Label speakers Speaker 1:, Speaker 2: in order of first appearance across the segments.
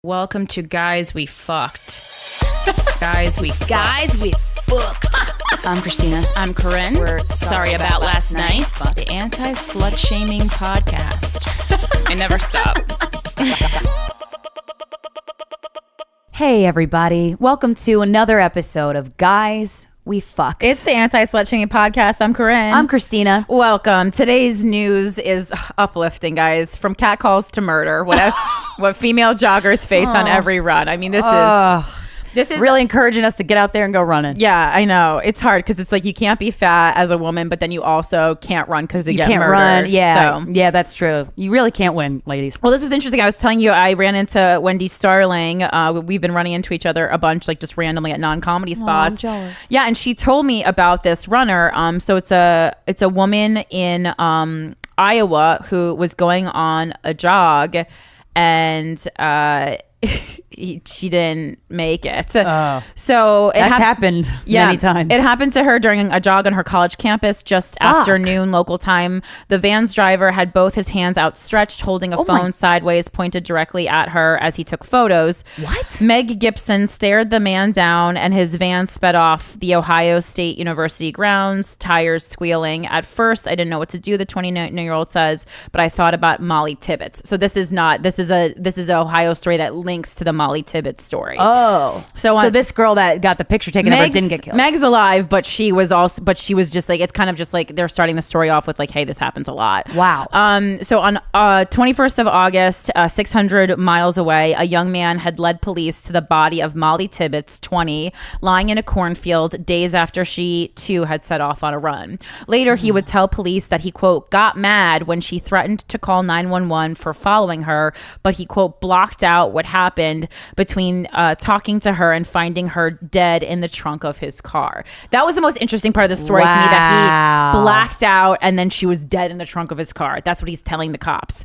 Speaker 1: Welcome to Guys We Fucked. Guys We Fucked.
Speaker 2: Guys We Fucked.
Speaker 1: I'm Krystyna. I'm Corinne.
Speaker 2: We're sorry about last night.
Speaker 1: The anti-slut shaming podcast. I never stop.
Speaker 2: Hey everybody, welcome to another episode of Guys We Fucked.
Speaker 3: It's the anti-slut shaming podcast. I'm Corinne.
Speaker 2: I'm Krystyna.
Speaker 3: Welcome. Today's news is uplifting, guys. From catcalls to murder. What female joggers face on every run. I mean, this is
Speaker 2: really encouraging us to get out there and go running.
Speaker 3: Yeah, I know. It's hard because it's like you can't be fat as a woman, but then you also can't run because you get
Speaker 2: can't
Speaker 3: murdered.
Speaker 2: run. Yeah,
Speaker 3: So.
Speaker 2: yeah, that's true. You really can't win, ladies.
Speaker 3: Well, this was interesting. I was telling you, I ran into Wendy Starling. We've been running into each other a bunch, like just randomly at non-comedy spots.
Speaker 2: I'm jealous.
Speaker 3: Yeah, and she told me about this runner. So it's a woman in Iowa who was going on a jog, and she didn't make it. So
Speaker 2: that's happened many times.
Speaker 3: It happened to her during a jog on her college campus just after noon local time. The van's driver had both his hands outstretched, holding a phone sideways, pointed directly at her as he took photos.
Speaker 2: What?
Speaker 3: Meg Gibson stared the man down, and his van sped off the Ohio State University grounds, tires squealing. At first, I didn't know what to do, the 29-year-old says, but I thought about Molly Tibbetts. So this is an Ohio story that links to the Molly Tibbetts story.
Speaker 2: Oh, so this girl that got the picture taken of her didn't get killed.
Speaker 3: Meg's alive, but she was just like, it's kind of just like they're starting the story off with like, hey, this happens a lot.
Speaker 2: Wow.
Speaker 3: So on 21st of August, 600 miles away, a young man had led police to the body of Molly Tibbetts, 20, lying in a cornfield days after she too had set off on a run. Later, he would tell police that he, quote, got mad when she threatened to call 911 for following her, but he, quote, blocked out what happened between talking to her and finding her dead in the trunk of his car. That was the most interesting part of the story to me, that he blacked out and then she was dead in the trunk of his car. That's what he's telling the cops.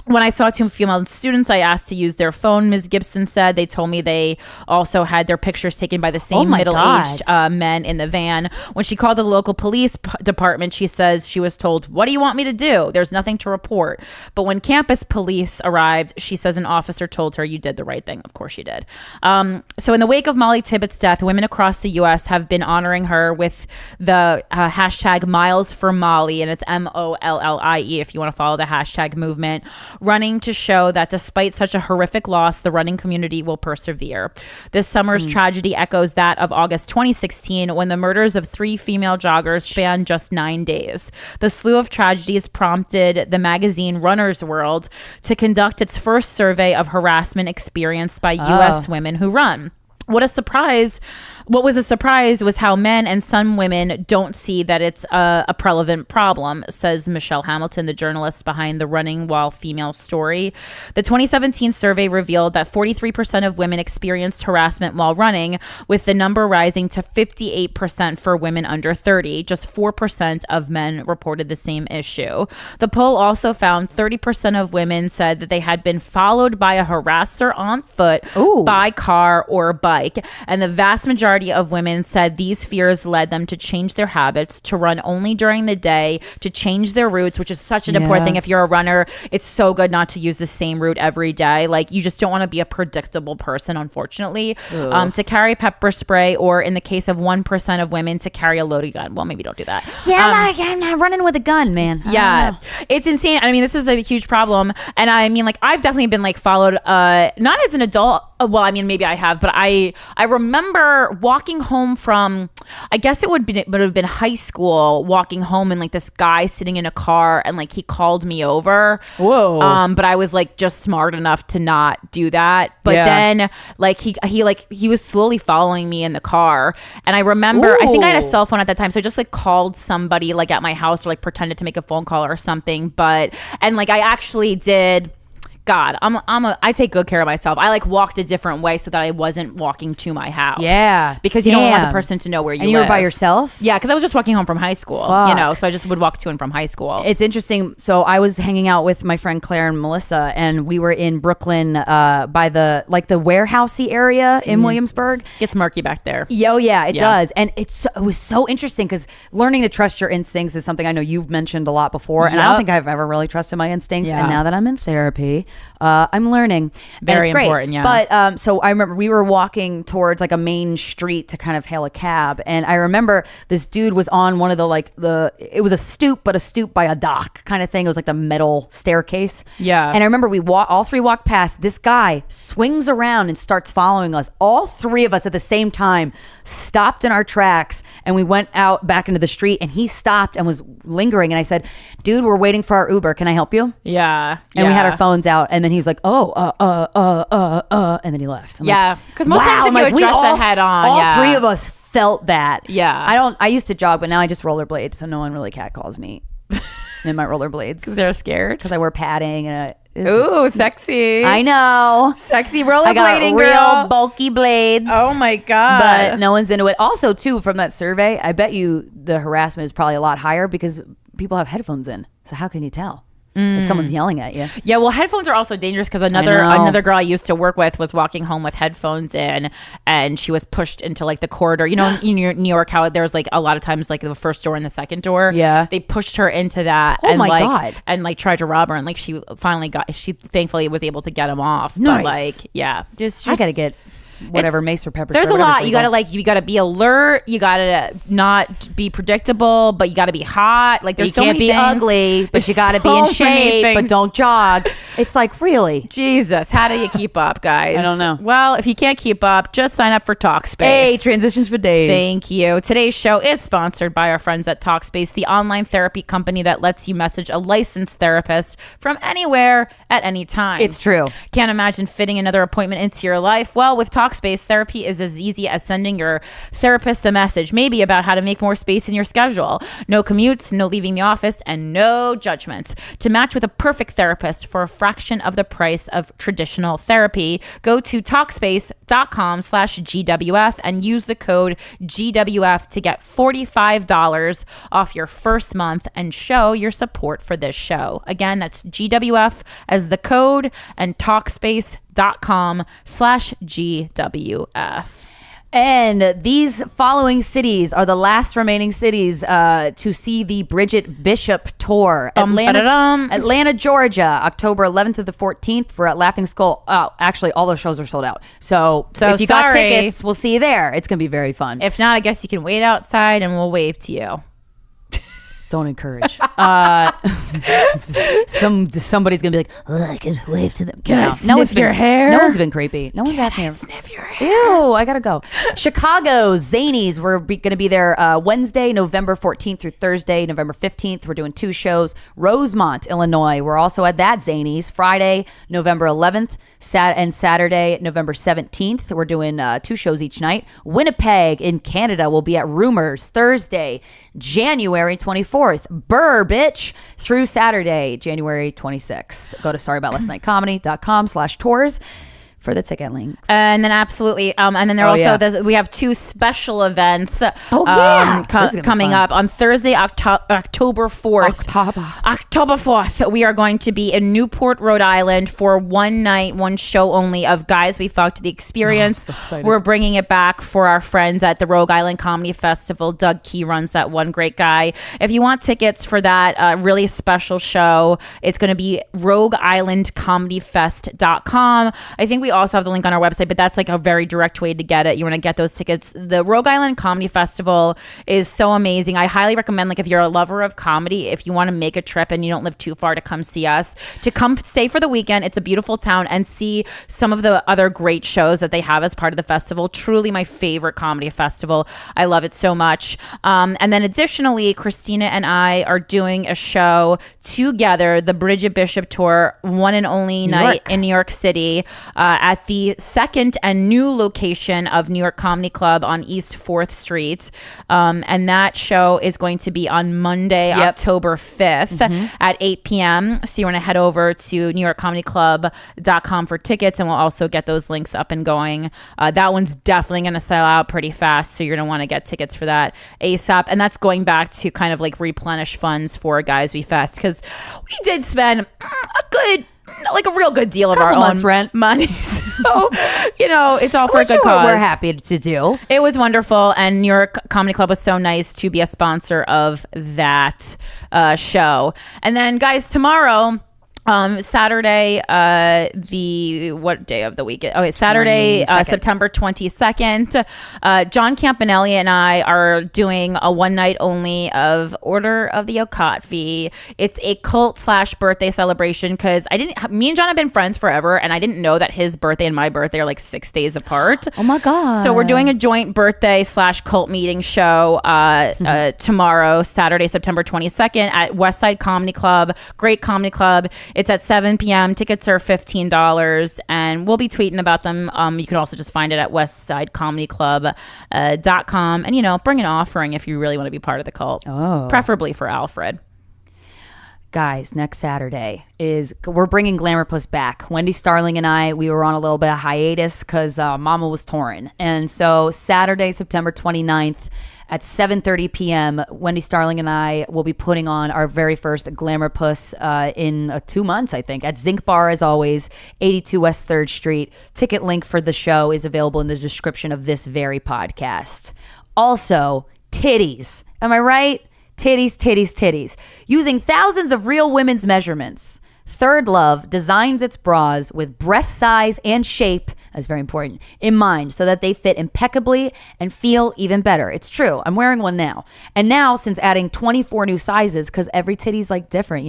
Speaker 3: When I saw two female students, I asked to use their phone. Ms. Gibson said they told me they also had their pictures taken by the same middle-aged men in the van. When she called the local police department, she says she was told, "What do you want me to do? There's nothing to report." But when campus police arrived, she says an officer told her, "You did the right thing." Of course she did. So in the wake of Molly Tibbetts' death, women across the U.S. have been honoring her with the hashtag Miles for Molly, and it's MOLLIE if you want to follow the hashtag movement, running to show that despite such a horrific loss, the running community will persevere. This summer's tragedy echoes that of August 2016, when the murders of 3 female joggers spanned just 9 days. The slew of tragedies prompted the magazine Runner's World to conduct its first survey of harassment experienced by U.S. women who run. What was a surprise was how men and some women don't see that it's a prevalent problem, says Michelle Hamilton, the journalist behind the Running While Female story. The 2017 survey revealed that 43% of women experienced harassment while running, with the number rising to 58% for women under 30. Just 4% of men reported the same issue. The poll also found 30% of women said that they had been followed by a harasser on foot, by car, or bike. And the vast majority of women said these fears led them to change their habits, to run only during the day, to change their routes, which is such an important thing. If you're a runner, it's so good not to use the same route every day. Like, you just don't want to be a predictable person, unfortunately. To carry pepper spray, or in the case of 1% of women, to carry a loaded gun. Well, maybe don't do that.
Speaker 2: I'm not running with a gun, man.
Speaker 3: Yeah, it's insane. I mean, this is a huge problem. And I mean, like, I've definitely been like followed, not as an adult. Well, I mean, maybe I have, but I remember walking home from, I guess it would have been high school, walking home, and like this guy sitting in a car, and like he called me over.
Speaker 2: Whoa.
Speaker 3: But I was like just smart enough to not do that. But then like he was slowly following me in the car, and I remember, I think I had a cell phone at that time, so I just like called somebody like at my house, or like pretended to make a phone call or something. And like I actually did. God, I take good care of myself. I like walked a different way so that I wasn't walking to my house.
Speaker 2: Yeah.
Speaker 3: Because you don't want the person to know where you live.
Speaker 2: And you were by yourself?
Speaker 3: Yeah, because I was just walking home from high school.
Speaker 2: Fuck.
Speaker 3: You know, so I just would walk to and from high school.
Speaker 2: It's interesting. So I was hanging out with my friend Claire and Melissa, and we were in Brooklyn by the warehousey area in Williamsburg.
Speaker 3: Gets murky back there.
Speaker 2: Yeah, it does. And it was so interesting because learning to trust your instincts is something I know you've mentioned a lot before. And I don't think I've ever really trusted my instincts. And now that I'm in therapy, I'm learning.
Speaker 3: Very
Speaker 2: and it's great.
Speaker 3: important, yeah.
Speaker 2: But so I remember we were walking towards like a main street to kind of hail a cab, and I remember this dude was on one of it was a stoop, but a stoop by a dock kind of thing. It was like the metal staircase.
Speaker 3: Yeah.
Speaker 2: And I remember all three walked past. This guy swings around and starts following us. All three of us at the same time stopped in our tracks, and we went out back into the street, and he stopped and was lingering, and I said, dude, we're waiting for our Uber, can I help you?
Speaker 3: Yeah.
Speaker 2: And we had our phones out, and then he's like, and then he left. I'm
Speaker 3: yeah, because most times if you would dress a head on,
Speaker 2: all three of us felt that.
Speaker 3: Yeah.
Speaker 2: I used to jog, but now I just rollerblade, so no one really catcalls me in my rollerblades.
Speaker 3: Because they're scared.
Speaker 2: Because I wear padding and
Speaker 3: ooh, sexy.
Speaker 2: I know.
Speaker 3: Sexy rollerblading,
Speaker 2: I got real
Speaker 3: girl.
Speaker 2: bulky blades.
Speaker 3: Oh my God.
Speaker 2: But no one's into it. Also, too, from that survey, I bet you the harassment is probably a lot higher because people have headphones in. So how can you tell if someone's yelling at you?
Speaker 3: Yeah, well, headphones are also dangerous because another girl I used to work with was walking home with headphones in, and she was pushed into like the corridor. You know, in New York, how there's like a lot of times like the first door and the second door.
Speaker 2: Yeah,
Speaker 3: they pushed her into that.
Speaker 2: Oh
Speaker 3: and
Speaker 2: my
Speaker 3: like,
Speaker 2: God!
Speaker 3: And like tried to rob her, and like she thankfully was able to get him off.
Speaker 2: Nice.
Speaker 3: But like, yeah, just
Speaker 2: I gotta get whatever mace or pepper spray.
Speaker 3: There's a lot.
Speaker 2: Legal.
Speaker 3: You gotta be alert. You gotta not be predictable, but you gotta be hot. Like there's so many things.
Speaker 2: You can't be ugly, but you gotta be in shape, but don't jog. It's like, really?
Speaker 3: Jesus, how do you keep up, guys?
Speaker 2: I don't know.
Speaker 3: Well, if you can't keep up, just sign up for Talkspace.
Speaker 2: Hey, transitions for days.
Speaker 3: Thank you. Today's show is sponsored by our friends at Talkspace, the online therapy company that lets you message a licensed therapist from anywhere at any time.
Speaker 2: It's true.
Speaker 3: Can't imagine fitting another appointment into your life? Well, with Talkspace, therapy is as easy as sending your therapist a message, maybe about how to make more space in your schedule. No commutes, no leaving the office, and no judgments. To match with a perfect therapist for a fraction of the price of traditional therapy, go to Talkspace.com/GWF and use the code GWF to get $45 off your first month and show your support for this show. Again, that's GWF as the code and Talkspace.com/GWF.
Speaker 2: And these following cities are the last remaining cities to see the Bridget Bishop tour. Atlanta, Georgia, October 11th to the 14th. We're at Laughing Skull. Actually, all those shows are sold out. So if you got tickets, we'll see you there. It's going to be very fun.
Speaker 3: If not, I guess you can wait outside and we'll wave to you.
Speaker 2: Don't encourage. Somebody's gonna be like, oh, I can wave to them.
Speaker 3: Can I sniff your hair?
Speaker 2: No one's been creepy. No one's asked me.
Speaker 3: Sniff your hair.
Speaker 2: Ew, I gotta go. Chicago, Zanies. We're gonna be there Wednesday, November 14th through Thursday, November 15th. We're doing 2 shows. Rosemont, Illinois. We're also at that Zanies. Friday, November 11th, and Saturday, November 17th. We're doing 2 shows each night. Winnipeg in Canada. We'll be at Rumors Thursday, January 24th. Burr, bitch, through Saturday, January 26th. Go to sorryaboutlastnightcomedy.com/tours for the ticket link.
Speaker 3: And then absolutely. And then we have 2 special events coming up on Thursday, October 4th. October 4th, we are going to be in Newport, Rhode Island for one night, one show only of Guys We Fucked the Experience.
Speaker 2: So
Speaker 3: we're bringing it back for our friends at the Rogue Island Comedy Festival. Doug Key runs that one, great guy. If you want tickets for that really special show, it's going to be rogueislandcomedyfest.com. I think we also have the link on our website, but that's like a very direct way to get it. You want to get those tickets. The Rogue Island Comedy Festival is so amazing. I highly recommend, like, if you're a lover of comedy, if you want to make a trip and you don't live too far, to come see us, to come stay for the weekend. It's a beautiful town, and see some of the other great shows that they have as part of the festival. Truly my favorite comedy festival. I love it so much. And then additionally, Krystyna and I are doing a show together, the Bridget Bishop tour, one and only night in New York City, at the second and new location of New York Comedy Club on East 4th Street. And that show is going to be on Monday, October 5th at 8 p.m. So you want to head over to newyorkcomedyclub.com for tickets, and we'll also get those links up and going. That one's definitely going to sell out pretty fast, so you're going to want to get tickets for that ASAP. And that's going back to kind of like replenish funds for Guys We Fest, because we did spend a real good deal of our own
Speaker 2: rent
Speaker 3: money. So, it's all for a good cause.
Speaker 2: We're happy to do.
Speaker 3: It was wonderful, and New York Comedy Club was so nice to be a sponsor of that show. And then, guys, tomorrow Saturday, what day of the week? Okay, Saturday,
Speaker 2: 22nd.
Speaker 3: September 22nd. John Campanelli and I are doing a one night only of Order of the Okatvi. It's a cult/birthday celebration because me and John have been friends forever, and I didn't know that his birthday and my birthday are like 6 days apart.
Speaker 2: Oh my God.
Speaker 3: So we're doing a joint birthday/cult meeting show tomorrow, Saturday, September 22nd at Westside Comedy Club. Great comedy club. It's at 7 p.m. Tickets are $15, and we'll be tweeting about them. You can also just find it at westsidecomedyclub.com. And, bring an offering if you really want to be part of the cult.
Speaker 2: Oh.
Speaker 3: Preferably for Alfred.
Speaker 2: Guys, next Saturday we're bringing Glamour Puss back. Wendy Starling and I, we were on a little bit of hiatus because Mama was touring. And so Saturday, September 29th, at 7:30 p.m., Wendy Starling and I will be putting on our very first Glamour Puss in 2 months, I think, at Zinc Bar, as always, 82 West 3rd Street. Ticket link for the show is available in the description of this very podcast. Also, titties. Am I right? Titties, titties, titties. Using thousands of real women's measurements, ThirdLove designs its bras with breast size and shape, that's very important, in mind so that they fit impeccably and feel even better. It's true. I'm wearing one now. And now, since adding 24 new sizes, because every titty's like different,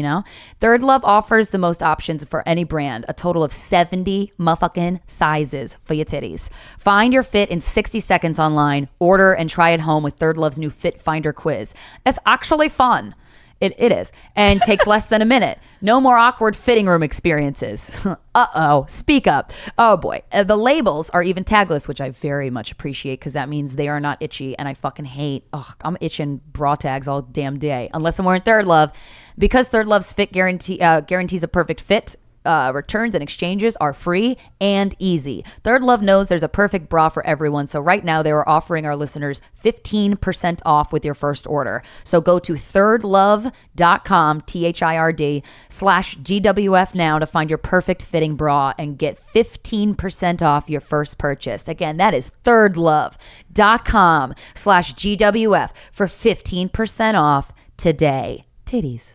Speaker 2: ThirdLove offers the most options for any brand, a total of 70 motherfucking sizes for your titties. Find your fit in 60 seconds online. Order and try it home with ThirdLove's new Fit Finder quiz. It's actually fun. It is. And takes less than a minute. No more awkward fitting room experiences. Uh-oh. Speak up. Oh, boy. The labels are even tagless, which I very much appreciate because that means they are not itchy, and I fucking hate. I'm itching bra tags all damn day, unless I'm wearing ThirdLove. Because ThirdLove's fit guarantees a perfect fit, returns and exchanges are free and easy. ThirdLove knows there's a perfect bra for everyone, so right now they are offering our listeners 15% off with your first order. So go to thirdlove.com, THIRD/GWF now to find your perfect fitting bra and get 15% off your first purchase. Again, that is thirdlove.com/GWF for 15% off today. Titties.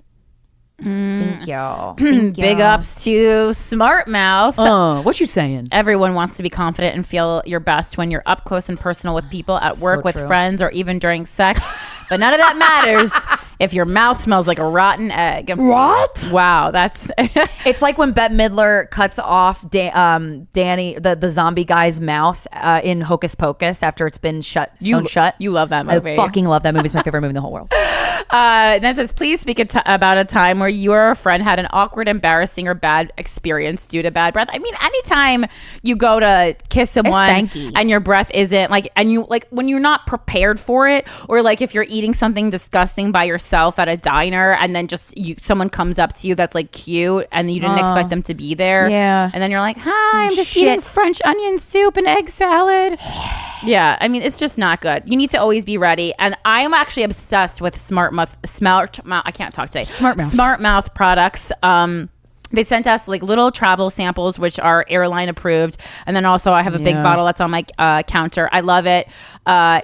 Speaker 2: Thank you.
Speaker 3: Big ups to SmartMouth.
Speaker 2: What you saying?
Speaker 3: Everyone wants to be confident and feel your best when you're up close and personal with people at work, with friends, or even during sex. But none of that matters if your mouth smells like a rotten egg.
Speaker 2: What?
Speaker 3: Wow, that's...
Speaker 2: It's like when Bette Midler cuts off Danny, the zombie guy's mouth in Hocus Pocus after it's been sewn shut.
Speaker 3: You love that movie.
Speaker 2: I fucking love that movie. It's my favorite movie in the whole world.
Speaker 3: Then it says, please speak about a time where you or a friend had an awkward, embarrassing, or bad experience due to bad breath. I mean, anytime you go to kiss someone and your breath isn't when you're not prepared for it, or like if you're eating something disgusting by yourself at a diner and then someone comes up to you that's like cute and you didn't expect them to be there.
Speaker 2: Yeah.
Speaker 3: And then you're like, hi, I'm just eating French onion soup and egg salad. Yeah, I mean, it's just not good. You need to always be ready. And I am actually obsessed with SmartMouth. I can't talk today. SmartMouth products. They sent us like little travel samples, which are airline approved. And then also I have a big bottle that's on my counter. I love it.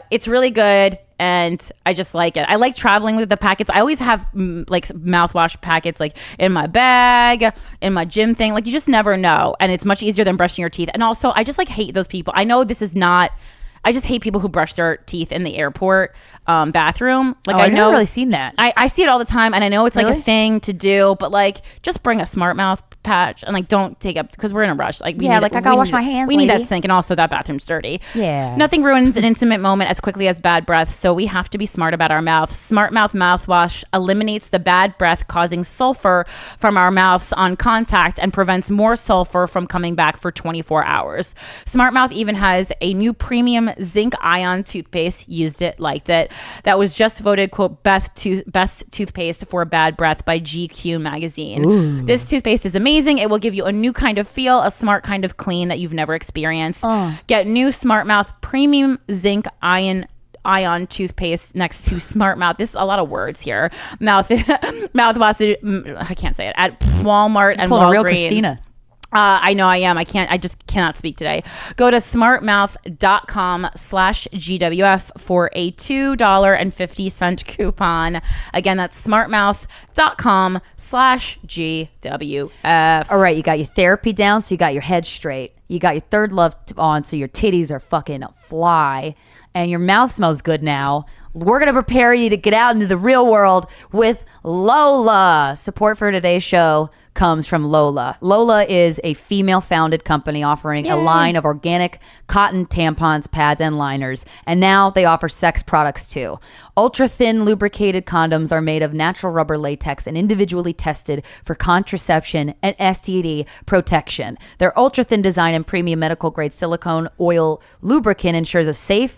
Speaker 3: It's really good. And I just like it. I like traveling with the packets. I always have like mouthwash packets like in my bag, in my gym thing. Like you just never know. And it's much easier than brushing your teeth. And also I just like hate those people. I know this is not... I just hate people who brush their teeth in the airport bathroom. Like
Speaker 2: I've never really seen that.
Speaker 3: I see it all the time, and I know it's like a thing to do, but like just bring a SmartMouth patch and like don't take up because we're in a rush. Like
Speaker 2: I gotta wash my hands.
Speaker 3: We need that sink, and also that bathroom's dirty.
Speaker 2: Yeah.
Speaker 3: Nothing ruins an intimate moment as quickly as bad breath, so we have to be smart about our mouth. SmartMouth mouthwash eliminates the bad breath causing sulfur from our mouths on contact and prevents more sulfur from coming back for 24 hours. SmartMouth even has a new premium zinc ion toothpaste. Used it, liked it. That was just voted quote best toothpaste for bad breath by GQ magazine. Ooh. This toothpaste is amazing. It will give you a new kind of feel, a smart kind of clean that you've never experienced. Get new SmartMouth premium zinc ion toothpaste next to SmartMouth. This is a lot of words here. Mouthwash. I can't say it. At Walmart and Walgreens.
Speaker 2: Pull a real Krystyna.
Speaker 3: I know I am. I just cannot speak today. Go to smartmouth.com/GWF for a $2.50 coupon. Again, that's smartmouth.com/GWF.
Speaker 2: All right, you got your therapy down, so you got your head straight. You got your ThirdLove on, so your titties are fucking fly. And your mouth smells good now. We're going to prepare you to get out into the real world with Lola. Support for today's show comes from Lola. Lola is a female-founded company offering a line of organic cotton tampons, pads, and liners. And now they offer sex products too. Ultra-thin lubricated condoms are made of natural rubber latex and individually tested for contraception and STD protection. Their ultra-thin design and premium medical-grade silicone oil lubricant ensures a safe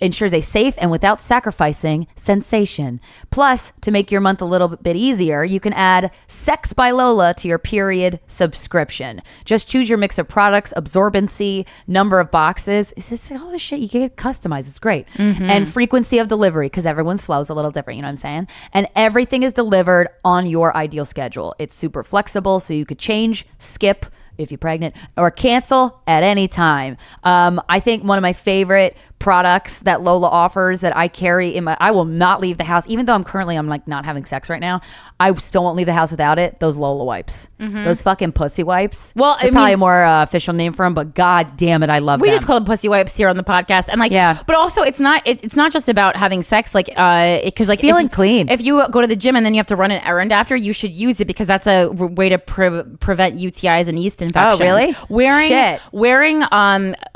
Speaker 2: and without sacrificing sensation. Plus, to make your month a little bit easier, you can add Sex by Lola to your period subscription. Just choose your mix of products, absorbency, number of boxes. All this shit you can customize. It's great. And frequency of delivery, because everyone's flow is a little different, you know what I'm saying? And everything is delivered on your ideal schedule. It's super flexible, so you could change, skip, if you're pregnant, or cancel at any time. I think one of my favorite products that Lola offers that I carry I will not leave the house, even though I'm like not having sex right now. I still won't leave the house without it. Those Lola wipes, those fucking pussy wipes.
Speaker 3: Well,
Speaker 2: probably a more official name for them, but god damn it, I love them.
Speaker 3: We just call them pussy wipes here on the podcast, and but also it's not just about having sex, because
Speaker 2: feeling clean.
Speaker 3: If you go to the gym and then you have to run an errand after, you should use it because that's a way to prevent UTIs and yeast infections.
Speaker 2: Oh, really?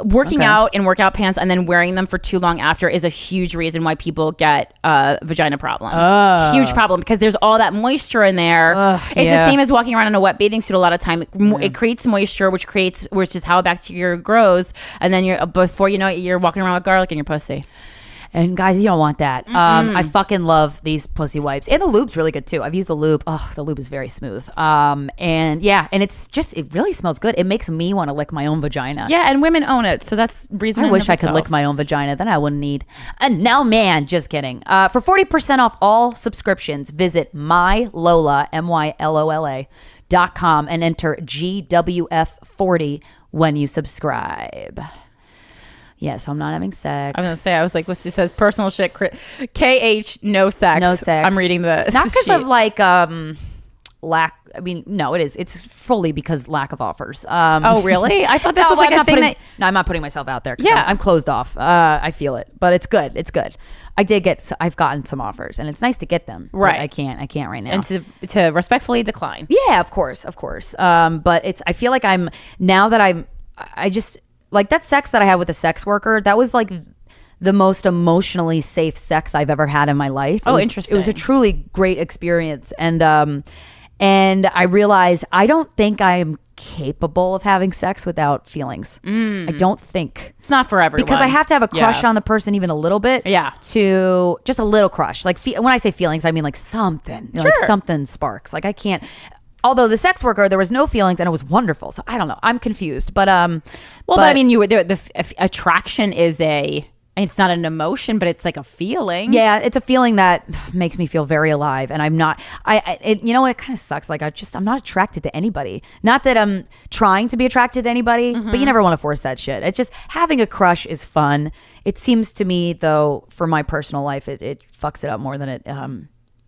Speaker 3: Working out in workout pants and then wearing them for too long after is a huge reason why people get vagina problems. Huge problem, because there's all that moisture in there. It's the same as walking around in a wet bathing suit a lot of time. It creates moisture, which is how bacteria grows, and then before you know it, you're walking around with garlic in your pussy.
Speaker 2: And guys, you don't want that. I fucking love these pussy wipes. And the lube's really good too. I've used the lube. Oh, the lube is very smooth. And it really smells good. It makes me want to lick my own vagina.
Speaker 3: Yeah, and women own it. So that's reason.
Speaker 2: I wish I could lick my own vagina. Then I wouldn't need. And now, man, just kidding. For 40% off all subscriptions, visit mylola, MYLOLA.com and enter GWF40 when you subscribe. Yeah, so I'm not having sex.
Speaker 3: I'm gonna say, I was like, it says personal shit. KH, no sex.
Speaker 2: No sex.
Speaker 3: I'm reading the
Speaker 2: not because of lack. I mean, no, it is. It's fully because lack of offers.
Speaker 3: Oh, really? I thought this was like a thing
Speaker 2: No, I'm not putting myself out there.
Speaker 3: Yeah,
Speaker 2: I'm closed off. I feel it, but it's good. It's good. I've gotten some offers, and it's nice to get them.
Speaker 3: Right.
Speaker 2: I can't right now.
Speaker 3: And to respectfully decline.
Speaker 2: Yeah, of course. But I feel like I just. Like that sex that I had with a sex worker, that was like the most emotionally safe sex I've ever had in my life.
Speaker 3: Interesting.
Speaker 2: It was a truly great experience. And I realized I don't think I'm capable of having sex without feelings. I don't think.
Speaker 3: It's not for everyone.
Speaker 2: Because I have to have a crush on the person even a little bit.
Speaker 3: Yeah.
Speaker 2: To just a little crush. Like when I say feelings, I mean like something.
Speaker 3: Sure.
Speaker 2: Like something sparks. Like I can't. Although the sex worker, there was no feelings and it was wonderful. So I don't know. I'm confused. But I
Speaker 3: mean, the attraction is it's not an emotion, but it's like a feeling.
Speaker 2: Yeah, it's a feeling that makes me feel very alive. And I'm not. You know what? It kind of sucks. Like I'm not attracted to anybody. Not that I'm trying to be attracted to anybody, but you never want to force that shit. It's just having a crush is fun. It seems to me, though, for my personal life, it fucks it up more than it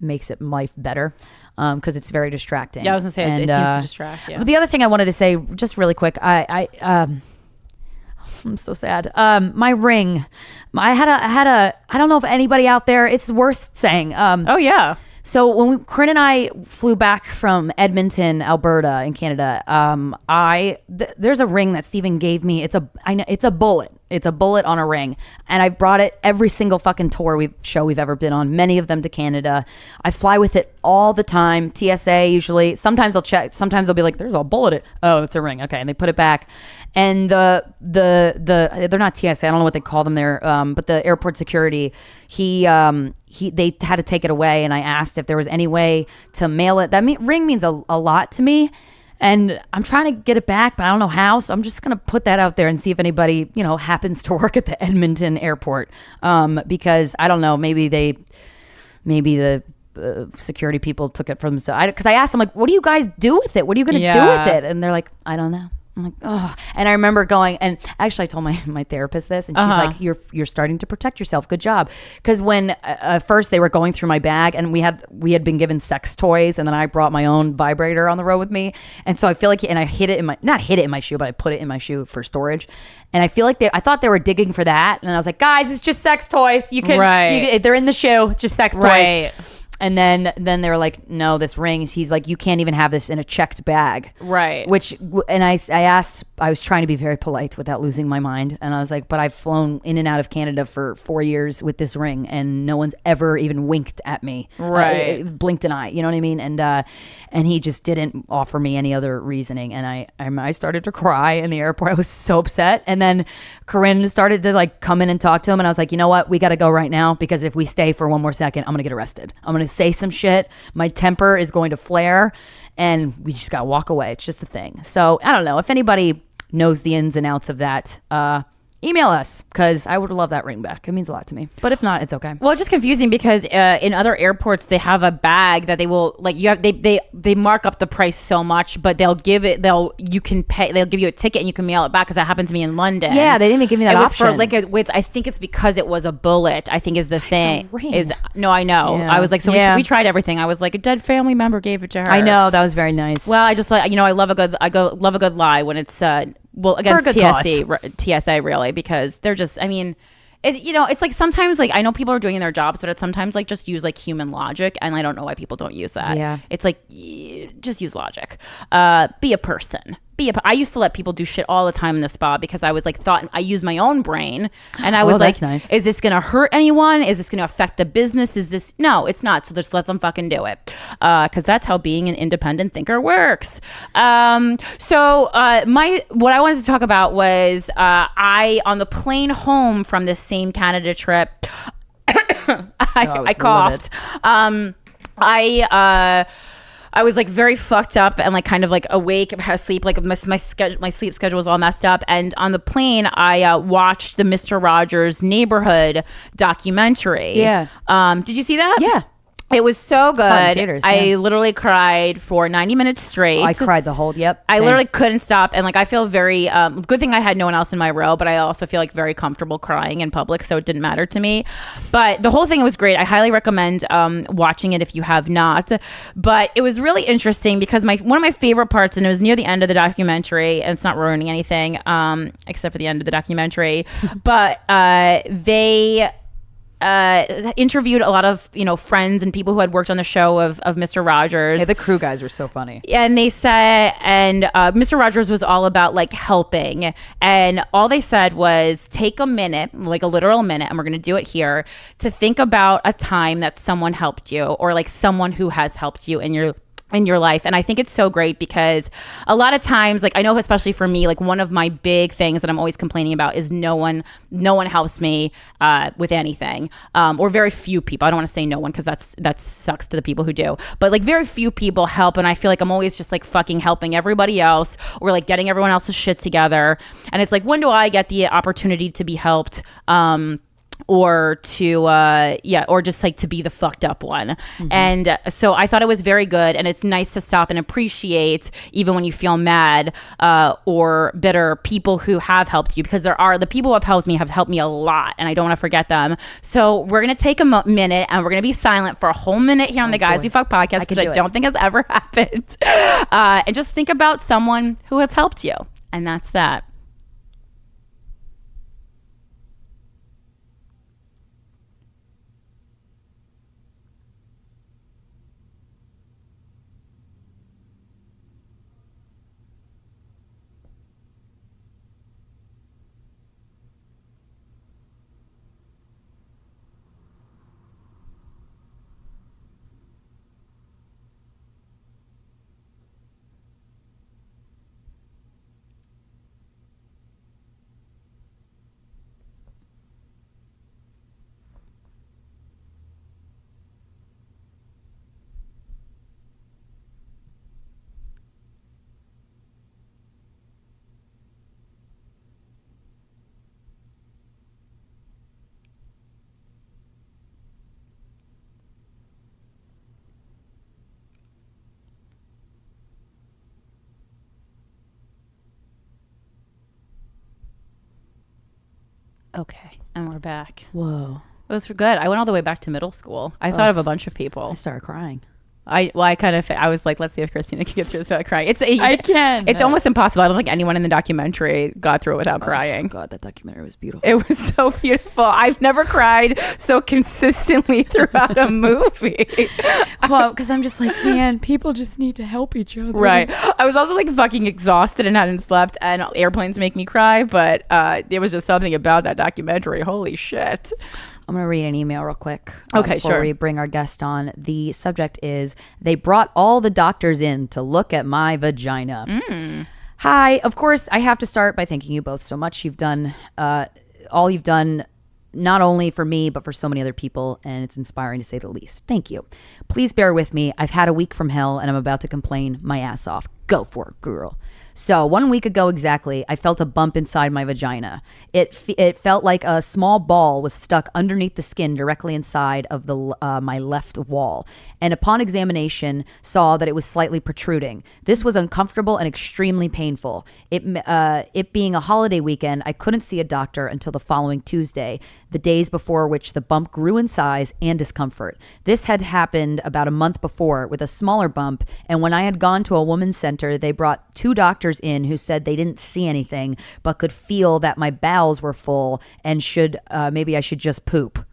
Speaker 2: makes it life better. Because it's very distracting.
Speaker 3: Yeah, I was gonna say it seems to distract. Yeah.
Speaker 2: But the other thing I wanted to say, just really quick, I'm so sad. My ring, I had a. I don't know if anybody out there. It's worth saying.
Speaker 3: Oh yeah.
Speaker 2: So when Corinne and I flew back from Edmonton, Alberta, in Canada, there's a ring that Steven gave me. It's a bullet. It's a bullet on a ring, and I've brought it every single fucking show we've ever been on. Many of them to Canada. I fly with it all the time. TSA usually. Sometimes I'll check. Sometimes they'll be like, "There's a bullet." Oh, it's a ring. Okay, and they put it back. And they're not TSA. I don't know what they call them there. But the airport security, they had to take it away, and I asked if there was any way to mail it. That ring means a lot to me. And I'm trying to get it back, but I don't know how. So I'm just going to put that out there and see if anybody, happens to work at the Edmonton airport. Because I don't know, maybe the security people took it from. So because I asked them, like, what do you guys do with it? What are you going to do with it? And they're like, I don't know. I'm like, oh. And I remember going, and actually I told my therapist this, and she's like, you're starting to protect yourself. Good job. Because when first they were going through my bag, and we had been given sex toys, and then I brought my own vibrator on the road with me. And so I feel like, and I not hid it in my shoe, but I put it in my shoe for storage. And I feel like I thought they were digging for that. And I was like, guys, it's just sex toys. You can, they're in the shoe, it's just sex toys.
Speaker 3: Right.
Speaker 2: And then they were like, no, this ring. He's like, you can't even have this in a checked bag.
Speaker 3: Right.
Speaker 2: And I asked, I was trying to be very polite without losing my mind. And I was like, but I've flown in and out of Canada for 4 years with this ring, and no one's ever even winked at me.
Speaker 3: Right.
Speaker 2: Blinked an eye. You know what I mean? And he just didn't offer me any other reasoning. And I started to cry in the airport. I was so upset. And then Corinne started to like come in and talk to him. And I was like, you know what? We got to go right now, because if we stay for one more second, I'm going to get arrested. I'm going to say some shit. My temper is going to flare, and we just got to walk away. It's just a thing. So I don't know if anybody knows the ins and outs of that. Email us, because I would love that ring back. It means a lot to me. But if not, it's okay.
Speaker 3: Well, it's just confusing because in other airports they have a bag that they will like they mark up the price so much, but they'll give you a ticket and you can mail it back, because that happened to me in London.
Speaker 2: Yeah, they didn't even give me that option.
Speaker 3: It was for I think it's because it was a bullet. I think is the thing.
Speaker 2: It's a ring.
Speaker 3: No, I know.
Speaker 2: Yeah.
Speaker 3: I was like, so we tried everything. I was like, a dead family member gave it to her.
Speaker 2: I know, that was very nice.
Speaker 3: Well, I just like, I love a good lie when it's against TSA really, because they're just, I mean, it's like sometimes like I know people are doing their jobs, but it's sometimes like just use like human logic, and I don't know why people don't use that.
Speaker 2: Yeah.
Speaker 3: It's like just use logic. Be a person. I used to let people do shit all the time in the spa, because I was like I use my own brain, and I was like,
Speaker 2: nice.
Speaker 3: Is this gonna hurt anyone? Is this gonna affect the business? No, it's not. So just let them fucking do it, because that's how being an independent thinker works. So what I wanted to talk about was on the plane home from this same Canada trip, I coughed. I was like very fucked up and like kind of like awake, asleep, like my sleep schedule was all messed up. And on the plane, I watched the Mr. Rogers Neighborhood documentary.
Speaker 2: Yeah.
Speaker 3: Did you see that?
Speaker 2: Yeah.
Speaker 3: It was so good.
Speaker 2: Saw it in theaters, yeah.
Speaker 3: I literally cried for 90 minutes straight.
Speaker 2: I cried the whole, yep.
Speaker 3: I
Speaker 2: same.
Speaker 3: literally couldn't stop. And like, I feel very, good thing I had no one else in my row, but I also feel like very comfortable crying in public. So it didn't matter to me, but the whole thing was great. I highly recommend, watching it if you have not, but it was really interesting because one of my favorite parts, and it was near the end of the documentary, and it's not ruining anything, except for the end of the documentary, but, they interviewed a lot of friends and people who had worked on the show of Mr. Rogers.
Speaker 2: Yeah, the crew guys were so funny.
Speaker 3: And they said, Mr. Rogers was all about like helping, and all they said was take a minute, like a literal minute, and we're gonna do it here, to think about a time that someone helped you, or like someone who has helped you in your life. And I think it's so great because a lot of times, like I know especially for me, like one of my big things that I'm always complaining about is no one helps me with anything, or very few people. I don't want to say no one, because that sucks to the people who do, but like very few people help, and I feel like I'm always just like fucking helping everybody else, or like getting everyone else's shit together. And it's like, when do I get the opportunity to be helped? Or to or just like to be the fucked up one. Mm-hmm. And so I thought it was very good, and it's nice to stop and appreciate, even when you feel mad or bitter, people who have helped you, because the people who have helped me a lot, and I don't want to forget them. So we're gonna take a minute, and we're gonna be silent for a whole minute here on the Guys We Fuck podcast, which I don't think has ever happened, and just think about someone who has helped you, and that's that. Okay, and we're back.
Speaker 2: Whoa.
Speaker 3: It was good. I went all the way back to middle school. I thought of a bunch of people.
Speaker 2: I started crying.
Speaker 3: I was like, let's see if Krystyna can get through this without crying.
Speaker 2: I can.
Speaker 3: It's almost impossible. I don't think anyone in the documentary got through it without crying.
Speaker 2: God, that documentary was beautiful.
Speaker 3: It was so beautiful. I've never cried so consistently throughout a movie.
Speaker 2: Well, because I'm just like, man, people just need to help each other.
Speaker 3: Right. I was also like fucking exhausted and hadn't slept, and airplanes make me cry, but there was just something about that documentary. Holy shit.
Speaker 2: I'm going to read an email real quick.
Speaker 3: Okay,
Speaker 2: before
Speaker 3: sure.
Speaker 2: we bring our guest on. The subject is, they brought all the doctors in to look at my vagina. Hi. Of course, I have to start by thanking you both so much. You've done all you've done, not only for me, but for so many other people, and it's inspiring to say the least. Thank you. Please bear with me. I've had a week from hell, and I'm about to complain my ass off. Go for it, girl. So 1 week ago exactly, I felt a bump inside my vagina. It felt like a small ball was stuck underneath the skin directly inside of the my left wall. And upon examination, saw that it was slightly protruding. This was uncomfortable and extremely painful. It being a holiday weekend, I couldn't see a doctor until the following Tuesday, the days before which the bump grew in size and discomfort. This had happened about a month before with a smaller bump, and when I had gone to a women's center, they brought 2 doctors in who said they didn't see anything but could feel that my bowels were full and maybe I should just poop.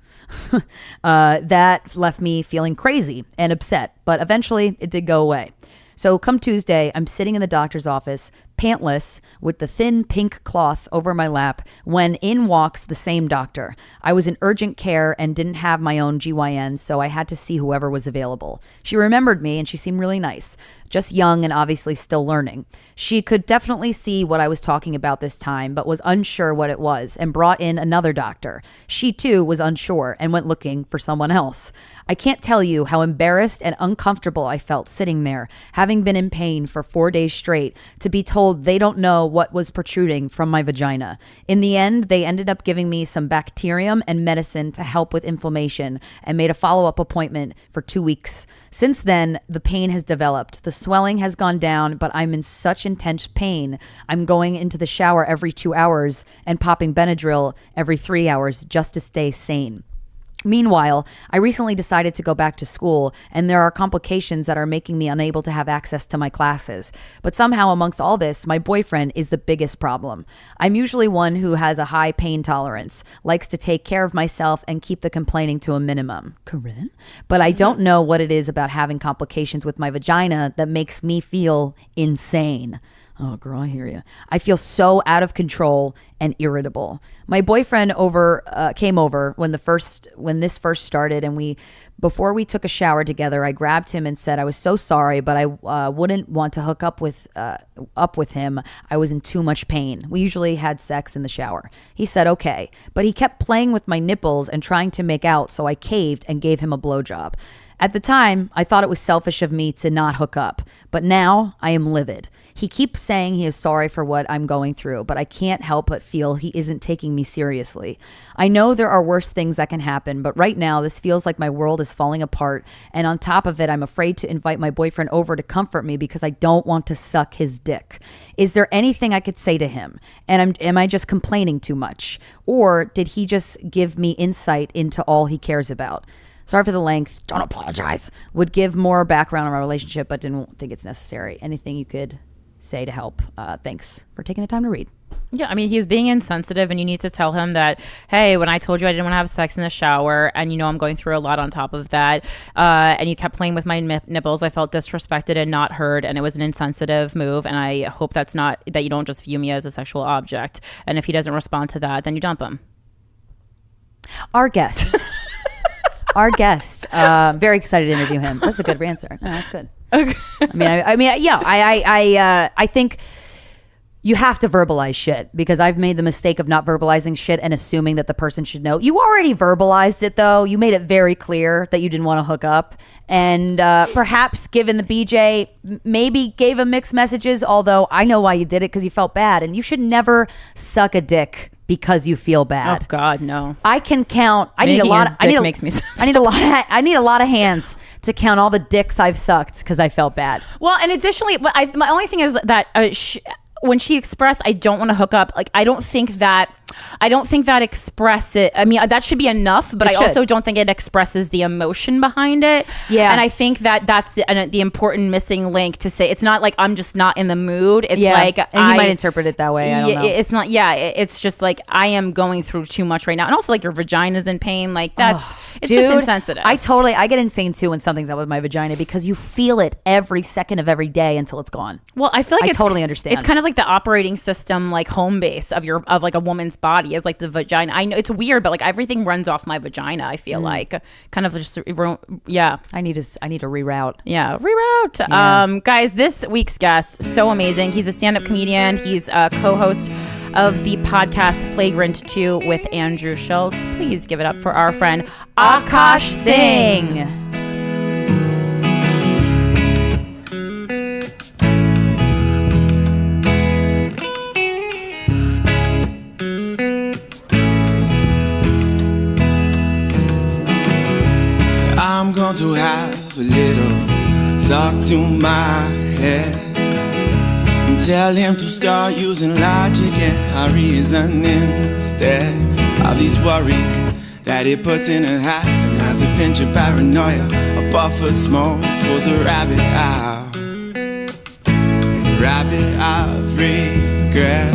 Speaker 2: That left me feeling crazy and upset, but eventually it did go away. So come Tuesday, I'm sitting in the doctor's office, pantless, with the thin pink cloth over my lap, when in walks the same doctor. I was in urgent care and didn't have my own GYN, so I had to see whoever was available. She remembered me and she seemed really nice, just young and obviously still learning. She could definitely see what I was talking about this time, but was unsure what it was, and brought in another doctor. She too was unsure and went looking for someone else. I can't tell you how embarrassed and uncomfortable I felt sitting there, having been in pain for 4 days straight, to be told they don't know what was protruding from my vagina. In the end, they ended up giving me some bacterium and medicine to help with inflammation, and made a follow-up appointment for 2 weeks. Since then, the pain has developed. The swelling has gone down, but I'm in such intense pain. I'm going into the shower every 2 hours and popping Benadryl every 3 hours just to stay sane. Meanwhile, I recently decided to go back to school, and there are complications that are making me unable to have access to my classes. But somehow amongst all this, my boyfriend is the biggest problem. I'm usually one who has a high pain tolerance, likes to take care of myself and keep the complaining to a minimum. Corinne? But I don't know what it is about having complications with my vagina that makes me feel insane. Oh, girl, I hear you. I feel so out of control and irritable. My boyfriend came over when this first started, and before we took a shower together, I grabbed him and said I was so sorry, but I wouldn't want to hook up with him. I was in too much pain. We usually had sex in the shower. He said okay, but he kept playing with my nipples and trying to make out, so I caved and gave him a blowjob. At the time, I thought it was selfish of me to not hook up, but now I am livid. He keeps saying he is sorry for what I'm going through, but I can't help but feel he isn't taking me seriously. I know there are worse things that can happen, but right now this feels like my world is falling apart, and on top of it, I'm afraid to invite my boyfriend over to comfort me because I don't want to suck his dick. Is there anything I could say to him? And am I just complaining too much? Or did he just give me insight into all he cares about? Sorry for the length. Don't apologize. Would give more background on our relationship, but didn't think it's necessary. Anything you could say to help? Thanks for taking the time to read.
Speaker 3: Yeah, I mean, he's being insensitive, and you need to tell him that, hey, when I told you I didn't want to have sex in the shower, and I'm going through a lot on top of that, and you kept playing with my nipples, I felt disrespected and not heard, and it was an insensitive move, and I hope that you don't just view me as a sexual object. And if he doesn't respond to that, then you dump him.
Speaker 2: Our guest. Very excited to interview him. That's a good answer. No, that's good. Okay. I think you have to verbalize shit, because I've made the mistake of not verbalizing shit and assuming that the person should know. You already verbalized it, though. You made it very clear that you didn't want to hook up, and perhaps given the BJ, maybe gave him mixed messages, although I know why you did it, because you felt bad, and you should never suck a dick because you feel bad.
Speaker 3: Oh God, no.
Speaker 2: I can count. I need a lot of hands to count all the dicks I've sucked because I felt bad.
Speaker 3: Well, and additionally, my only thing is that when she expressed, I don't want to hook up, like, I don't think that I don't think that I mean, that should be enough, but I also don't think it expresses the emotion behind it.
Speaker 2: Yeah.
Speaker 3: And I think that that's the important missing link to say, it's not like I'm just not in the mood. It's like,
Speaker 2: and you might interpret it that way. I don't know.
Speaker 3: It's not, it's just like, I am going through too much right now. And also like your vagina's in pain. Like it's
Speaker 2: Dude,
Speaker 3: just insensitive.
Speaker 2: I get insane too when something's up with my vagina because you feel it every second of every day until it's gone.
Speaker 3: Well, I feel like
Speaker 2: I totally understand.
Speaker 3: It's kind of like the operating system, like home base of like a woman's body is like the vagina. I know it's weird, but like everything runs off my vagina. I feel like kind of just yeah.
Speaker 2: I need to reroute.
Speaker 3: Yeah, reroute.
Speaker 2: Yeah.
Speaker 3: Guys, this week's guest, so amazing. He's a stand-up comedian. He's a co-host of the podcast Flagrant 2 with Andrew Schultz. Please give it up for our friend Akash Singh.
Speaker 4: I'm going to have a little talk to my head and tell him to start using logic and reason instead of these worries that he puts in a hat. And not to pinch of paranoia, a puff of smoke pulls a rabbit out, a rabbit of regret.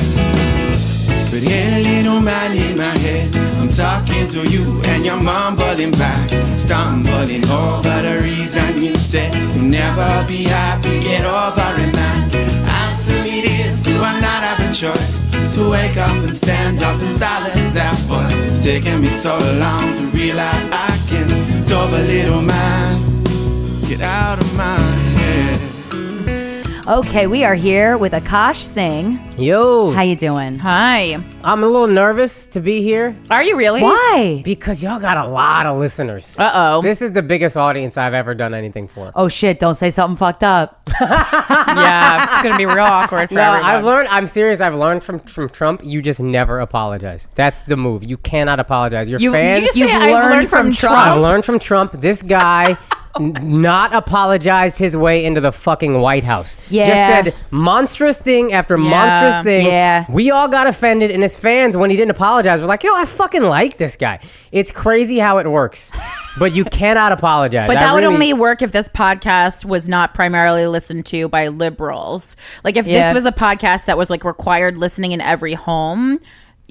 Speaker 4: But here, little man in my head, I'm talking to you and you're mumbling back, stumbling over the reason you said you'll never be happy, get over it, man. Answer me this, do I not have a choice to wake up and stand up and silence that voice? It's taken me so long to realize I can't over, little man, get out of my head.
Speaker 2: Okay, we are here with Akash Singh.
Speaker 5: Yo.
Speaker 2: How you doing?
Speaker 3: Hi.
Speaker 5: I'm a little nervous to be here
Speaker 3: Are you really?
Speaker 2: Why?
Speaker 5: because y'all got a lot of listeners.
Speaker 3: Uh-oh.
Speaker 5: This is the biggest audience I've ever done anything for.
Speaker 2: Oh shit! Don't say something fucked up.
Speaker 3: Yeah, it's going to be real awkward for
Speaker 5: No,
Speaker 3: everyone.
Speaker 5: I'm serious, I've learned from Trump, you just never apologize. That's the move. You cannot apologize. Your fans,
Speaker 3: Did you say I've learned from Trump?
Speaker 5: I've learned from Trump. This guy not apologized his way into the fucking White House.
Speaker 2: Yeah.
Speaker 5: Just said monstrous thing after monstrous thing.
Speaker 2: Yeah.
Speaker 5: We all got offended, and his fans, when he didn't apologize, were like, yo, I fucking like this guy. It's crazy how it works. But you cannot apologize.
Speaker 3: But that would only work if this podcast was not primarily listened to by liberals. Like if this was a podcast that was like required listening in every home.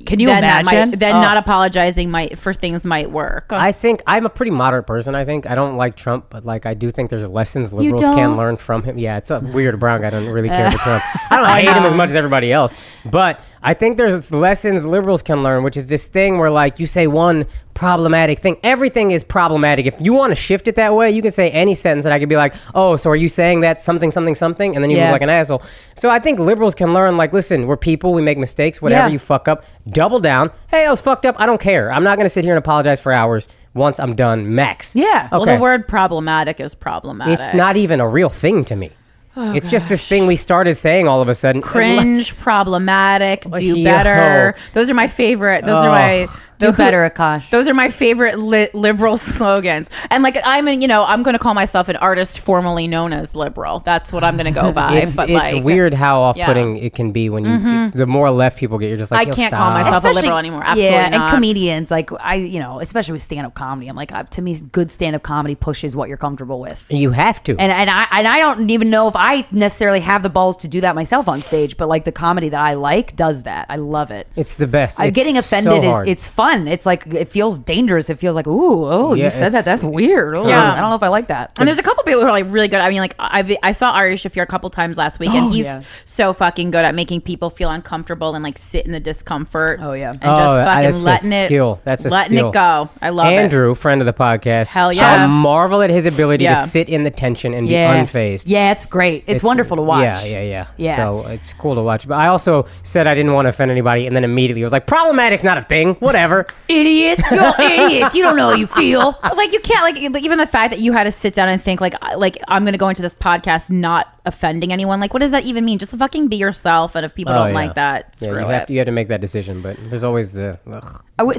Speaker 2: Can you
Speaker 3: then
Speaker 2: imagine?
Speaker 3: Not apologizing for things might work.
Speaker 5: I think I'm a pretty moderate person. I think I don't like Trump, but like I do think there's lessons liberals
Speaker 2: don't?
Speaker 5: can learn from him. Yeah, it's a weird brown guy. I don't really care for Trump. I don't hate him as much as everybody else, but I think there's lessons liberals can learn, which is this thing where like you say one problematic thing. Everything is problematic. If you want to shift it that way, you can say any sentence and I could be like, oh, so are you saying that something, something, something? And then you look like an asshole. So I think liberals can learn like, listen, we're people, we make mistakes, whatever you fuck up, double down. Hey, I was fucked up. I don't care. I'm not going to sit here and apologize for hours. Once I'm done, max.
Speaker 2: Yeah.
Speaker 3: Well, the word problematic is problematic.
Speaker 5: It's not even a real thing to me. It's just this thing we started saying all of a sudden.
Speaker 3: Cringe, problematic, do
Speaker 5: Yo.
Speaker 3: better. Those are my favorite. Those are my...
Speaker 2: Do better, Akash.
Speaker 3: Those are my favorite liberal slogans. And like, I'm going to call myself an artist formerly known as liberal. That's what I'm going to go by.
Speaker 5: It's weird how off-putting it can be when you, it's, the more left people get, you're just like,
Speaker 3: I can't call myself a liberal anymore. Absolutely not.
Speaker 2: And comedians, like especially with stand-up comedy, I'm like, to me, good stand-up comedy pushes what you're comfortable with.
Speaker 5: You have to.
Speaker 2: And I don't even know if I necessarily have the balls to do that myself on stage, but like the comedy that I like does that. I love it.
Speaker 5: It's the best.
Speaker 2: Getting offended it's fun. It's like, it feels dangerous. It feels like, you said that. That's weird. Ooh,
Speaker 3: Yeah.
Speaker 2: I don't know if I like that.
Speaker 3: And there's a couple people who are like really good. I mean, like I saw Ari Shaffir a couple times last week, and he's so fucking good at making people feel uncomfortable and like sit in the discomfort.
Speaker 2: Oh, yeah.
Speaker 3: And just fucking letting
Speaker 5: a
Speaker 3: it
Speaker 5: skill. That's a
Speaker 3: letting
Speaker 5: skill.
Speaker 3: it go. I love
Speaker 5: Andrew, friend of the podcast.
Speaker 3: Hell yes.
Speaker 5: I marvel at his ability
Speaker 3: Yeah.
Speaker 5: to sit in the tension and be unfazed.
Speaker 2: Yeah, it's great. It's wonderful to watch.
Speaker 5: Yeah. So it's cool to watch. But I also said I didn't want to offend anybody, and then immediately was like, problematic's not a thing. Whatever.
Speaker 2: Idiots. You're idiots. You don't know how you feel.
Speaker 3: Like you can't like even the fact that you had to sit down and think like I'm gonna go into this podcast not offending anyone. Like what does that even mean? Just fucking be yourself. And if people don't like that, screw it.
Speaker 5: You have to make that decision. But there's always the.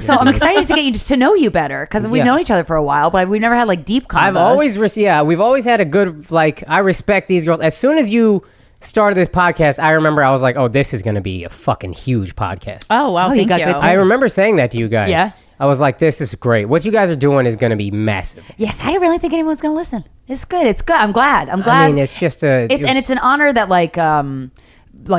Speaker 2: So I'm excited to get you to know you better because we've known each other for a while, but we've never had like deep combos.
Speaker 5: We've always had a good I respect these girls. As soon as you started this podcast, I remember I was like, oh, this is going to be a fucking huge podcast.
Speaker 3: Oh, wow. Thank
Speaker 2: got
Speaker 3: you.
Speaker 2: good
Speaker 5: I remember saying that to you guys.
Speaker 2: Yeah.
Speaker 5: I was like, this is great. What you guys are doing is going to be massive.
Speaker 2: Yes, I didn't really think anyone was going to listen. It's good. It's good. I'm glad.
Speaker 5: I mean, it's just
Speaker 2: and it's an honor that like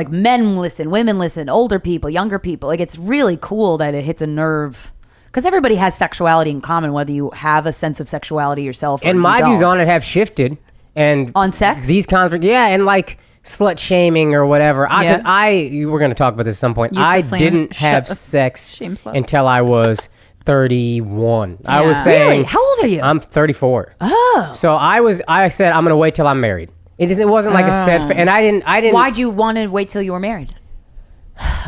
Speaker 2: men listen, women listen, older people, younger people. Like it's really cool that it hits a nerve because everybody has sexuality in common, whether you have a sense of sexuality yourself.
Speaker 5: And my views on it have shifted. And
Speaker 2: on sex,
Speaker 5: these and like slut shaming or whatever. Because we're going to talk about this at some point. I didn't have sex until I was 31. Yeah. I was saying,
Speaker 2: really? How old are you?
Speaker 5: I'm 34.
Speaker 2: Oh,
Speaker 5: so I said I'm going to wait till I'm married. It wasn't like a steadfast, and I didn't.
Speaker 2: Why'd you want to wait till you were married?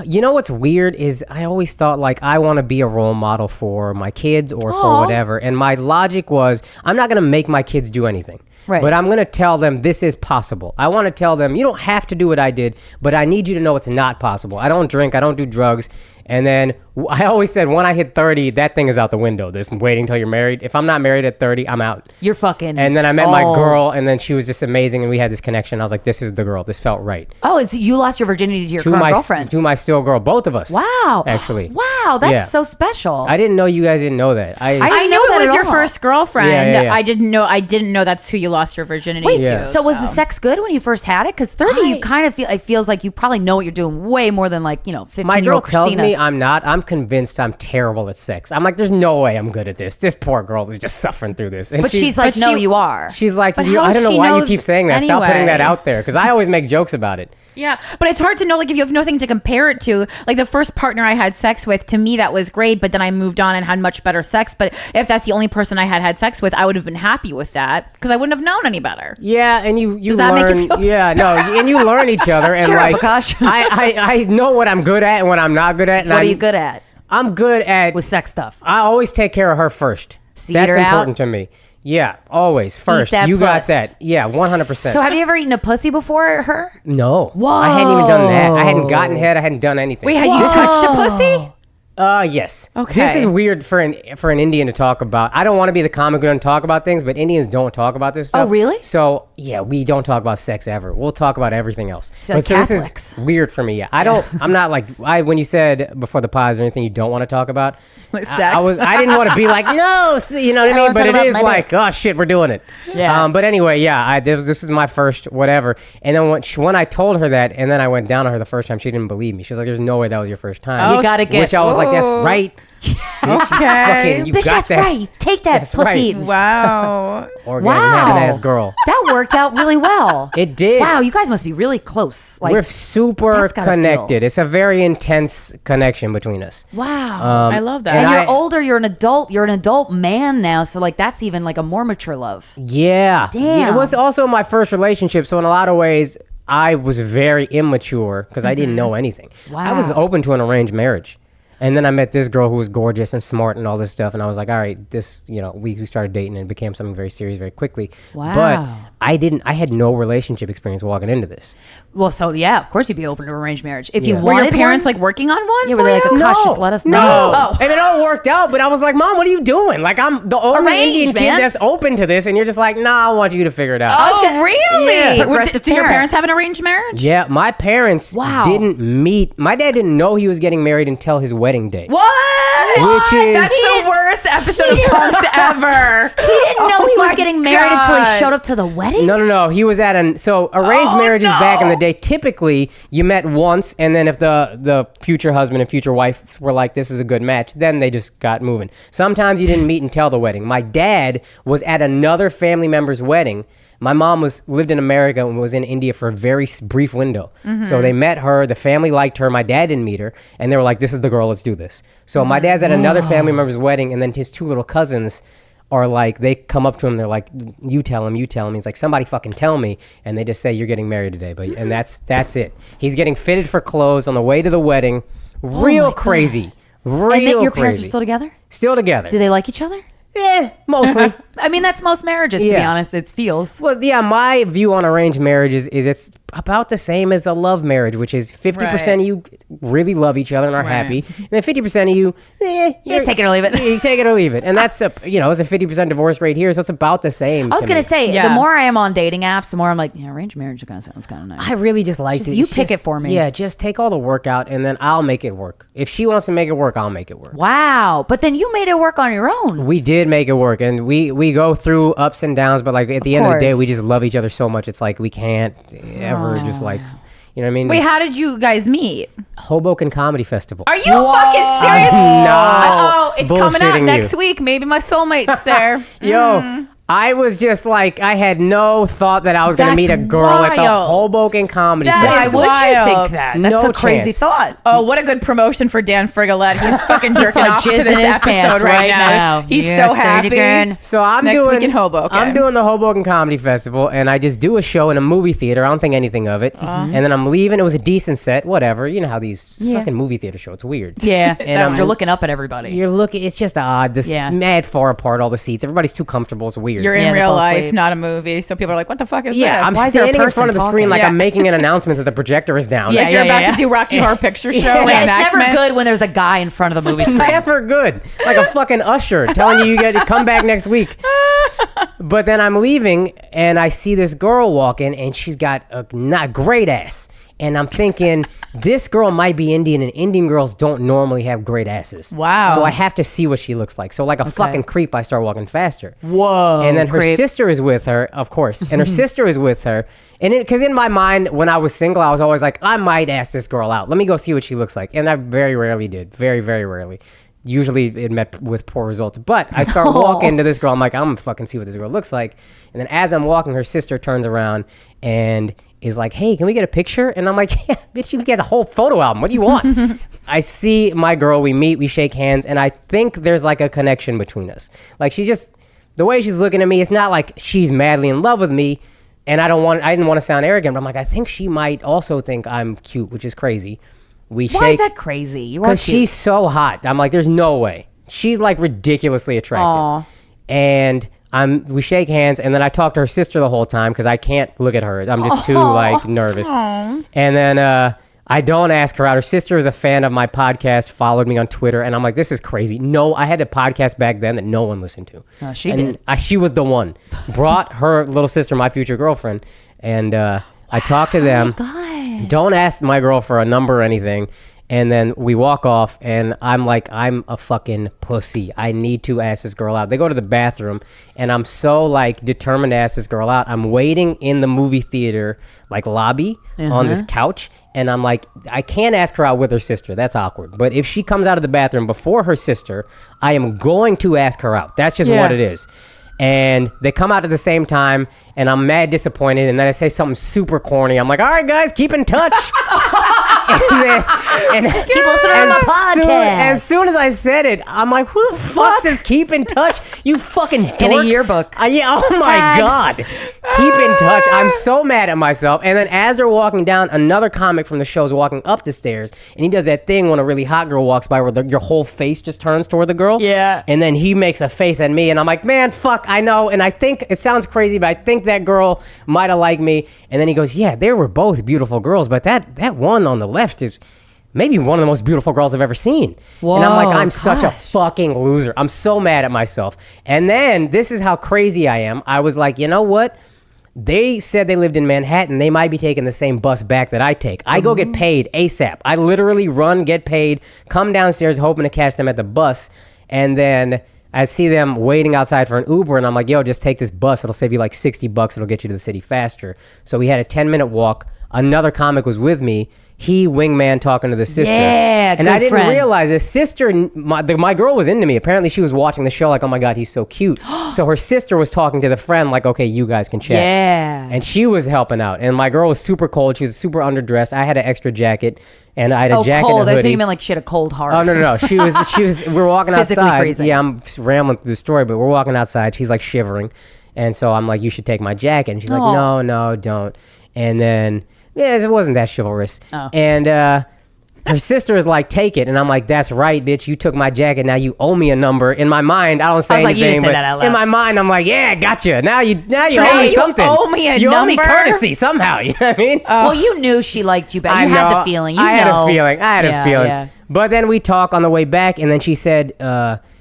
Speaker 5: You know what's weird is I always thought like I want to be a role model for my kids or for whatever, and my logic was I'm not going to make my kids do anything. Right. But I'm going to tell them this is possible. I want to tell them you don't have to do what I did, but I need you to know it's not possible. I don't drink. I don't do drugs. And then I always said when I hit 30, that thing is out the window. This waiting till you're married. If I'm not married at 30, I'm out.
Speaker 2: You're fucking.
Speaker 5: And then I met my girl, and then she was just amazing, and we had this connection. I was like, this is the girl. This felt right.
Speaker 2: Oh, it's you lost your virginity to your current girlfriend.
Speaker 5: To my still girl, both of us.
Speaker 2: Wow.
Speaker 5: Actually.
Speaker 2: Wow, that's so special.
Speaker 5: I didn't know you guys didn't know that.
Speaker 3: I knew it was your first girlfriend.
Speaker 5: Yeah.
Speaker 3: I didn't know that's who you lost your virginity
Speaker 2: Wait,
Speaker 3: to.
Speaker 2: so was the sex good when you first had it? Because 30, you kind of feel it feels like you probably know what you're doing way more than 15-year-old
Speaker 5: My girl tells
Speaker 2: Krystyna.
Speaker 5: me I'm not. I'm convinced I'm terrible at sex. I'm like, there's no way I'm good at this. This poor girl is just suffering through this. And
Speaker 2: but she's like, no, you are.
Speaker 5: She's like, I
Speaker 3: how
Speaker 5: don't know
Speaker 3: she
Speaker 5: why you
Speaker 3: knows
Speaker 5: keep saying that. Stop putting that out there. Because I always make jokes about it.
Speaker 3: Yeah, but it's hard to know, like, if you have nothing to compare it to. Like, the first partner I had sex with, to me, that was great, but then I moved on and had much better sex. But if that's the only person I had sex with, I would have been happy with that because I wouldn't have known any better.
Speaker 5: Yeah, and you
Speaker 3: Does that
Speaker 5: learn.
Speaker 3: make you feel
Speaker 5: Yeah, no, and you learn each other. And
Speaker 2: Cheer up,
Speaker 5: like,
Speaker 2: Akash.
Speaker 5: I know what I'm good at and what I'm not good at. And
Speaker 2: What are you good at?
Speaker 5: I'm good at
Speaker 2: With sex stuff.
Speaker 5: I always take care of her first.
Speaker 2: See
Speaker 5: That's
Speaker 2: her out?
Speaker 5: important to me. Yeah, always first.
Speaker 2: that
Speaker 5: You got
Speaker 2: puss.
Speaker 5: that. Yeah, 100%.
Speaker 2: So have you ever eaten a pussy before her?
Speaker 5: No.
Speaker 2: Whoa.
Speaker 5: I hadn't even done that. I hadn't gotten head. I hadn't done anything.
Speaker 3: Wait, had you touched a pussy?
Speaker 5: Yes.
Speaker 3: Okay.
Speaker 5: This is weird for an Indian to talk about. I don't want to be the comic who doesn't talk about things, but Indians don't talk about this stuff.
Speaker 2: Oh, really?
Speaker 5: So, yeah, we don't talk about sex ever. We'll talk about everything else.
Speaker 2: So
Speaker 5: But
Speaker 2: Catholics.
Speaker 5: this is weird for me. Yeah. I'm not like, when you said before the pod, is there anything you don't want to talk about?
Speaker 3: Like sex?
Speaker 5: I didn't want to be like, no, you know what I mean?
Speaker 2: wanna
Speaker 5: But
Speaker 2: talk
Speaker 5: it
Speaker 2: about
Speaker 5: is
Speaker 2: my
Speaker 5: like,
Speaker 2: dick.
Speaker 5: oh shit, we're doing it.
Speaker 2: Yeah.
Speaker 5: But anyway, yeah, this is my first whatever. And then when I told her that, and then I went down on her the first time, she didn't believe me. She was like, there's no way that was your first time.
Speaker 2: You gotta get.
Speaker 5: Which I was like, that's right.
Speaker 3: Okay.
Speaker 5: You
Speaker 2: Bitch,
Speaker 5: got
Speaker 2: that's
Speaker 5: that.
Speaker 2: right. Take that
Speaker 5: That's
Speaker 2: pussy.
Speaker 5: right.
Speaker 3: Wow.
Speaker 5: Orgasm having ass girl.
Speaker 2: That worked out really well.
Speaker 5: It did.
Speaker 2: Wow, you guys must be really close. Like,
Speaker 5: We're super
Speaker 2: that's gotta
Speaker 5: connected.
Speaker 2: feel.
Speaker 5: It's a very intense connection between us.
Speaker 2: wow.
Speaker 3: I love that.
Speaker 2: and
Speaker 5: and
Speaker 2: you're
Speaker 5: I-
Speaker 2: older. You're an adult. You're an adult man now. So like that's even like a more mature love.
Speaker 5: Yeah.
Speaker 2: Damn.
Speaker 5: It was also my first relationship, so in a lot of ways, I was very immature because I didn't know anything. I was
Speaker 2: Wow.
Speaker 5: open to an arranged marriage. And then I met this girl who was gorgeous and smart and all this stuff. And I was like, all right, we started dating and it became something very serious very quickly.
Speaker 2: Wow.
Speaker 5: But I had no relationship experience walking into this.
Speaker 2: Well, so yeah, of course you'd be open to arranged marriage if you
Speaker 5: Yeah.
Speaker 3: Were
Speaker 2: wanted
Speaker 3: your parents
Speaker 2: one?
Speaker 3: like working on one?
Speaker 2: Yeah,
Speaker 3: for
Speaker 2: were they like,
Speaker 3: you?
Speaker 2: Akash, just let us know.
Speaker 5: No.
Speaker 2: Oh.
Speaker 5: And it all worked out, but I was like, Mom, what are you doing? Like, I'm the only
Speaker 2: Arranged,
Speaker 5: Indian
Speaker 2: man.
Speaker 5: kid that's open to this. And you're just like, nah, I want you to figure it out.
Speaker 3: Oh, really?
Speaker 5: Yeah.
Speaker 3: Did
Speaker 2: Progressive
Speaker 3: your
Speaker 2: parent.
Speaker 3: parents have an arranged marriage?
Speaker 5: Yeah, my parents
Speaker 2: Wow.
Speaker 5: didn't meet. My dad didn't know he was getting married until his wedding day.
Speaker 3: What?
Speaker 5: Which is-
Speaker 3: That's the worst episode of Punked ever.
Speaker 2: He didn't know he was
Speaker 3: my
Speaker 2: getting married until he
Speaker 3: God.
Speaker 2: showed up to the wedding.
Speaker 5: No. He was at arranged marriages back in the day. Typically, you met once, and then if the future husband and future wife were like, this is a good match, then they just got moving. Sometimes you didn't meet until the wedding. My dad was at another family member's wedding. My mom lived in America and was in India for a very brief window. So they met her. The family liked her. My dad didn't meet her. And they were like, this is the girl. Let's do this. So my dad's at another family member's wedding. And then his two little cousins are like, they come up to him. They're like, you tell him. He's like, somebody fucking tell me. And they just say, you're getting married today. And that's it. He's getting fitted for clothes on the way to the wedding. Real crazy. Real
Speaker 2: and then your
Speaker 5: crazy.
Speaker 2: parents are still together?
Speaker 5: Still together.
Speaker 2: Do they like each other?
Speaker 5: Yeah, mostly.
Speaker 2: I mean, that's most marriages, to be honest. It feels.
Speaker 5: Well, yeah, my view on arranged marriages is it's about the same as a love marriage, which is 50% of you really love each other and are happy, and then 50% of you,
Speaker 2: take it or leave it.
Speaker 5: You take it or leave it, and that's it's a 50% divorce rate here, so it's about the same.
Speaker 2: I was gonna say, the more I am on dating apps, the more I'm like, arranged marriage kind of sounds kind of nice.
Speaker 5: I really just like it.
Speaker 2: You pick it for me.
Speaker 5: Yeah, just take all the work out, and then I'll make it work. If she wants to make it work, I'll make it work.
Speaker 2: Wow, but then you made it work on your own.
Speaker 5: We did make it work, and we go through ups and downs, but like at the end of the day, we just love each other so much. It's like we can't ever just like, you know what I mean?
Speaker 3: Wait, how did you guys meet?
Speaker 5: Hoboken Comedy Festival.
Speaker 3: Are you fucking serious?
Speaker 5: No.
Speaker 3: It's coming out
Speaker 5: Bullshitting
Speaker 3: next
Speaker 5: you.
Speaker 3: week. Maybe my soulmate's there.
Speaker 5: Yo, I was just like, I had no thought that I was going to
Speaker 3: That's
Speaker 5: meet a girl at the
Speaker 3: wild.
Speaker 5: Hoboken Comedy
Speaker 3: That
Speaker 5: Festival.
Speaker 2: Why would you
Speaker 3: wild.
Speaker 2: think that? That's
Speaker 5: No
Speaker 2: a crazy
Speaker 5: chance.
Speaker 2: thought.
Speaker 3: Oh, what a good promotion for Dan Frigolette. He's fucking jerking
Speaker 2: probably
Speaker 3: off to
Speaker 2: jizzing
Speaker 3: this
Speaker 2: his
Speaker 3: episode
Speaker 2: pants
Speaker 3: right now. He's
Speaker 2: Yeah,
Speaker 3: so
Speaker 2: say it
Speaker 3: happy.
Speaker 2: again.
Speaker 5: So I'm
Speaker 3: Next
Speaker 5: doing
Speaker 3: week in Hoboken.
Speaker 5: I'm doing the Hoboken Comedy Festival, and I just do a show in a movie theater. I don't think anything of it, and then I'm leaving. It was a decent set, whatever. You know how these fucking movie theater shows. It's weird.
Speaker 2: Yeah,
Speaker 5: And
Speaker 2: you're looking up at everybody.
Speaker 5: You're looking. It's just odd. This mad far apart. All the seats. Everybody's too comfortable. It's weird.
Speaker 3: You're
Speaker 2: Yeah,
Speaker 3: in
Speaker 2: they
Speaker 3: real
Speaker 2: fall
Speaker 3: life,
Speaker 2: asleep.
Speaker 3: not a movie. So people are like, what the fuck is
Speaker 5: yeah,
Speaker 3: this?
Speaker 5: I'm
Speaker 2: Why is there a
Speaker 5: standing in
Speaker 2: person
Speaker 5: front of the screen
Speaker 2: talking?
Speaker 5: like
Speaker 3: Yeah.
Speaker 5: I'm making an announcement that the projector is down.
Speaker 3: Like
Speaker 5: Like,
Speaker 3: you're about to do Rocky Horror Picture Show.
Speaker 2: Yeah, it's
Speaker 3: reenactment.
Speaker 2: never good when there's a guy in front of the movie
Speaker 5: it's
Speaker 2: screen.
Speaker 5: never good. Like a fucking usher telling you got to come back next week. But then I'm leaving and I see this girl walking and she's got a not great ass. And I'm thinking, this girl might be Indian, and Indian girls don't normally have great asses.
Speaker 3: Wow.
Speaker 5: So I have to see what she looks like. So like a fucking creep, I start walking faster.
Speaker 2: Whoa.
Speaker 5: And then her
Speaker 2: creep.
Speaker 5: sister is with her, of course. And her sister is with her. And because in my mind, when I was single, I was always like, I might ask this girl out. Let me go see what she looks like. And I very rarely did. Very, very rarely. Usually it met with poor results. But I start walking to this girl. I'm like, I'm going to fucking see what this girl looks like. And then as I'm walking, her sister turns around and is like, hey, can we get a picture? And I'm like, yeah, bitch, you can get the whole photo album. What do you want? I see my girl, we meet, we shake hands, and I think there's like a connection between us. Like she just, the way she's looking at me, it's not like she's madly in love with me, and I didn't want to sound arrogant, but I'm like, I think she might also think I'm cute, which is crazy. We
Speaker 2: Why
Speaker 5: shake.
Speaker 2: is that crazy? You are
Speaker 5: Because
Speaker 2: cute.
Speaker 5: she's so hot. I'm like, there's no way. She's like ridiculously attractive.
Speaker 2: Aw.
Speaker 5: And we shake hands, and then I talk to her sister the whole time because I can't look at her. I'm just too like nervous. And then I don't ask her out. Her sister is a fan of my podcast, followed me on Twitter, and I'm like, this is crazy. No, I had a podcast back then that no one listened to.
Speaker 2: She
Speaker 5: and
Speaker 2: did.
Speaker 5: she was the one. Brought her little sister, my future girlfriend, and I talked to them.
Speaker 2: God.
Speaker 5: Don't ask my girl for a number or anything. And then we walk off, and I'm like, I'm a fucking pussy. I need to ask this girl out. They go to the bathroom, and I'm so like determined to ask this girl out. I'm waiting in the movie theater like lobby on this couch, and I'm like, I can't ask her out with her sister. That's awkward. But if she comes out of the bathroom before her sister, I am going to ask her out. That's just what it is. And they come out at the same time, and I'm mad disappointed. And then I say something super corny. I'm like, all right, guys, keep in touch. and
Speaker 2: Keep listening to my podcast.
Speaker 5: as soon as I said it, I'm like, who the fuck says keep in touch? You fucking dork.
Speaker 2: In a yearbook.
Speaker 5: Yeah, oh my
Speaker 2: Tags.
Speaker 5: God. Keep in touch. I'm so mad at myself. And then as they're walking down, another comic from the show is walking up the stairs, and he does that thing when a really hot girl walks by where your whole face just turns toward the girl.
Speaker 2: Yeah.
Speaker 5: And then he makes a face at me, and I'm like, man, fuck, I know. And I think, it sounds crazy, but I think that girl might have liked me. And then he goes, yeah, they were both beautiful girls, but that one on the left is maybe one of the most beautiful girls I've ever seen.
Speaker 2: Whoa,
Speaker 5: and I'm like, I'm such a
Speaker 2: gosh.
Speaker 5: fucking loser. I'm so mad at myself. And then this is how crazy I am. I was like, you know what? They said they lived in Manhattan. They might be taking the same bus back that I take. I go get paid ASAP. I literally run, get paid, come downstairs hoping to catch them at the bus. And then I see them waiting outside for an Uber, and I'm like, yo, just take this bus. It'll save you like $60. It'll get you to the city faster. So we had a 10-minute walk. Another comic was with me. He wingman talking to the sister.
Speaker 2: Yeah,
Speaker 5: and
Speaker 2: good
Speaker 5: I didn't
Speaker 2: friend.
Speaker 5: realize his sister, my girl was into me. Apparently she was watching the show like, oh my God, he's so cute. So her sister was talking to the friend like, okay, you guys can chat.
Speaker 2: Yeah.
Speaker 5: And she was helping out. And my girl was super cold. She was super underdressed. I had an extra jacket, and I had a jacket
Speaker 2: cold.
Speaker 5: and a
Speaker 2: I
Speaker 5: hoodie.
Speaker 2: think you meant like she had a cold heart.
Speaker 5: Oh, no. She was, we were walking
Speaker 2: Physically
Speaker 5: outside.
Speaker 2: freezing.
Speaker 5: Yeah, I'm rambling through the story, but we're walking outside. She's like shivering. And so I'm like, you should take my jacket. And she's like, no, don't. And then, yeah, it wasn't that chivalrous.
Speaker 2: Oh.
Speaker 5: And her sister is like, take it. And I'm like, that's right, bitch. You took my jacket. Now you owe me a number. In my mind, I don't say
Speaker 2: I was like, you
Speaker 5: anything.
Speaker 2: didn't say
Speaker 5: But
Speaker 2: that out loud.
Speaker 5: in my mind, I'm like, yeah, gotcha. Now you owe me
Speaker 3: you
Speaker 5: something.
Speaker 3: owe me a
Speaker 5: you owe me
Speaker 3: number?
Speaker 5: courtesy somehow. You know what I mean?
Speaker 2: Well, you knew she liked you back. You had the feeling.
Speaker 5: I had a feeling.
Speaker 2: Yeah.
Speaker 5: But then we talk on the way back, and then she said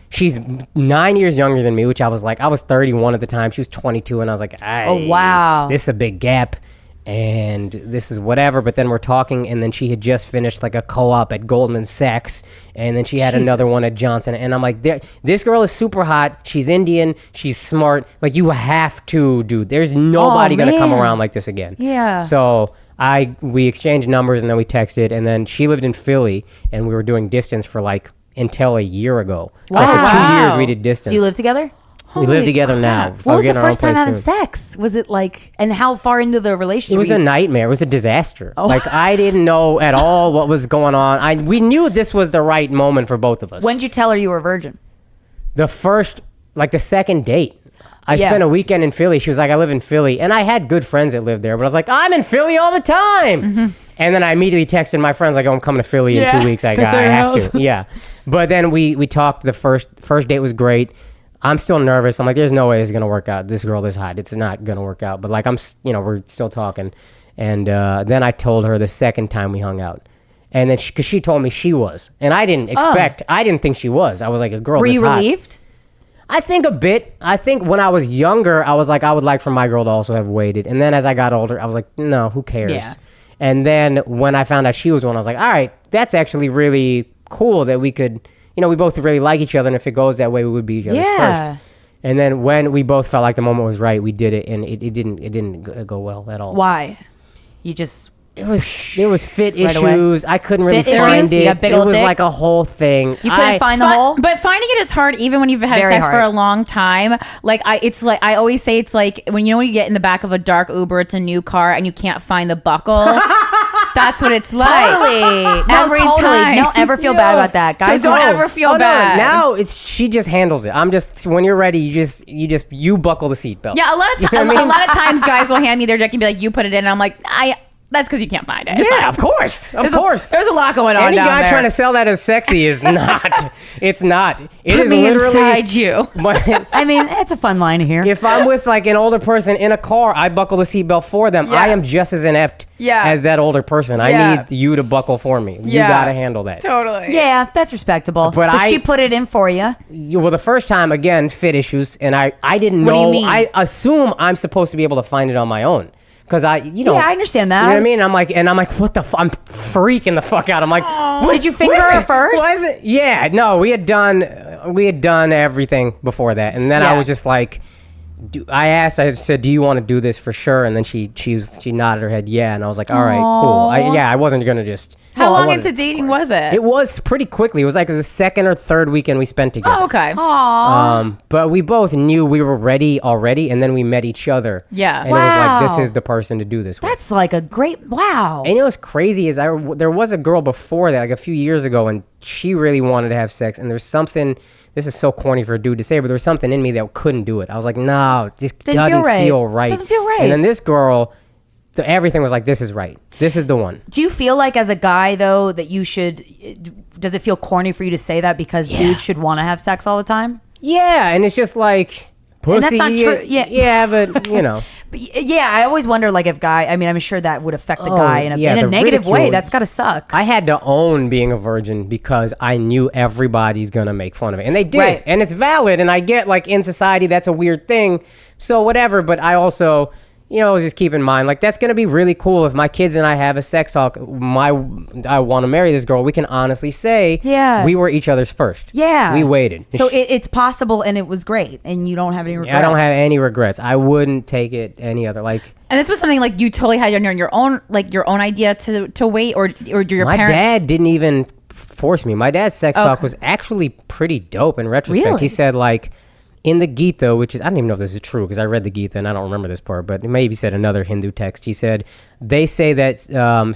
Speaker 5: she's 9 years younger than me, which I was like, I was 31 at the time. She was 22, and I was like,
Speaker 2: Oh, wow.
Speaker 5: This is a big gap, and this is whatever. But then we're talking, and then she had just finished like a co-op at Goldman Sachs, and then she had another one at Johnson. And I'm like, this girl is super hot. She's Indian. She's smart. Like, you have to do. There's nobody going to come around like this again.
Speaker 2: Yeah.
Speaker 5: So we exchanged numbers, and then we texted, and then she lived in Philly, and we were doing distance for like until a year ago. So for 2 years we did distance.
Speaker 2: Do you live together?
Speaker 5: We live together now.
Speaker 2: What was the
Speaker 5: We're getting our own
Speaker 2: first time
Speaker 5: place
Speaker 2: having
Speaker 5: soon.
Speaker 2: sex? Was it like, and how far into the relationship?
Speaker 5: It was
Speaker 2: were
Speaker 5: a
Speaker 2: you-
Speaker 5: nightmare. It was a disaster. Like, I didn't know at all what was going on. We knew this was the right moment for both of us.
Speaker 2: When'd you tell her you were a virgin?
Speaker 5: The second date. I
Speaker 2: Yeah.
Speaker 5: spent a weekend in Philly. She was like, I live in Philly. And I had good friends that lived there, but I was like, I'm in Philly all the time.
Speaker 2: Mm-hmm.
Speaker 5: And then I immediately texted my friends, like, oh, I'm coming to Philly in 2 weeks. I have to. Yeah. But then we talked. The first date was great. I'm still nervous. I'm like, there's no way this is going to work out. This girl is hot. It's not going to work out. But like, we're still talking. And then I told her the second time we hung out. And then because she told me she was. And I didn't I didn't think she was. I was like, a girl
Speaker 2: Were
Speaker 5: this
Speaker 2: you
Speaker 5: hot.
Speaker 2: relieved?
Speaker 5: I think a bit. I think when I was younger, I was like, I would like for my girl to also have waited. And then as I got older, I was like, no, who cares?
Speaker 2: Yeah.
Speaker 5: And then when I found out she was one, I was like, all right, that's actually really cool that we could, we both really like each other. And if it goes that way, we would be each other's
Speaker 2: Yeah.
Speaker 5: first. And then when we both felt like the moment was right, we did it. And it didn't go well at all.
Speaker 2: Why? You just...
Speaker 5: There was fit
Speaker 2: Right away.
Speaker 5: issues. I couldn't really
Speaker 2: Fit
Speaker 5: find
Speaker 2: issues? You
Speaker 5: it.
Speaker 2: got big
Speaker 5: It
Speaker 2: old
Speaker 5: was
Speaker 2: dick?
Speaker 5: like a whole thing.
Speaker 2: You couldn't find the hole?
Speaker 3: But finding it is hard even when you've had
Speaker 2: Very
Speaker 3: sex for
Speaker 2: hard.
Speaker 3: a long time. I always say it's like when you get in the back of a dark Uber, it's a new car, and you can't find the buckle. That's what it's like.
Speaker 2: Totally.
Speaker 3: Every time.
Speaker 2: Don't ever feel bad about that. Guys,
Speaker 3: So don't ever feel bad.
Speaker 5: Now she just handles it. I'm just, when you're ready, you buckle the seatbelt.
Speaker 3: Yeah, a lot of
Speaker 5: You know what I mean?
Speaker 3: a lot of times guys will hand me their dick and be like, "You put it in." And I'm like, that's because you can't find it. It's
Speaker 5: Yeah,
Speaker 3: fine.
Speaker 5: of course. Of
Speaker 3: There's
Speaker 5: course.
Speaker 3: There's a lot going on
Speaker 5: Any
Speaker 3: down
Speaker 5: guy
Speaker 3: there.
Speaker 5: trying to sell that as sexy is not. It's not. It
Speaker 3: Put
Speaker 5: is
Speaker 3: me
Speaker 5: literally.
Speaker 3: inside you.
Speaker 5: But
Speaker 2: I mean, it's a fun line to hear.
Speaker 5: if I'm with like an older person in a car, I buckle the seatbelt for them.
Speaker 3: Yeah.
Speaker 5: I am just as inept as that older person.
Speaker 3: Yeah.
Speaker 5: I need you to buckle for me. You
Speaker 3: Yeah.
Speaker 5: got to handle that.
Speaker 3: Totally.
Speaker 2: Yeah, that's respectable.
Speaker 5: But
Speaker 2: so she put it in for you.
Speaker 5: Well, the first time, again, fit issues, and I didn't
Speaker 2: What do
Speaker 5: know.
Speaker 2: you mean?
Speaker 5: I assume I'm supposed to be able to find it on my own. Because
Speaker 2: Yeah, I understand that.
Speaker 5: You know what I mean? I'm like, what the I'm freaking the fuck out. I'm like,
Speaker 2: Did you finger her first?
Speaker 5: Was it? Yeah, no, we had done everything before that. And then I
Speaker 3: Yeah.
Speaker 5: was just like, I said, do you want to do this for sure? And then she nodded her head, yeah. And I was like, all right, cool. I wasn't going to just.
Speaker 3: How
Speaker 5: I
Speaker 3: long
Speaker 5: wanted-
Speaker 3: into dating was it?
Speaker 5: It was pretty quickly. It was like the second or third weekend we spent together.
Speaker 3: Oh, okay.
Speaker 5: But we both knew we were ready already, and then we met each other.
Speaker 3: Yeah.
Speaker 5: And it was like, this
Speaker 2: Wow.
Speaker 5: is the person to do this with.
Speaker 2: That's like a great... Wow.
Speaker 5: And you know what's crazy is there was a girl before that, like a few years ago, and she really wanted to have sex, and there's something... This is so corny for a dude to say, but there was something in me that couldn't do it. I was like, no, this doesn't feel right.
Speaker 2: Doesn't feel right.
Speaker 5: And then this girl, everything was like, this is right. This is the one.
Speaker 2: Do you feel like as a guy, though, that you should... Does it feel corny for you to say that because dudes should want to have sex all the time?
Speaker 5: Yeah, and it's just like... Pussy,
Speaker 2: And that's not true.
Speaker 5: Yeah, but, you know...
Speaker 2: But yeah, I always wonder, like, if guy... I mean, I'm sure that would affect the guy in a
Speaker 5: the
Speaker 2: negative way.
Speaker 5: ridicule.
Speaker 2: That's got to suck.
Speaker 5: I had to own being a virgin because I knew everybody's gonna make fun of it, and they did,
Speaker 2: Right.
Speaker 5: and it's valid. And I get like in society that's a weird thing, so whatever. But I also, just keep in mind like that's gonna be really cool if my kids and I have a sex talk. I want to marry this girl. We can honestly say,
Speaker 2: Yeah.
Speaker 5: we were each other's first.
Speaker 2: Yeah.
Speaker 5: we waited.
Speaker 2: So it's possible, and it was great, and you don't have any regrets.
Speaker 5: I don't have any regrets. I wouldn't take it any other like.
Speaker 3: And this was something like you totally had on your own idea to wait, or do your
Speaker 5: My
Speaker 3: parents?
Speaker 5: dad didn't even force me. My dad's sex talk
Speaker 3: Okay.
Speaker 5: was actually pretty dope in retrospect.
Speaker 2: Really?
Speaker 5: He said like in the Gita, which is, I don't even know if this is true because I read the Gita and I don't remember this part, but maybe said another Hindu text. He said, they say that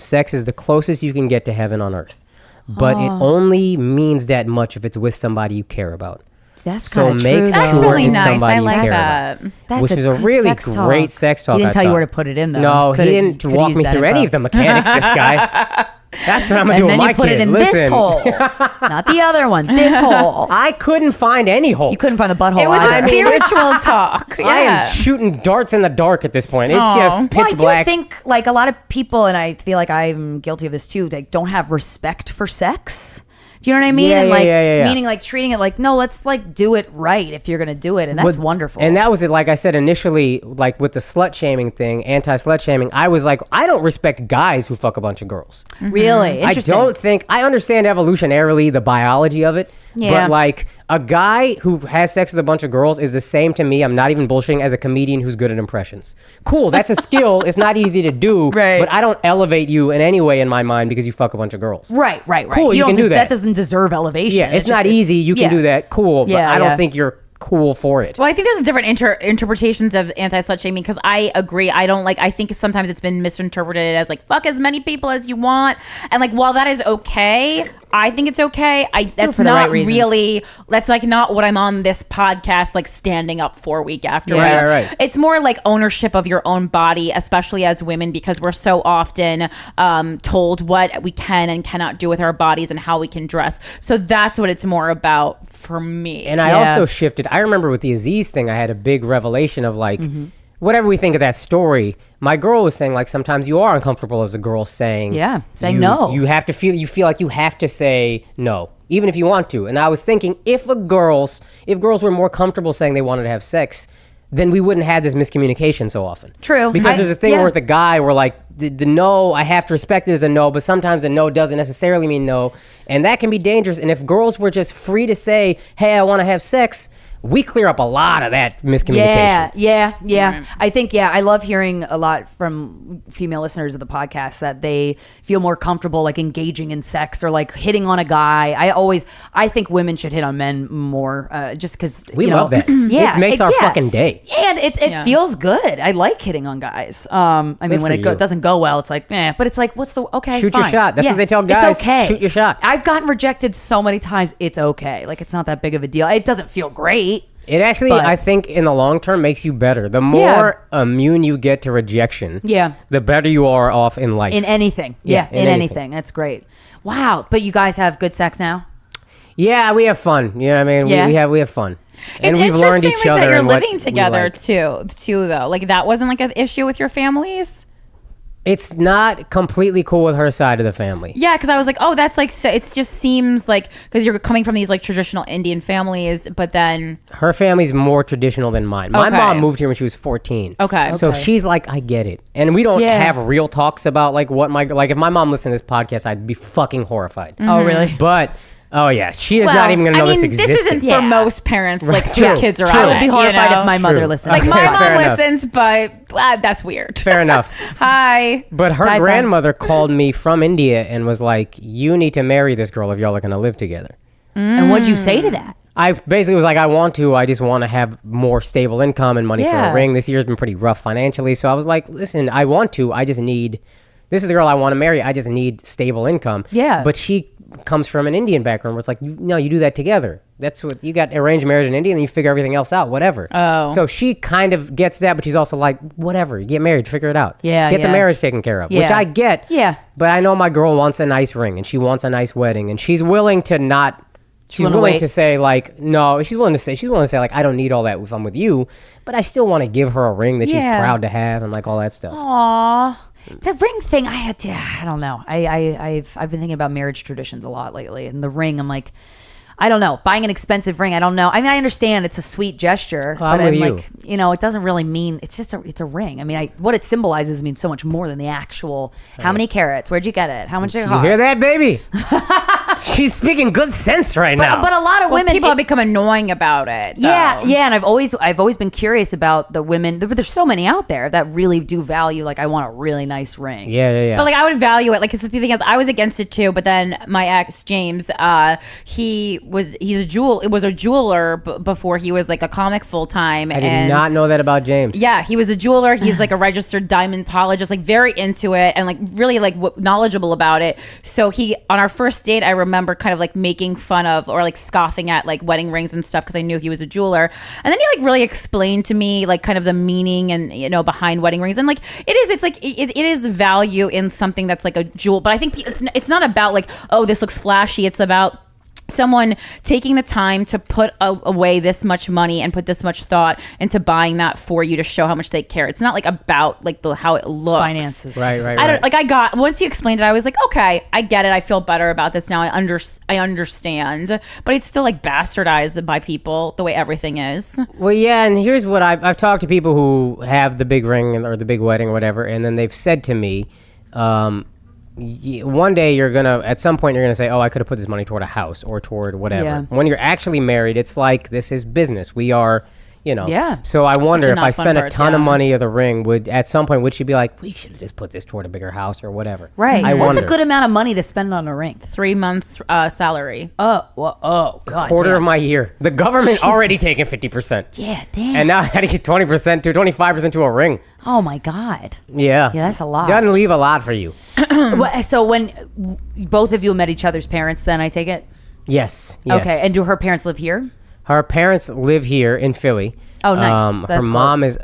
Speaker 5: sex is the closest you can get to heaven on earth, but it only means that much if it's with somebody you care about.
Speaker 2: That's
Speaker 5: So
Speaker 2: kind of
Speaker 5: make
Speaker 2: true.
Speaker 5: sure
Speaker 3: That's
Speaker 2: though.
Speaker 3: really
Speaker 5: it's
Speaker 3: nice.
Speaker 5: somebody
Speaker 3: I
Speaker 5: you
Speaker 3: like
Speaker 5: care
Speaker 3: that.
Speaker 5: about.
Speaker 2: That's
Speaker 5: Which
Speaker 2: a
Speaker 5: is a
Speaker 2: good
Speaker 5: really
Speaker 2: sex
Speaker 5: great
Speaker 2: talk.
Speaker 5: sex talk.
Speaker 2: He didn't
Speaker 5: I
Speaker 2: tell you
Speaker 5: thought.
Speaker 2: where to put it in, though.
Speaker 5: No, he
Speaker 2: Could've-
Speaker 5: didn't
Speaker 2: could've
Speaker 5: walk
Speaker 2: used
Speaker 5: me
Speaker 2: that
Speaker 5: through any
Speaker 2: info.
Speaker 5: of the mechanics, this guy. That's what I'm gonna
Speaker 2: And
Speaker 5: do with
Speaker 2: then
Speaker 5: my
Speaker 2: you put
Speaker 5: kid.
Speaker 2: it in
Speaker 5: Listen.
Speaker 2: this hole, not the other one. This hole.
Speaker 5: I couldn't find any holes.
Speaker 2: You couldn't find the butthole.
Speaker 3: It was
Speaker 2: either.
Speaker 3: a spiritual talk.
Speaker 5: I am
Speaker 3: Yeah.
Speaker 5: shooting darts in the dark at this point. It's
Speaker 3: Aw.
Speaker 5: just pitch
Speaker 2: Well, I do
Speaker 5: black.
Speaker 2: think like a lot of people, and I feel like I'm guilty of this too. They don't have respect for sex. Do you know what I mean?
Speaker 5: Yeah,
Speaker 2: and
Speaker 5: yeah,
Speaker 2: like
Speaker 5: yeah.
Speaker 2: meaning like treating it like, no, let's like do it right if you're gonna do it, and that's
Speaker 5: But-
Speaker 2: wonderful.
Speaker 5: And that was it. Like I said initially, like with the slut shaming thing, anti-slut shaming, I was like, I don't respect guys who fuck a bunch of girls.
Speaker 2: really
Speaker 5: I
Speaker 2: interesting.
Speaker 5: don't think I understand evolutionarily the biology of it.
Speaker 2: Yeah.
Speaker 5: But like a guy who has sex with a bunch of girls is the same to me. I'm not even bullshitting as a comedian who's good at impressions. Cool, that's a skill. It's not easy to do.
Speaker 2: Right.
Speaker 5: But I don't elevate you in any way in my mind because you fuck a bunch of girls.
Speaker 2: Right.
Speaker 5: Cool, you
Speaker 2: don't
Speaker 5: can do that.
Speaker 2: That doesn't deserve elevation.
Speaker 5: Yeah, it's not easy. You can do that. Cool. But
Speaker 2: Yeah,
Speaker 5: I don't
Speaker 2: yeah.
Speaker 5: think you're cool for it.
Speaker 3: Well, I think there's different interpretations of anti-slut shaming because I agree. I think sometimes it's been misinterpreted as like, fuck as many people as you want. And like, while that is okay, I think it's okay. That's
Speaker 2: for the
Speaker 3: not
Speaker 2: right reasons.
Speaker 3: really, that's like not what I'm on this podcast, like standing up for week after
Speaker 2: Yeah.
Speaker 3: week.
Speaker 5: Right.
Speaker 3: It's more like ownership of your own body, especially as women, because we're so often told what we can and cannot do with our bodies and how we can dress. So that's what it's more about for me.
Speaker 5: And I
Speaker 2: Yeah.
Speaker 5: also shifted. I remember with the Aziz thing, I had a big revelation of like, whatever we think of that story, my girl was saying like, sometimes you are uncomfortable as a girl saying,
Speaker 2: saying no.
Speaker 5: You have to you feel like you have to say no, even if you want to. And I was thinking, if girls were more comfortable saying they wanted to have sex, then we wouldn't have this miscommunication so often.
Speaker 2: True.
Speaker 5: Because there's a thing where with a guy, we're like, the no, I have to respect it as a no, but sometimes a no doesn't necessarily mean no. And that can be dangerous. And if girls were just free to say, hey, I want to have sex, we clear up a lot of that miscommunication.
Speaker 2: Yeah. I think, I love hearing a lot from female listeners of the podcast that they feel more comfortable like engaging in sex or like hitting on a guy. I think women should hit on men more just because
Speaker 5: We love that.
Speaker 2: Yeah.
Speaker 5: It makes our fucking day.
Speaker 2: And it feels good. I like hitting on guys. I mean, when
Speaker 5: for
Speaker 2: it
Speaker 5: you.
Speaker 2: doesn't go well, it's like, but it's like, okay,
Speaker 5: Shoot your
Speaker 2: fine.
Speaker 5: shot. That's what they tell
Speaker 2: It's
Speaker 5: guys.
Speaker 2: okay.
Speaker 5: Shoot your shot.
Speaker 2: I've gotten rejected so many times. It's okay. Like, it's not that big of a deal. It doesn't feel great.
Speaker 5: It actually,
Speaker 2: But-
Speaker 5: I think, in the long term, makes you better. The more immune you get to rejection, the better you are off in life.
Speaker 2: In anything.
Speaker 5: Yeah,
Speaker 2: In anything. That's great. Wow. But you guys have good sex now?
Speaker 5: Yeah, we have fun. You know what I mean?
Speaker 2: Yeah.
Speaker 5: We have fun. And
Speaker 3: It's
Speaker 5: we've learned
Speaker 3: interesting,
Speaker 5: each
Speaker 3: like,
Speaker 5: other
Speaker 3: that you're
Speaker 5: and what
Speaker 3: living
Speaker 5: we
Speaker 3: together
Speaker 5: like.
Speaker 3: too though. Like that wasn't like an issue with your families.
Speaker 5: It's not completely cool with her side of the family.
Speaker 3: Yeah, because I was like, oh, that's like so. It just seems like because you're coming from these like traditional Indian families, but then
Speaker 5: Her family's more traditional than mine. My
Speaker 3: Okay.
Speaker 5: mom moved here when she was 14.
Speaker 3: Okay.
Speaker 5: So
Speaker 2: Okay.
Speaker 5: she's like, I get it. And we don't
Speaker 2: Yeah.
Speaker 5: have real talks about like what if my mom listened to this podcast, I'd be fucking horrified.
Speaker 2: Oh, really?
Speaker 5: But, oh yeah, she is not even going to know
Speaker 3: I mean,
Speaker 5: this existed.
Speaker 3: this isn't
Speaker 2: Yeah.
Speaker 3: for most parents, like
Speaker 5: Right.
Speaker 3: whose
Speaker 5: True.
Speaker 3: kids are
Speaker 5: True.
Speaker 3: on
Speaker 2: I would be
Speaker 3: it,
Speaker 2: horrified
Speaker 3: you know?
Speaker 2: if my mother
Speaker 5: True.
Speaker 2: listened.
Speaker 3: Like my
Speaker 5: Fair
Speaker 3: mom
Speaker 5: enough.
Speaker 3: listens, but that's weird.
Speaker 5: Fair enough.
Speaker 3: Hi.
Speaker 5: But her
Speaker 2: Dive
Speaker 5: grandmother called me from India and was like, you need to marry this girl if y'all are going to live together.
Speaker 2: And what'd you say to that?
Speaker 5: I basically was like, I just want to have more stable income and money for
Speaker 2: Yeah.
Speaker 5: a ring. This year's been pretty rough financially. So I was like, listen, I want to. This is the girl I want to marry. I just need stable income.
Speaker 2: Yeah.
Speaker 5: But she comes from an Indian background where it's like, you do that together. That's what you got, arranged marriage in India, and then you figure everything else out, whatever.
Speaker 3: Oh.
Speaker 5: So she kind of gets that, but she's also like, whatever, get married, figure it out.
Speaker 2: Yeah,
Speaker 5: Get the
Speaker 2: yeah.
Speaker 5: marriage taken care of, which
Speaker 2: Yeah.
Speaker 5: I get.
Speaker 2: Yeah.
Speaker 5: But I know my girl wants a nice ring and she wants a nice wedding and she's willing to not. She's
Speaker 2: willing to
Speaker 5: willing
Speaker 2: wait.
Speaker 5: to say like no. She's willing to say like I don't need all that if I'm with you, but I still want to give her a ring that she's
Speaker 2: Yeah.
Speaker 5: proud to have and like all that stuff.
Speaker 2: Aw. The ring thing, I don't know. I've been thinking about marriage traditions a lot lately, and the ring, I'm like, I don't know. Buying an expensive ring, I don't know. I mean, I understand it's a sweet gesture,
Speaker 5: Well, I'm
Speaker 2: but
Speaker 5: with
Speaker 2: I'm
Speaker 5: you.
Speaker 2: like, it doesn't really mean it's a ring. I mean, what it symbolizes means so much more than the actual. How many carats? Where'd you get it? How much did it
Speaker 5: You
Speaker 2: cost?
Speaker 5: hear that, baby? She's speaking good sense right now.
Speaker 2: But a lot of
Speaker 3: Well,
Speaker 2: women
Speaker 3: people have become annoying about it.
Speaker 2: Yeah,
Speaker 3: though.
Speaker 2: yeah, and I've always been curious about the women. There's so many out there that really do value. Like, I want a really nice ring.
Speaker 5: yeah.
Speaker 3: But like I would value it, like, because the thing is, I was against it too. But then my ex James, he's a jeweler before he was like a comic full time.
Speaker 5: I did not know that about James.
Speaker 3: Yeah, he was a jeweler. He's like a registered diamondologist, like very into it and like really like knowledgeable about it. So on our first date, I remember remember kind of like making fun of or like scoffing at like wedding rings and stuff because I knew he was a jeweler. And then he like really explained to me like kind of the meaning and behind wedding rings. And like it is value in something that's like a jewel. But I think it's not about like, oh, this looks flashy. It's about someone taking the time to put away this much money and put this much thought into buying that for you to show how much they care. It's not like about like how it looks.
Speaker 2: Finances.
Speaker 5: Right.
Speaker 3: Once he explained it, I was like, okay, I get it. I feel better about this now. I understand. But it's still like bastardized by people the way everything is.
Speaker 5: Well, yeah, and here's what I've talked to people who have the big ring or the big wedding or whatever, and then they've said to me, one day at some point you're gonna say, oh, I could have put this money toward a house or toward whatever.
Speaker 2: Yeah.
Speaker 5: When you're actually married, it's like, this is business. We are,
Speaker 2: Yeah.
Speaker 5: So I wonder if I spent a ton of
Speaker 3: yeah.
Speaker 5: money of the ring, at some point would she be like, we should have just put this toward a bigger house or whatever.
Speaker 2: Right.
Speaker 5: I
Speaker 2: What's
Speaker 5: wonder.
Speaker 2: a good amount of money to spend on a ring?
Speaker 3: 3 months salary.
Speaker 2: Oh, God.
Speaker 5: Quarter
Speaker 2: damn.
Speaker 5: of my year. The government already taking 50%.
Speaker 2: Yeah, damn.
Speaker 5: And now I got to get 20% to 25% to a ring.
Speaker 2: Oh, my God.
Speaker 5: Yeah.
Speaker 2: Yeah, that's a lot.
Speaker 5: Doesn't leave a lot for you.
Speaker 2: So when both of you met each other's parents, then I take it?
Speaker 5: Yes.
Speaker 2: Okay. And do her parents live here?
Speaker 5: Her parents live here in Philly.
Speaker 2: Oh, nice. That's
Speaker 5: her mom
Speaker 2: close.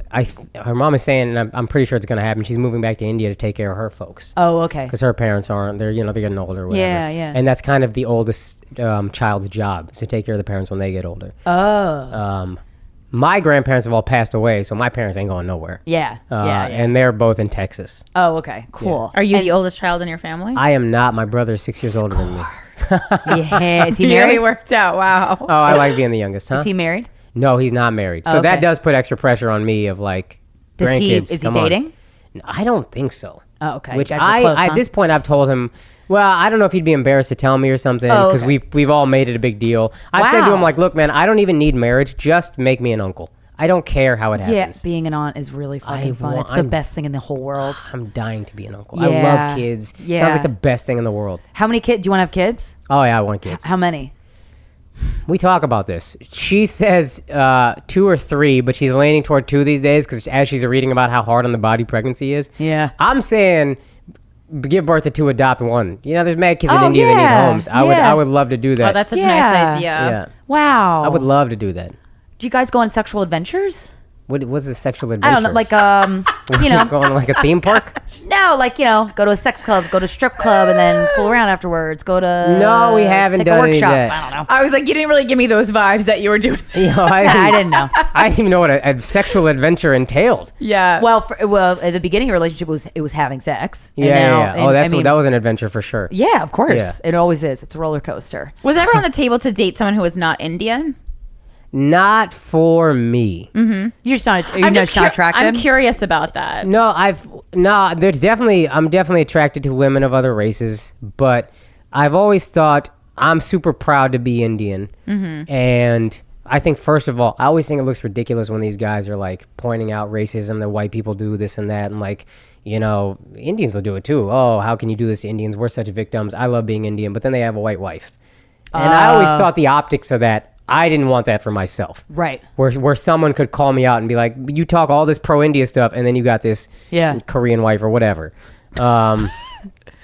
Speaker 5: her mom is saying, and I'm pretty sure it's going to happen, she's moving back to India to take care of her folks.
Speaker 2: Oh, okay.
Speaker 5: Because her parents aren't, they're getting older or whatever.
Speaker 2: Yeah.
Speaker 5: And that's kind of the oldest child's job, is to take care of the parents when they get older.
Speaker 2: Oh.
Speaker 5: My grandparents have all passed away, so my parents ain't going nowhere.
Speaker 2: Yeah. Yeah.
Speaker 5: And they're both in Texas.
Speaker 2: Oh, okay. Cool.
Speaker 3: Are you the oldest child in your family?
Speaker 5: I am not. My brother is 6 years older than me.
Speaker 2: Yeah. Is he
Speaker 3: Yeah,
Speaker 2: married?
Speaker 3: it worked out. Wow.
Speaker 5: Oh, I like being the youngest, huh?
Speaker 2: Is he married?
Speaker 5: No, he's not married. So
Speaker 2: Okay.
Speaker 5: that does put extra pressure on me of like, grandkids.
Speaker 2: Is he
Speaker 5: come on.
Speaker 2: dating?
Speaker 5: I don't think so.
Speaker 2: Oh, okay.
Speaker 5: Which
Speaker 2: You guys are close,
Speaker 5: at
Speaker 2: huh?
Speaker 5: this point I've told him. Well, I don't know if he'd be embarrassed to tell me or something
Speaker 2: Oh,
Speaker 5: because
Speaker 2: okay.
Speaker 5: we've all made it a big deal. I said to
Speaker 2: Wow.
Speaker 5: him like, look, man, I don't even need marriage. Just make me an uncle. I don't care how it
Speaker 2: Yeah,
Speaker 5: happens.
Speaker 2: being an aunt is really fucking fun. It's the
Speaker 5: I'm-
Speaker 2: best thing in the whole world.
Speaker 5: I'm dying to be an uncle. I
Speaker 2: Yeah.
Speaker 5: love kids.
Speaker 2: Yeah.
Speaker 5: Sounds like the best thing in the world.
Speaker 2: How many kids? Do you want to have kids?
Speaker 5: Oh yeah, I want kids.
Speaker 2: How many?
Speaker 5: We talk about this. She says 2 or 3, but she's leaning toward 2 these days because as she's reading about how hard on the body pregnancy is.
Speaker 2: Yeah.
Speaker 5: I'm saying give birth to 2, adopt 1. There's mad kids in
Speaker 2: Oh,
Speaker 5: India that
Speaker 2: yeah.
Speaker 5: need homes.
Speaker 2: Yeah.
Speaker 5: I would love to do that.
Speaker 3: Oh, that's such a
Speaker 2: Yeah.
Speaker 3: nice idea.
Speaker 5: yeah.
Speaker 2: Wow.
Speaker 5: I would love to do that.
Speaker 2: Do you guys go on sexual adventures?
Speaker 5: What's a sexual
Speaker 2: I
Speaker 5: adventure?
Speaker 2: don't know, like
Speaker 5: going to like a theme park?
Speaker 2: no, like go to a sex club, go to a strip club, and then fool around afterwards. Go to
Speaker 5: No, we haven't
Speaker 2: take
Speaker 5: done
Speaker 2: a
Speaker 5: any of
Speaker 2: workshop.
Speaker 5: that.
Speaker 2: I don't know.
Speaker 3: I was like, you didn't really give me those vibes that you were doing.
Speaker 2: I didn't know.
Speaker 5: I didn't even know what a sexual adventure entailed.
Speaker 3: Yeah.
Speaker 2: Well, at the beginning of your relationship it was having sex. And
Speaker 5: Yeah,
Speaker 2: now-
Speaker 5: yeah.
Speaker 2: and,
Speaker 5: Oh,
Speaker 2: I mean,
Speaker 5: that was an adventure for sure.
Speaker 2: Yeah, of course.
Speaker 5: Yeah.
Speaker 2: It always is. It's a roller coaster.
Speaker 3: Was it ever on the table to date someone who was not Indian?
Speaker 5: Not for me.
Speaker 2: You're just not. You're
Speaker 3: I'm
Speaker 2: just not attracted.
Speaker 3: I'm curious about that.
Speaker 5: There's definitely, I'm definitely attracted to women of other races, but I've always thought I'm super proud to be Indian. And I think, first of all, I always think it looks ridiculous when these guys are like pointing out racism that white people do this and that. And like, Indians will do it too. Oh, how can you do this to Indians? We're such victims. I love being Indian, but then they have a white wife. And I always thought the optics of that, I didn't want that for myself.
Speaker 2: Right.
Speaker 5: Where someone could call me out and be like, you talk all this pro-India stuff, and then you got this Korean wife or whatever.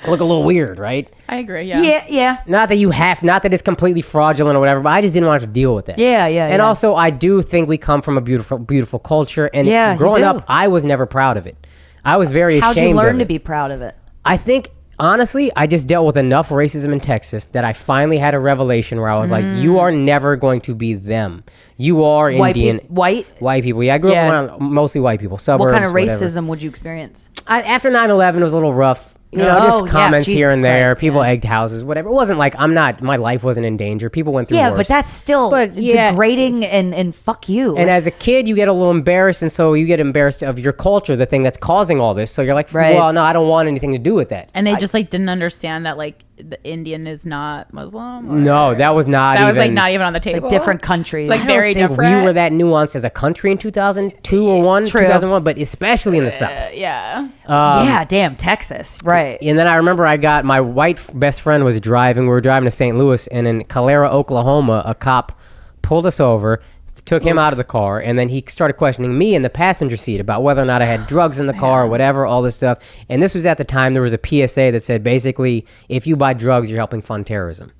Speaker 5: Look a little weird, right?
Speaker 3: I agree. Yeah.
Speaker 2: Yeah.
Speaker 5: Not that it's completely fraudulent or whatever, but I just didn't want to have to deal with that.
Speaker 2: Yeah.
Speaker 5: And also, I do think we come from a beautiful, beautiful culture. And
Speaker 2: Yeah, you
Speaker 5: growing
Speaker 2: do.
Speaker 5: up, I was never proud of it. I was very ashamed
Speaker 2: How'd you learn
Speaker 5: of
Speaker 2: to
Speaker 5: it.
Speaker 2: be proud of it?
Speaker 5: I think, honestly, I just dealt with enough racism in Texas that I finally had a revelation where I was like, you are never going to be them. You are Indian.
Speaker 2: White?
Speaker 5: White people. Yeah, I grew
Speaker 2: Yeah.
Speaker 5: up around mostly white people. Suburbs,
Speaker 2: What kind of
Speaker 5: whatever.
Speaker 2: racism would you experience?
Speaker 5: After 9/11, it was a little rough.
Speaker 2: Oh,
Speaker 5: Just
Speaker 2: yeah,
Speaker 5: comments here
Speaker 2: Jesus
Speaker 5: and there.
Speaker 2: Christ,
Speaker 5: People
Speaker 2: yeah.
Speaker 5: egged houses, whatever. It wasn't like my life wasn't in danger. People went through
Speaker 2: Yeah,
Speaker 5: worse.
Speaker 2: but that's still
Speaker 5: yeah,
Speaker 2: degrading and fuck you.
Speaker 5: And as a kid, you get a little embarrassed, and so you get embarrassed of your culture, the thing that's causing all this. So you're like,
Speaker 2: Right.
Speaker 5: well, no, I don't want anything to do with that.
Speaker 3: And they just like didn't understand that like the Indian is not Muslim. Or-
Speaker 5: No, that was not
Speaker 3: that
Speaker 5: even...
Speaker 3: was like not even on the table.
Speaker 2: like different countries.
Speaker 3: Like
Speaker 5: I don't
Speaker 3: very
Speaker 5: think
Speaker 3: different.
Speaker 5: we were that nuanced as a country in 2002 or 2001, but especially in the South.
Speaker 3: Yeah.
Speaker 2: yeah, damn, Texas. Right.
Speaker 5: And then I remember I got my white best friend was driving. We were driving to St. Louis, and in Calera, Oklahoma, a cop pulled us over, took him out of the car, and then he started questioning me in the passenger seat about whether or not I had drugs in the car or whatever, all this stuff. And this was at the time there was a PSA that said basically, if you buy drugs, you're helping fund terrorism.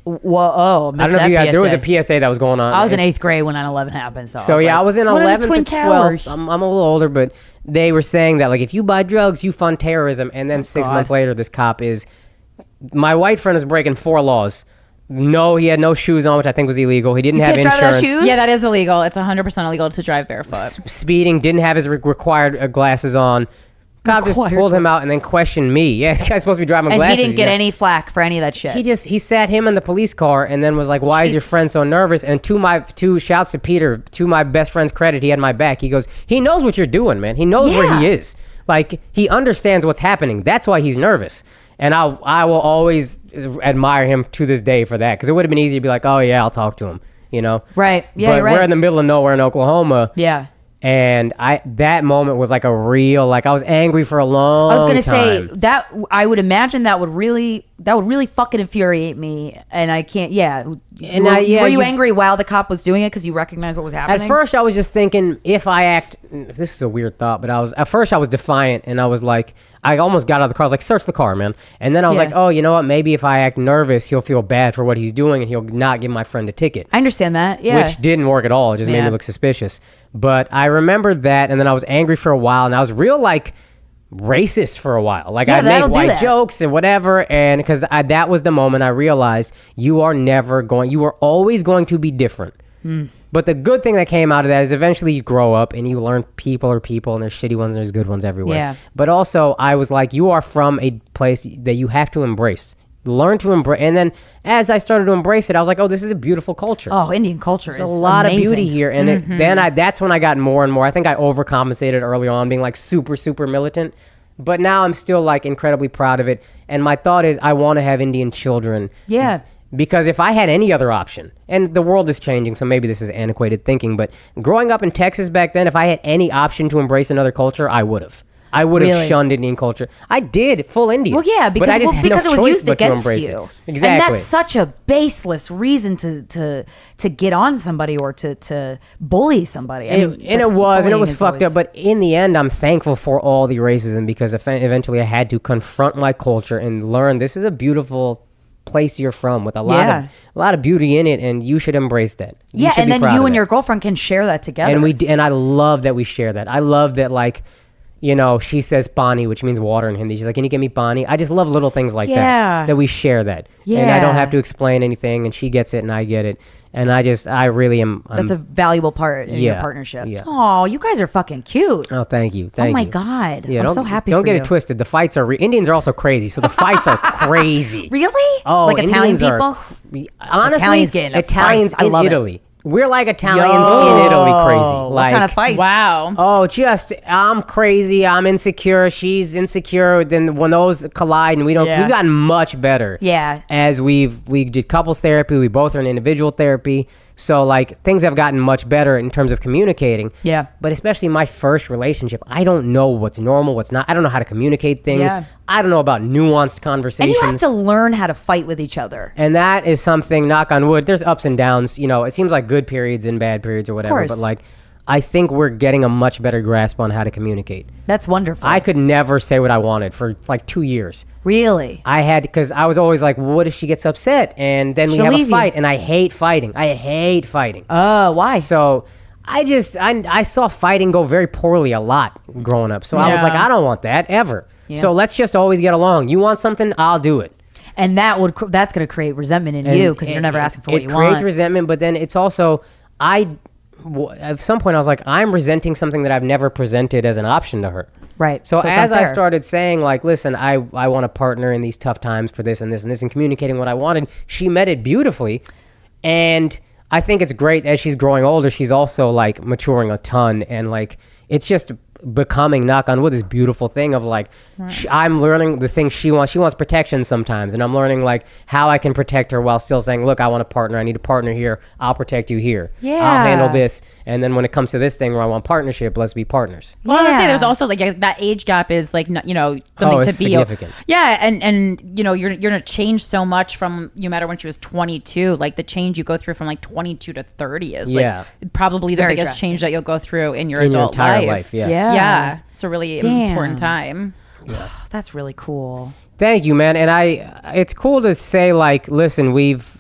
Speaker 2: Whoa! Oh,
Speaker 5: I don't know if you guys. There was a PSA that was going on.
Speaker 2: I was in 8th grade when 9/11 happened. So
Speaker 5: I was in
Speaker 2: what are the
Speaker 5: 11th
Speaker 2: Twin
Speaker 5: to 12th.
Speaker 2: Towers?
Speaker 5: I'm a little older, but they were saying that like if you buy drugs, you fund terrorism. And then 6 months later, this cop is. My white friend was breaking 4 laws. No, he had no shoes on, which I think was illegal. He didn't have
Speaker 2: can't drive
Speaker 5: insurance.
Speaker 2: without shoes?
Speaker 3: Yeah, that is illegal. It's 100% illegal to drive barefoot.
Speaker 5: Speeding, didn't have his required glasses on. Cop just pulled him out and then questioned me. Yeah, this guy's supposed to be driving
Speaker 2: And
Speaker 5: glasses.
Speaker 2: he didn't get any flack for any of that shit.
Speaker 5: He sat him in the police car and then was like, "Why is your friend so nervous?" And shouts to Peter, to my best friend's credit, he had my back. He goes, "He knows what you're doing, man. He knows where he is. Like he understands what's happening. That's why he's nervous." And I will always admire him to this day for that, because it would have been easy to be like, "Oh yeah, I'll talk to him," you know?
Speaker 2: Right. Yeah.
Speaker 5: But we're in the middle of nowhere in Oklahoma.
Speaker 2: Yeah.
Speaker 5: And that moment was like a real, like I was angry for a long time.
Speaker 2: I was gonna say that I would imagine that would really fucking infuriate me, and I can't. Yeah. And were you angry while the cop was doing it because you recognized what was happening?
Speaker 5: At first, I was just thinking, if I act, this is a weird thought, but at first I was defiant, and I was like, I almost got out of the car. I was like, "Search the car, man." And then I was like, "Oh, you know what? Maybe if I act nervous, he'll feel bad for what he's doing, and he'll not give my friend a ticket."
Speaker 2: I understand that. Yeah.
Speaker 5: Which didn't work at all. It just made me look suspicious. But I remembered that, and then I was angry for a while, and I was real like racist for a while. Like I made white jokes and whatever, and because that was the moment I realized you are always going to be different. But the good thing that came out of that is eventually you grow up and you learn people are people, and there's shitty ones and there's good ones everywhere.
Speaker 2: Yeah.
Speaker 5: But also I was like, you are from a place that you have to embrace. Learn to embrace. And then as I started to embrace it, I was like, oh, this is a beautiful culture.
Speaker 2: Oh, Indian culture is
Speaker 5: a lot
Speaker 2: amazing.
Speaker 5: of beauty here. And that's when I got more and more. I think I overcompensated early on, being like super, super militant. But now I'm still like incredibly proud of it. And my thought is I want to have Indian children.
Speaker 2: Yeah.
Speaker 5: Because if I had any other option, and the world is changing, so maybe this is antiquated thinking, but growing up in Texas back then, if I had any option to embrace another culture, I would have. I would have shunned Indian culture. I did, full Indian.
Speaker 2: Well, yeah, because,
Speaker 5: but I just had
Speaker 2: because
Speaker 5: no
Speaker 2: it was
Speaker 5: choice
Speaker 2: used
Speaker 5: but to
Speaker 2: against
Speaker 5: embrace
Speaker 2: you.
Speaker 5: it. Exactly.
Speaker 2: And that's such a baseless reason to get on somebody or to bully somebody.
Speaker 5: And it was fucked up. But in the end, I'm thankful for all the racism, because eventually I had to confront my culture and learn this is a beautiful place you're from with a lot of beauty in it, and you should embrace that.
Speaker 2: And then you and your girlfriend can share that together.
Speaker 5: And I love that we share that. I love that, like, you know, she says pani, which means water in Hindi. She's like, "Can you get me pani?" I just love little things like that we share that.
Speaker 2: Yeah.
Speaker 5: And I don't have to explain anything, and she gets it and I get it. And I really am.
Speaker 2: That's a valuable part in your partnership.
Speaker 5: Yeah.
Speaker 2: Oh, you guys are fucking cute.
Speaker 5: Oh, thank you.
Speaker 2: Oh my God.
Speaker 5: Yeah,
Speaker 2: I'm so happy
Speaker 5: Don't
Speaker 2: for
Speaker 5: get
Speaker 2: you.
Speaker 5: it twisted. The fights are Indians are also crazy, so the fights are crazy.
Speaker 2: Really?
Speaker 5: Oh,
Speaker 2: like Italian
Speaker 5: Indians
Speaker 2: people?
Speaker 5: Honestly, Italians
Speaker 2: I
Speaker 5: in
Speaker 2: love
Speaker 5: Italy.
Speaker 2: It.
Speaker 5: We're like Italians in Italy crazy.
Speaker 2: What kind of fights?
Speaker 3: Wow.
Speaker 5: Oh, I'm crazy. I'm insecure. She's insecure. Then when those collide, and we've gotten much better.
Speaker 2: Yeah.
Speaker 5: As we did couples therapy. We both are in individual therapy. So like things have gotten much better in terms of communicating.
Speaker 2: Yeah.
Speaker 5: But especially my first relationship, I don't know what's normal, what's not. I don't know how to communicate things.
Speaker 2: Yeah.
Speaker 5: I don't know about nuanced conversations.
Speaker 2: And you have to learn how to fight with each other.
Speaker 5: And that is something, knock on wood, there's ups and downs. You know, it seems like good periods and bad periods or whatever. But like, I think we're getting a much better grasp on how to communicate.
Speaker 2: That's wonderful.
Speaker 5: I could never say what I wanted for like 2 years.
Speaker 2: Really?
Speaker 5: I had, because I was always like, well, what if she gets upset? And then we have a fight. And I hate fighting.
Speaker 2: Oh, why?
Speaker 5: So I saw fighting go very poorly a lot growing up. So I was like, I don't want that ever. Yeah. So let's just always get along. You want something, I'll do it.
Speaker 2: And that's going to create resentment in you, because you're never asking for what you want.
Speaker 5: It creates resentment, but then it's also, at some point I was like, I'm resenting something that I've never presented as an option to her.
Speaker 2: Right.
Speaker 5: So as I started saying, like, listen, I want a partner in these tough times for this and this and this, and communicating what I wanted, she met it beautifully. And I think it's great as she's growing older, she's also like maturing a ton, and like, it's just becoming, knock on wood, this beautiful thing of like, I'm learning the things she wants. She wants protection sometimes, and I'm learning like how I can protect her while still saying, look, I want a partner. I need a partner here. I'll protect you here.
Speaker 2: Yeah.
Speaker 5: I'll handle this. And then when it comes to this thing where I want partnership, let's be partners.
Speaker 3: Well, I would say there's also like that age gap is like, you know, something to be
Speaker 5: significant.
Speaker 3: Yeah, and you know, you're gonna change so much from no matter when she was 22. Like the change you go through from like 22 to 30 is like probably the biggest change that you'll go through in your adult
Speaker 5: entire life.
Speaker 3: Yeah. So really important time.
Speaker 2: Yeah. That's really cool.
Speaker 5: Thank you, man. And it's cool to say, like, listen,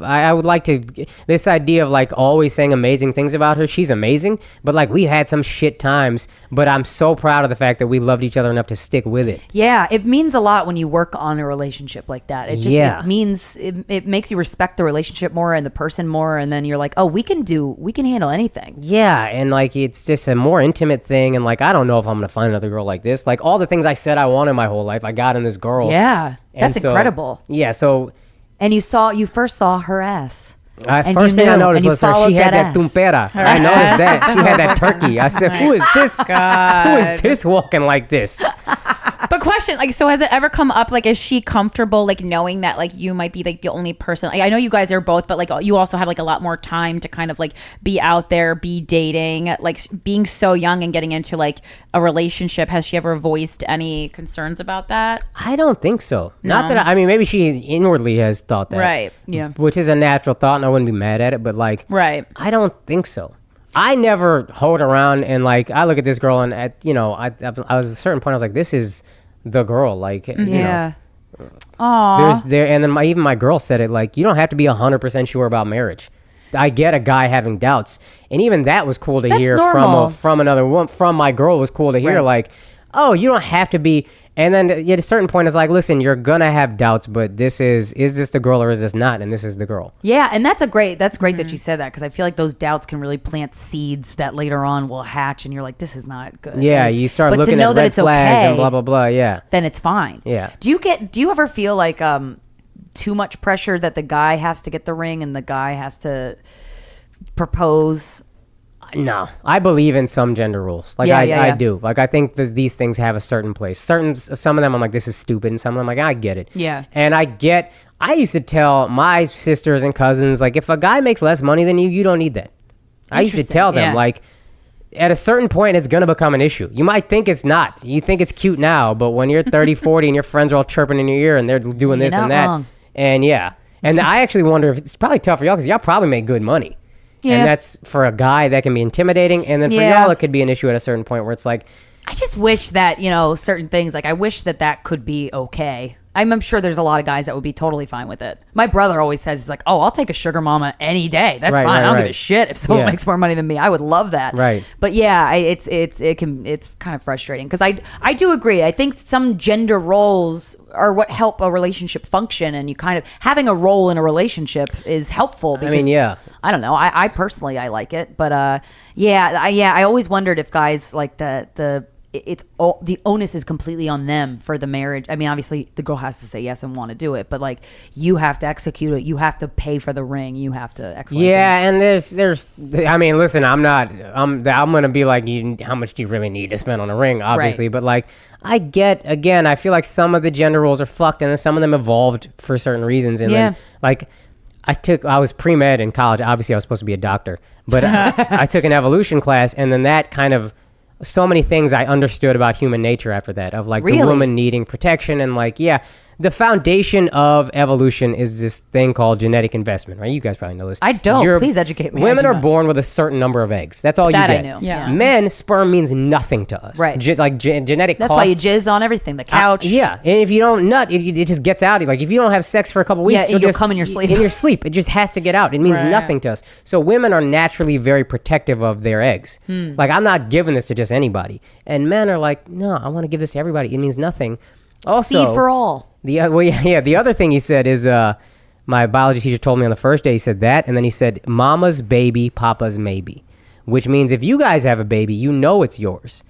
Speaker 5: I would like to, this idea of like always saying amazing things about her. She's amazing, but like we had some shit times, but I'm so proud of the fact that we loved each other enough to stick with it.
Speaker 2: Yeah, it means a lot when you work on a relationship like that. It just it means it makes you respect the relationship more and the person more, and then you're like, oh, we can handle anything.
Speaker 5: Yeah, and like it's just a more intimate thing, and like I don't know if I'm gonna find another girl like this. Like all the things I said I wanted my whole life, I got in this girl.
Speaker 2: Yeah, that's incredible.
Speaker 5: Yeah, so.
Speaker 2: And you first saw her ass.
Speaker 5: First thing I noticed was she had that tumpera. I noticed that. She had that turkey. I said, who is this?
Speaker 3: God.
Speaker 5: Who is this walking like this?
Speaker 3: But question, like, so has it ever come up, like, is she comfortable, like, knowing that, like, you might be, like, the only person, like, I know you guys are both, but, like, you also have, like, a lot more time to kind of, like, be out there, be dating, like, being so young and getting into, like, a relationship. Has she ever voiced any concerns about that?
Speaker 5: I don't think so.
Speaker 3: No.
Speaker 5: Not that, I mean, maybe she inwardly has thought that.
Speaker 3: Right.
Speaker 2: Yeah.
Speaker 5: Which is a natural thought, and I wouldn't be mad at it, but, like,
Speaker 3: right.
Speaker 5: I don't think so. I never hold around and, like, I look at this girl and, I was at a certain point, I was like, this is the girl, like, you know.
Speaker 2: Aww.
Speaker 5: And then even my girl said it, like, you don't have to be 100% sure about marriage. I get a guy having doubts, and even that was cool to hear from another woman. From my girl was cool to hear, like, oh, you don't have to be. And then at a certain point, it's like, listen, you're gonna have doubts, but is this the girl or is this not? And this is the girl.
Speaker 2: Yeah, and that's great that you said that, because I feel like those doubts can really plant seeds that later on will hatch, and you're like, this is not good.
Speaker 5: Yeah, you start looking at red flags and blah blah blah. Yeah,
Speaker 2: then it's fine.
Speaker 5: Yeah.
Speaker 2: Do you ever feel like too much pressure that the guy has to get the ring and the guy has to propose?
Speaker 5: No, I believe in some gender rules. Like I do. Like I think these things have a certain place. Some of them I'm like, this is stupid, and some of them I'm like, I get it.
Speaker 2: Yeah.
Speaker 5: And I used to tell my sisters and cousins, like, if a guy makes less money than you don't need that. I used to tell them, like, at a certain point, it's going to become an issue. You might think it's not. You think it's cute now, but when you're 30, 40, and your friends are all chirping in your ear, and they're doing this and that. Wrong. And yeah. And I actually wonder if it's probably tough for y'all, because y'all probably make good money. Yeah. And that's, for a guy, that can be intimidating. And then for y'all, it could be an issue at a certain point where it's like,
Speaker 2: I just wish that, certain things, like I wish that could be okay. I'm sure there's a lot of guys that would be totally fine with it. My brother always says, he's like, oh, I'll take a sugar mama any day. That's fine. I don't give a shit if someone makes more money than me. I would love that.
Speaker 5: Right.
Speaker 2: But yeah, it's kind of frustrating, because I do agree. I think some gender roles are what help a relationship function, and you kind of having a role in a relationship is helpful. Because, I don't know. I personally, I like it, but I always wondered if guys like the onus is completely on them for the marriage. I mean, obviously the girl has to say yes and want to do it, but like you have to execute it. You have to pay for the ring. You have to X, Y, Z.
Speaker 5: And there's I mean, listen, I'm gonna be like, how much do you really need to spend on a ring, obviously, but like I feel like some of the gender roles are fucked, and then some of them evolved for certain reasons, and then like I was pre-med in college. Obviously I was supposed to be a doctor, but I took an evolution class, and then that kind of, so many things I understood about human nature after that, of like the woman needing protection, and like, the foundation of evolution is this thing called genetic investment, right? You guys probably know this.
Speaker 2: I don't. Please educate me.
Speaker 5: Women are born with a certain number of eggs. That's all you get.
Speaker 2: I knew.
Speaker 3: Yeah.
Speaker 5: Men, sperm means nothing to us.
Speaker 2: Right.
Speaker 5: Genetic
Speaker 2: That's
Speaker 5: cost.
Speaker 2: why you jizz on everything. The couch.
Speaker 5: And if you don't nut, it just gets out. Like if you don't have sex for a couple weeks,
Speaker 2: you'll come in your sleep.
Speaker 5: In your sleep. It just has to get out. It means nothing to us. So women are naturally very protective of their eggs. Like, I'm not giving this to just anybody. And men are like, no, I want to give this to everybody. It means nothing. Also,
Speaker 2: seed for all.
Speaker 5: The other thing he said is, my biology teacher told me on the first day, he said that, and then he said, mama's baby, papa's maybe, which means if you guys have a baby, you know it's yours.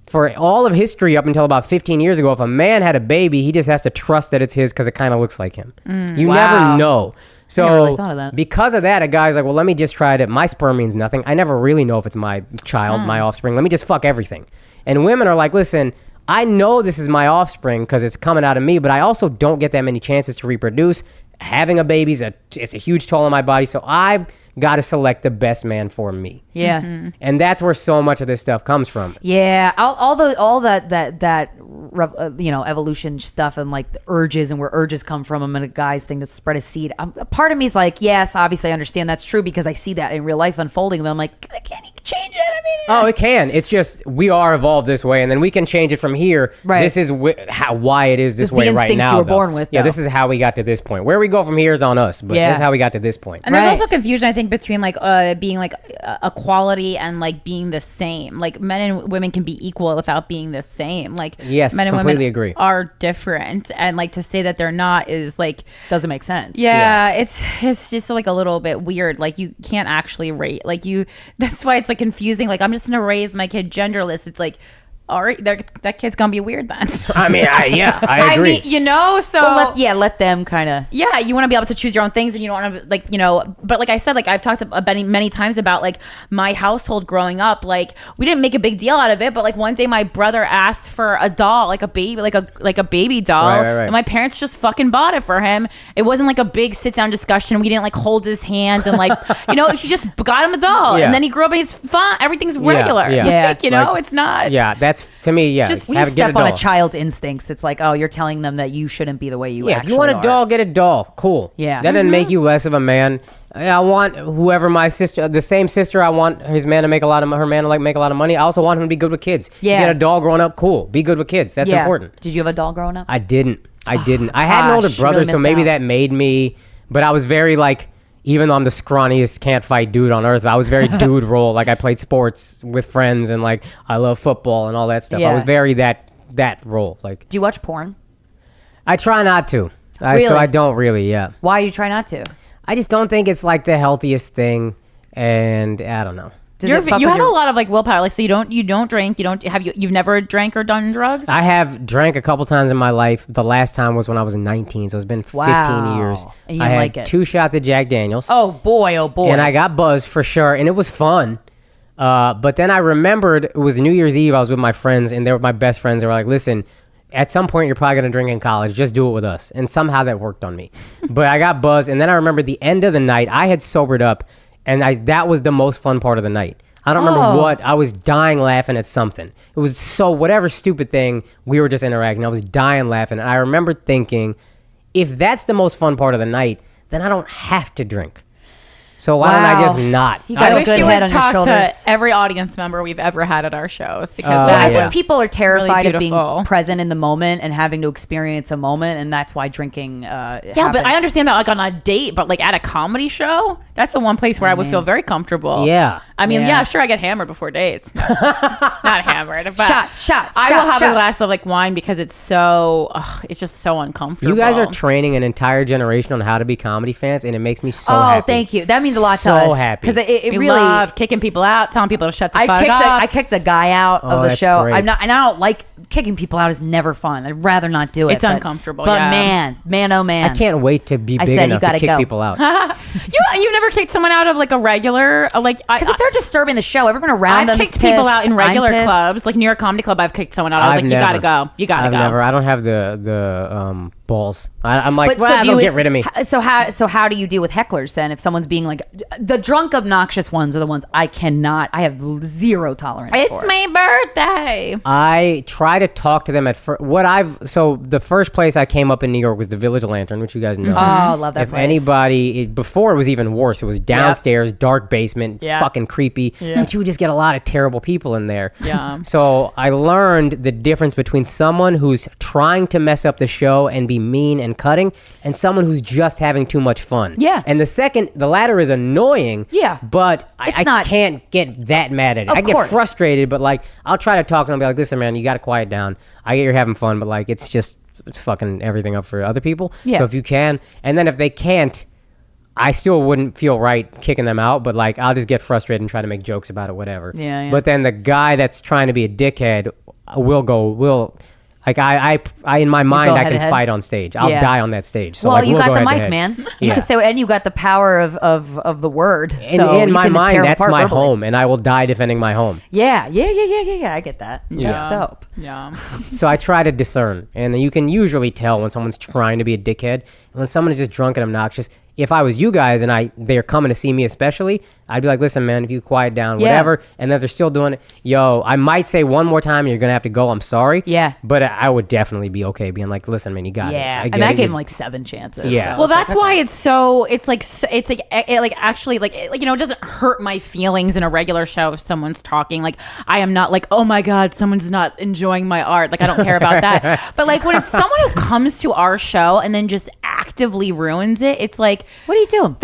Speaker 5: For all of history up until about 15 years ago, if a man had a baby, he just has to trust that it's his because it kind of looks like him. You never know. So
Speaker 2: I never really thought of that.
Speaker 5: Because of that, a guy's like, well, let me just try it. My sperm means nothing. I never really know if it's my child, my offspring. Let me just fuck everything. And women are like, listen, I know this is my offspring because it's coming out of me, but I also don't get that many chances to reproduce. Having a baby it's a huge toll on my body, so I've got to select the best man for me.
Speaker 2: Yeah.
Speaker 3: Mm-hmm.
Speaker 5: And that's where so much of this stuff comes from.
Speaker 2: Yeah, all that evolution stuff, and like the urges, and where urges come from, and a guy's thing to spread a seed. A part of me is like, yes, obviously I understand that's true, because I see that in real life unfolding, and I'm like, can you change it?
Speaker 5: Oh, it can. It's just we are evolved this way, and then we can change it from here.
Speaker 2: Right.
Speaker 5: This is why it is this
Speaker 2: This is the
Speaker 5: way right
Speaker 2: instincts
Speaker 5: now.
Speaker 2: you were
Speaker 5: though.
Speaker 2: born with,
Speaker 5: Yeah,
Speaker 2: though.
Speaker 5: this is how we got to this point. Where we go from here is on us, but this is how we got to this point.
Speaker 3: And there's
Speaker 2: Right.
Speaker 3: also confusion, I think, between like being like equality and like being the same. Like men and women can be equal without being the same. Like
Speaker 5: Yes,
Speaker 3: men and
Speaker 5: completely
Speaker 3: women
Speaker 5: agree.
Speaker 3: are different, and like to say that they're not is like
Speaker 2: Doesn't make sense.
Speaker 3: yeah, it's just like a little bit weird. Like you can't actually rate like you. That's why it's like confusing. Like I'm just gonna raise my kid genderless. It's like, all right, that kid's gonna be weird then.
Speaker 5: I mean, I agree.
Speaker 3: I mean, you know, so
Speaker 2: Well, let them kind of.
Speaker 3: yeah, you want to be able to choose your own things, and you don't want to like, you know. But like I said, like I've talked about many times about like my household growing up. Like we didn't make a big deal out of it, but like one day my brother asked for a doll, like a baby, like a baby doll,
Speaker 5: Right.
Speaker 3: and my parents just fucking bought it for him. It wasn't like a big sit down discussion. We didn't like hold his hand and like, you know, she just got him a doll,
Speaker 5: Yeah.
Speaker 3: and then he grew up and he's fine. Everything's regular.
Speaker 5: yeah.
Speaker 3: Like, you know,
Speaker 5: Like,
Speaker 3: it's not.
Speaker 5: Yeah, that's to me. Yeah,
Speaker 3: Just
Speaker 2: When you
Speaker 5: get
Speaker 2: step on
Speaker 5: doll.
Speaker 2: a child's instincts, it's like, oh, you're telling them that you shouldn't be the way you
Speaker 5: Yeah, if
Speaker 2: actually
Speaker 5: you want a
Speaker 2: are.
Speaker 5: doll, get a doll. Cool.
Speaker 2: Yeah.
Speaker 5: That doesn't make you less of a man. I want whoever my sister, the same sister. I want his man to make a lot of her man to like make a lot of money. I also want him to be good with kids.
Speaker 2: Yeah.
Speaker 5: Get a doll growing up. Cool. Be good with kids. That's
Speaker 2: Yeah.
Speaker 5: important.
Speaker 2: Did you have a doll growing up?
Speaker 5: I didn't. I had an older
Speaker 2: gosh,
Speaker 5: brother,
Speaker 2: really
Speaker 5: so
Speaker 2: missed
Speaker 5: maybe
Speaker 2: out.
Speaker 5: that made me. But I was very like, even though I'm the scrawniest can't fight dude on earth, I was very dude role. Like I played sports with friends and like I love football and all that stuff.
Speaker 2: Yeah.
Speaker 5: I was very that role. Like
Speaker 2: Do you watch porn?
Speaker 5: I try not to. So
Speaker 2: Really?
Speaker 5: I don't really. Yeah.
Speaker 2: Why do you try not to?
Speaker 5: I just don't think it's like the healthiest thing, and I don't know.
Speaker 2: Does
Speaker 3: You
Speaker 2: it fuck
Speaker 3: have
Speaker 2: with your-
Speaker 3: a lot of like willpower. Like so, you don't drink. You've never drank or done drugs.
Speaker 5: I have drank a couple times in my life. The last time was when I was 19, so it's been 15
Speaker 2: Wow.
Speaker 5: years.
Speaker 2: And you
Speaker 5: I
Speaker 2: didn't
Speaker 5: had
Speaker 2: like it?
Speaker 5: 2 shots of Jack Daniels.
Speaker 2: Oh boy!
Speaker 5: And I got buzzed for sure, and it was fun. But then I remembered it was New Year's Eve. I was with my friends, and they were my best friends. They were like, listen, at some point you're probably going to drink in college. Just do it with us. And somehow that worked on me. But I got buzzed, and then I remember the end of the night, I had sobered up, and that was the most fun part of the night. I don't remember what. I was dying laughing at something. It was whatever stupid thing, we were just interacting. I was dying laughing. And I remember thinking, if that's the most fun part of the night, then I don't have to drink. So why don't I
Speaker 2: Wow.
Speaker 5: just not?
Speaker 2: You got
Speaker 3: I
Speaker 2: a
Speaker 3: wish
Speaker 2: good
Speaker 3: you
Speaker 2: head
Speaker 3: would
Speaker 2: on your
Speaker 3: talk to
Speaker 2: shoulders.
Speaker 3: every audience member we've ever had at our shows because
Speaker 5: Oh,
Speaker 3: that
Speaker 2: I
Speaker 5: yeah.
Speaker 2: think people are terrified
Speaker 3: really
Speaker 2: of being
Speaker 3: beautiful.
Speaker 2: present in the moment and having to experience a moment, and that's why drinking.
Speaker 3: Yeah, but
Speaker 2: happens.
Speaker 3: I understand that like on a date, but like at a comedy show, that's the one place where I would feel very comfortable.
Speaker 5: Yeah.
Speaker 3: I mean,
Speaker 2: Yeah.
Speaker 3: yeah, sure, I get hammered before dates. Not hammered, but
Speaker 2: Shots.
Speaker 3: I will have
Speaker 2: shot.
Speaker 3: a glass of like wine because it's it's just so uncomfortable.
Speaker 5: You guys are training an entire generation on how to be comedy fans, and it makes me so
Speaker 2: Oh,
Speaker 5: happy.
Speaker 2: thank you. That means a lot
Speaker 5: So
Speaker 2: to us.
Speaker 5: happy.
Speaker 2: Because it
Speaker 3: we
Speaker 2: really.
Speaker 3: love kicking people out, telling people to shut the fuck up.
Speaker 2: I kicked a guy out of the
Speaker 5: that's
Speaker 2: show.
Speaker 5: great.
Speaker 2: I'm not, and I don't like kicking people out. Is never fun. I'd rather not do it.
Speaker 3: It's uncomfortable,
Speaker 2: But
Speaker 3: yeah.
Speaker 2: man, oh man,
Speaker 5: I can't wait to be
Speaker 2: I
Speaker 5: big
Speaker 2: said you
Speaker 5: enough to
Speaker 2: gotta
Speaker 5: kick
Speaker 2: go.
Speaker 5: people out.
Speaker 3: You never kicked someone out of like a regular like
Speaker 2: because if they're disturbing the show, everyone around
Speaker 3: I've
Speaker 2: them
Speaker 3: kicked
Speaker 2: is
Speaker 3: people
Speaker 2: pissed.
Speaker 3: out in
Speaker 2: I'm
Speaker 3: regular
Speaker 2: pissed.
Speaker 3: clubs, like New York Comedy Club. I've kicked someone out. I was
Speaker 5: I've
Speaker 3: like,
Speaker 5: never.
Speaker 3: you gotta go. You gotta
Speaker 5: I've
Speaker 3: go.
Speaker 5: never. I don't have the balls. I'm like,
Speaker 2: But
Speaker 5: well,
Speaker 2: so do
Speaker 5: they'll
Speaker 2: you
Speaker 5: get rid of me.
Speaker 2: So how do you deal with hecklers then? If someone's being like the drunk, obnoxious ones are the ones I cannot. I have zero tolerance
Speaker 3: It's
Speaker 2: for.
Speaker 3: my birthday.
Speaker 5: I try to talk to them at first. So the first place I came up in New York was the Village Lantern, which you guys know.
Speaker 2: Oh, I love that
Speaker 5: If
Speaker 2: place.
Speaker 5: anybody, before it was even worse. It was downstairs, dark basement,
Speaker 3: Yeah.
Speaker 5: fucking creepy. But you would just get a lot of terrible people in there.
Speaker 3: Yeah.
Speaker 5: So I learned the difference between someone who's trying to mess up the show and be mean and cutting, and someone who's just having too much fun.
Speaker 2: Yeah.
Speaker 5: And the latter is annoying.
Speaker 2: Yeah.
Speaker 5: But
Speaker 2: It's
Speaker 5: I
Speaker 2: not-
Speaker 5: can't get that mad at it.
Speaker 2: Of
Speaker 5: I get
Speaker 2: course.
Speaker 5: frustrated, but like I'll try to talk to them and be like, listen, man, you got to quiet down. I get you're having fun, but like it's fucking everything up for other people.
Speaker 2: Yeah.
Speaker 5: So if you can, and then if they can't, I still wouldn't feel right kicking them out, but like I'll just get frustrated and try to make jokes about it, whatever.
Speaker 2: Yeah.
Speaker 5: But then the guy that's trying to be a dickhead will like I in my mind
Speaker 2: go
Speaker 5: I can
Speaker 2: head-to-head?
Speaker 5: fight on stage. I'll
Speaker 2: Yeah.
Speaker 5: die on that stage. So
Speaker 2: Well,
Speaker 5: like,
Speaker 2: you
Speaker 5: we'll
Speaker 2: got
Speaker 5: go
Speaker 2: the mic,
Speaker 5: head-to-head.
Speaker 2: man. You
Speaker 5: Yeah.
Speaker 2: can say, and you got the power of the word.
Speaker 5: And
Speaker 2: So
Speaker 5: in
Speaker 2: you
Speaker 5: my
Speaker 2: can tear
Speaker 5: mind,
Speaker 2: them
Speaker 5: that's
Speaker 2: apart
Speaker 5: my
Speaker 2: verbally.
Speaker 5: home, and I will die defending my home.
Speaker 2: Yeah. I get that. That's dope.
Speaker 3: Yeah.
Speaker 5: So I try to discern, and you can usually tell when someone's trying to be a dickhead. And when someone is just drunk and obnoxious, if I was you guys and they're coming to see me especially, I'd be like, listen, man, if you quiet down, whatever. And if they're still doing it, I might say one more time, you're going to have to go. I'm sorry.
Speaker 2: Yeah.
Speaker 5: But I would definitely be okay being like, listen, man, you got it.
Speaker 2: Yeah. I gave him like 7 chances.
Speaker 5: Yeah.
Speaker 3: Well, that's why it doesn't hurt my feelings in a regular show if someone's talking. Like, I am not like, oh my God, someone's not enjoying my art. Like, I don't care about that. But like when it's someone who comes to our show and then just actively ruins it, it's like,
Speaker 2: what are you doing?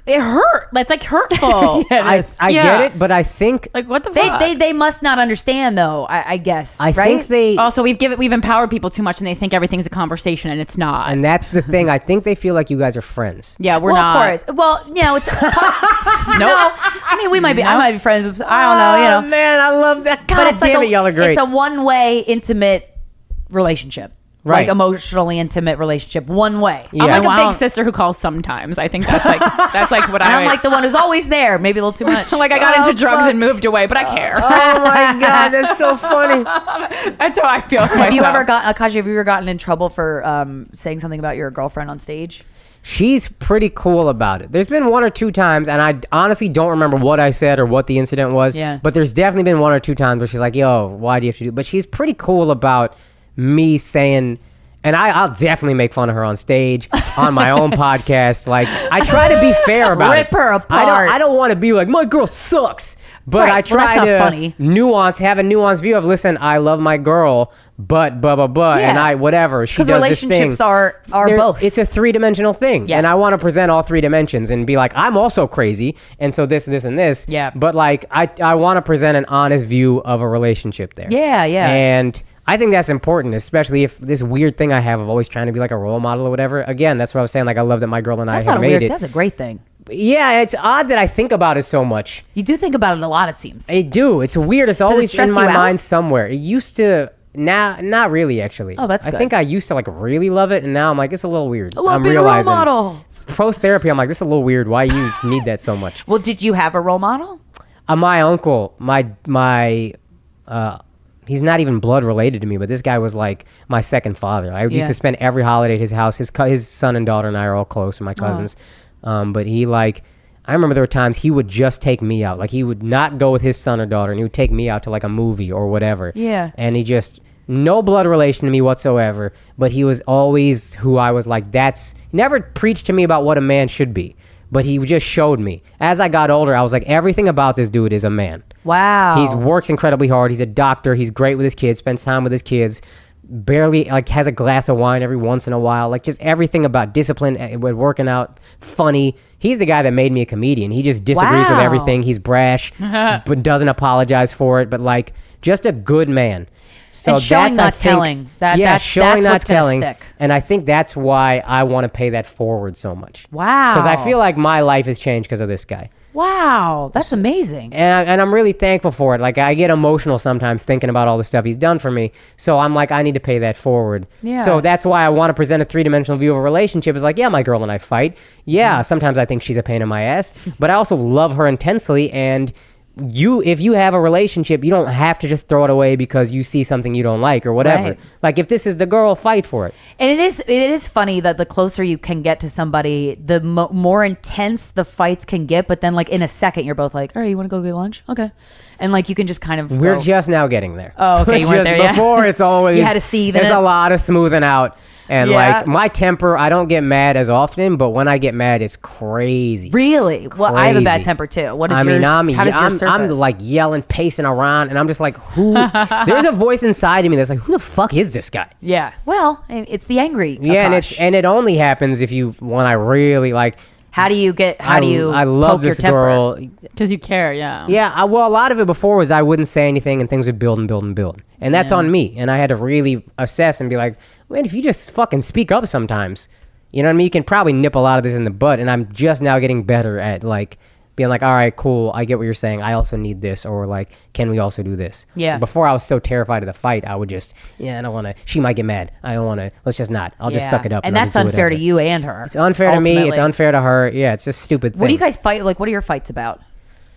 Speaker 3: It hurt. That's like hurtful.
Speaker 2: Yeah, it is.
Speaker 5: I get it, but I think
Speaker 3: like what the fuck?
Speaker 2: They must not understand though. I guess.
Speaker 5: I think they
Speaker 3: also we've empowered people too much and they think everything's a conversation and it's not.
Speaker 5: And that's the thing. I think they feel like you guys are friends.
Speaker 3: Yeah, we're not.
Speaker 2: Of course. Well, it's
Speaker 3: no.
Speaker 2: I mean, we might be. I might be friends with. I don't know.
Speaker 5: Oh man, I love that. God
Speaker 2: but it's
Speaker 5: damn
Speaker 2: like
Speaker 5: it, y'all are great.
Speaker 2: It's a one-way intimate relationship.
Speaker 5: Right.
Speaker 2: Like emotionally intimate relationship, one way.
Speaker 5: Yeah.
Speaker 3: I'm like a big sister who calls sometimes. I think that's like what
Speaker 2: I'm like the one who's always there, maybe a little too much.
Speaker 3: like I got into drugs and moved away, but I care.
Speaker 5: Oh my God, that's so funny.
Speaker 3: That's how I feel.
Speaker 2: Have you ever gotten in trouble for saying something about your girlfriend on stage?
Speaker 5: She's pretty cool about it. There's been 1 or 2 times, and I honestly don't remember what I said or what the incident was.
Speaker 2: Yeah.
Speaker 5: But there's definitely been 1 or 2 times where she's like, yo, why do you have to do it? But she's pretty cool about me saying, and I'll definitely make fun of her on stage, on my own podcast. Like, I try to be fair about it.
Speaker 2: Rip her apart.
Speaker 5: I don't want to be like, my girl sucks. But
Speaker 2: Right.
Speaker 5: I try
Speaker 2: Well, that's not
Speaker 5: to
Speaker 2: funny.
Speaker 5: have a nuanced view of, listen, I love my girl, but blah, blah, blah.
Speaker 2: Yeah.
Speaker 5: And I, whatever. She
Speaker 2: Because
Speaker 5: does this thing.
Speaker 2: relationships are both.
Speaker 5: It's a 3-dimensional thing.
Speaker 2: Yeah.
Speaker 5: And I want to present all 3 dimensions and be like, I'm also crazy. And so this, and this.
Speaker 2: Yeah.
Speaker 5: But like, I want to present an honest view of a relationship there.
Speaker 2: Yeah, yeah.
Speaker 5: And I think that's important, especially if this weird thing I have of always trying to be like a role model or whatever. Again, that's what I was saying. Like, I love that my girl and
Speaker 2: That's
Speaker 5: I have
Speaker 2: not
Speaker 5: made
Speaker 2: weird.
Speaker 5: it.
Speaker 2: That's a great thing.
Speaker 5: Yeah, it's odd that I think about it so much.
Speaker 2: You do think about it a lot, it seems.
Speaker 5: I do. It's weird. It's always
Speaker 2: stress
Speaker 5: in my
Speaker 2: you out?
Speaker 5: mind somewhere. It used to. Now, not really, actually.
Speaker 2: Oh, that's
Speaker 5: I
Speaker 2: good.
Speaker 5: think I used to like really love it, and now I'm like, it's a little weird.
Speaker 2: I love
Speaker 5: I'm
Speaker 2: being
Speaker 5: realizing.
Speaker 2: a role model.
Speaker 5: Post therapy, I'm like, this is a little weird. Why you need that so much?
Speaker 2: Well, did you have a role model?
Speaker 5: My uncle, he's not even blood related to me, but this guy was like my second father. I used to spend every holiday at his house. His son and daughter and I are all close, and my cousins. But he I remember there were times he would just take me out. Like, he would not go with his son or daughter, and he would take me out to like a movie or whatever.
Speaker 2: Yeah.
Speaker 5: And he just, no blood relation to me whatsoever, but he was always who I was like, never preached to me about what a man should be, but he just showed me. As I got older, I was like, everything about this dude is a man.
Speaker 2: Wow.
Speaker 5: He works incredibly hard. He's a doctor. He's great with his kids, spends time with his kids, barely like has a glass of wine every once in a while. Like, just everything about discipline, with working out, funny. He's the guy that made me a comedian. He just disagrees with everything. He's brash, but doesn't apologize for it. But like, just a good man. So
Speaker 2: and showing,
Speaker 5: that's,
Speaker 2: not
Speaker 5: I think,
Speaker 2: telling.
Speaker 5: Showing,
Speaker 2: that's
Speaker 5: not
Speaker 2: what's gonna
Speaker 5: telling.
Speaker 2: stick.
Speaker 5: And I think that's why I want to pay that forward so much.
Speaker 2: Wow.
Speaker 5: Because I feel like my life has changed because of this guy.
Speaker 2: Wow, that's amazing.
Speaker 5: And I'm really thankful for it. Like, I get emotional sometimes thinking about all the stuff he's done for me. So I'm like, I need to pay that forward.
Speaker 2: Yeah.
Speaker 5: So that's why I want to present a 3-dimensional view of a relationship. It's like, yeah, my girl and I fight. Yeah, sometimes I think she's a pain in my ass. But I also love her intensely. And if you have a relationship, you don't have to just throw it away because you see something you don't like or whatever.
Speaker 2: Right.
Speaker 5: Like, if this is the girl, fight for it.
Speaker 2: And it is funny that the closer you can get to somebody, the more intense the fights can get. But then, like, in a second, you're both like, all right, you want to go get lunch? Okay. And like, you can just kind of
Speaker 5: We're
Speaker 2: go.
Speaker 5: just now getting there.
Speaker 2: Oh, okay, you weren't there yet.
Speaker 5: Before, it's always
Speaker 2: You had to seethe in
Speaker 5: there's
Speaker 2: it.
Speaker 5: a lot of smoothing out. And
Speaker 2: Yeah.
Speaker 5: like, my temper, I don't get mad as often, but when I get mad, it's crazy.
Speaker 2: Really? Well, I have a bad
Speaker 5: Crazy.
Speaker 2: temper too. What is
Speaker 5: I
Speaker 2: yours?
Speaker 5: mean,
Speaker 2: how does yours
Speaker 5: I'm
Speaker 2: surface?
Speaker 5: like yelling, pacing around, and I'm just like, who? There's a voice inside of me that's like, who the fuck is this guy?
Speaker 2: Yeah. Well, it's the angry.
Speaker 5: Yeah,
Speaker 2: Akash.
Speaker 5: and it only happens when I really like.
Speaker 2: How do you
Speaker 5: I love
Speaker 2: poke
Speaker 5: this
Speaker 2: your temper?
Speaker 5: girl.
Speaker 3: Because you care, yeah.
Speaker 5: Yeah, well, a lot of it before was I wouldn't say anything and things would build and build and build. And that's on me. And I had to really assess and be like, man, if you just fucking speak up sometimes, you know what I mean? You can probably nip a lot of this in the bud. And I'm just now getting better at like being like, all right, cool, I get what you're saying. I also need this. Or like, can we also do this?
Speaker 2: Yeah.
Speaker 5: Before I was so terrified of the fight, I would just, I don't want to, she might get mad. I don't want to, let's just not. I'll just suck it up.
Speaker 2: And
Speaker 5: I'll
Speaker 2: that's
Speaker 5: just do
Speaker 2: unfair to
Speaker 5: whatever.
Speaker 2: you and her.
Speaker 5: It's unfair to me. It's
Speaker 2: ultimately.
Speaker 5: unfair to her. Yeah, it's just a stupid thing.
Speaker 2: What do you guys fight? Like, what are your fights about?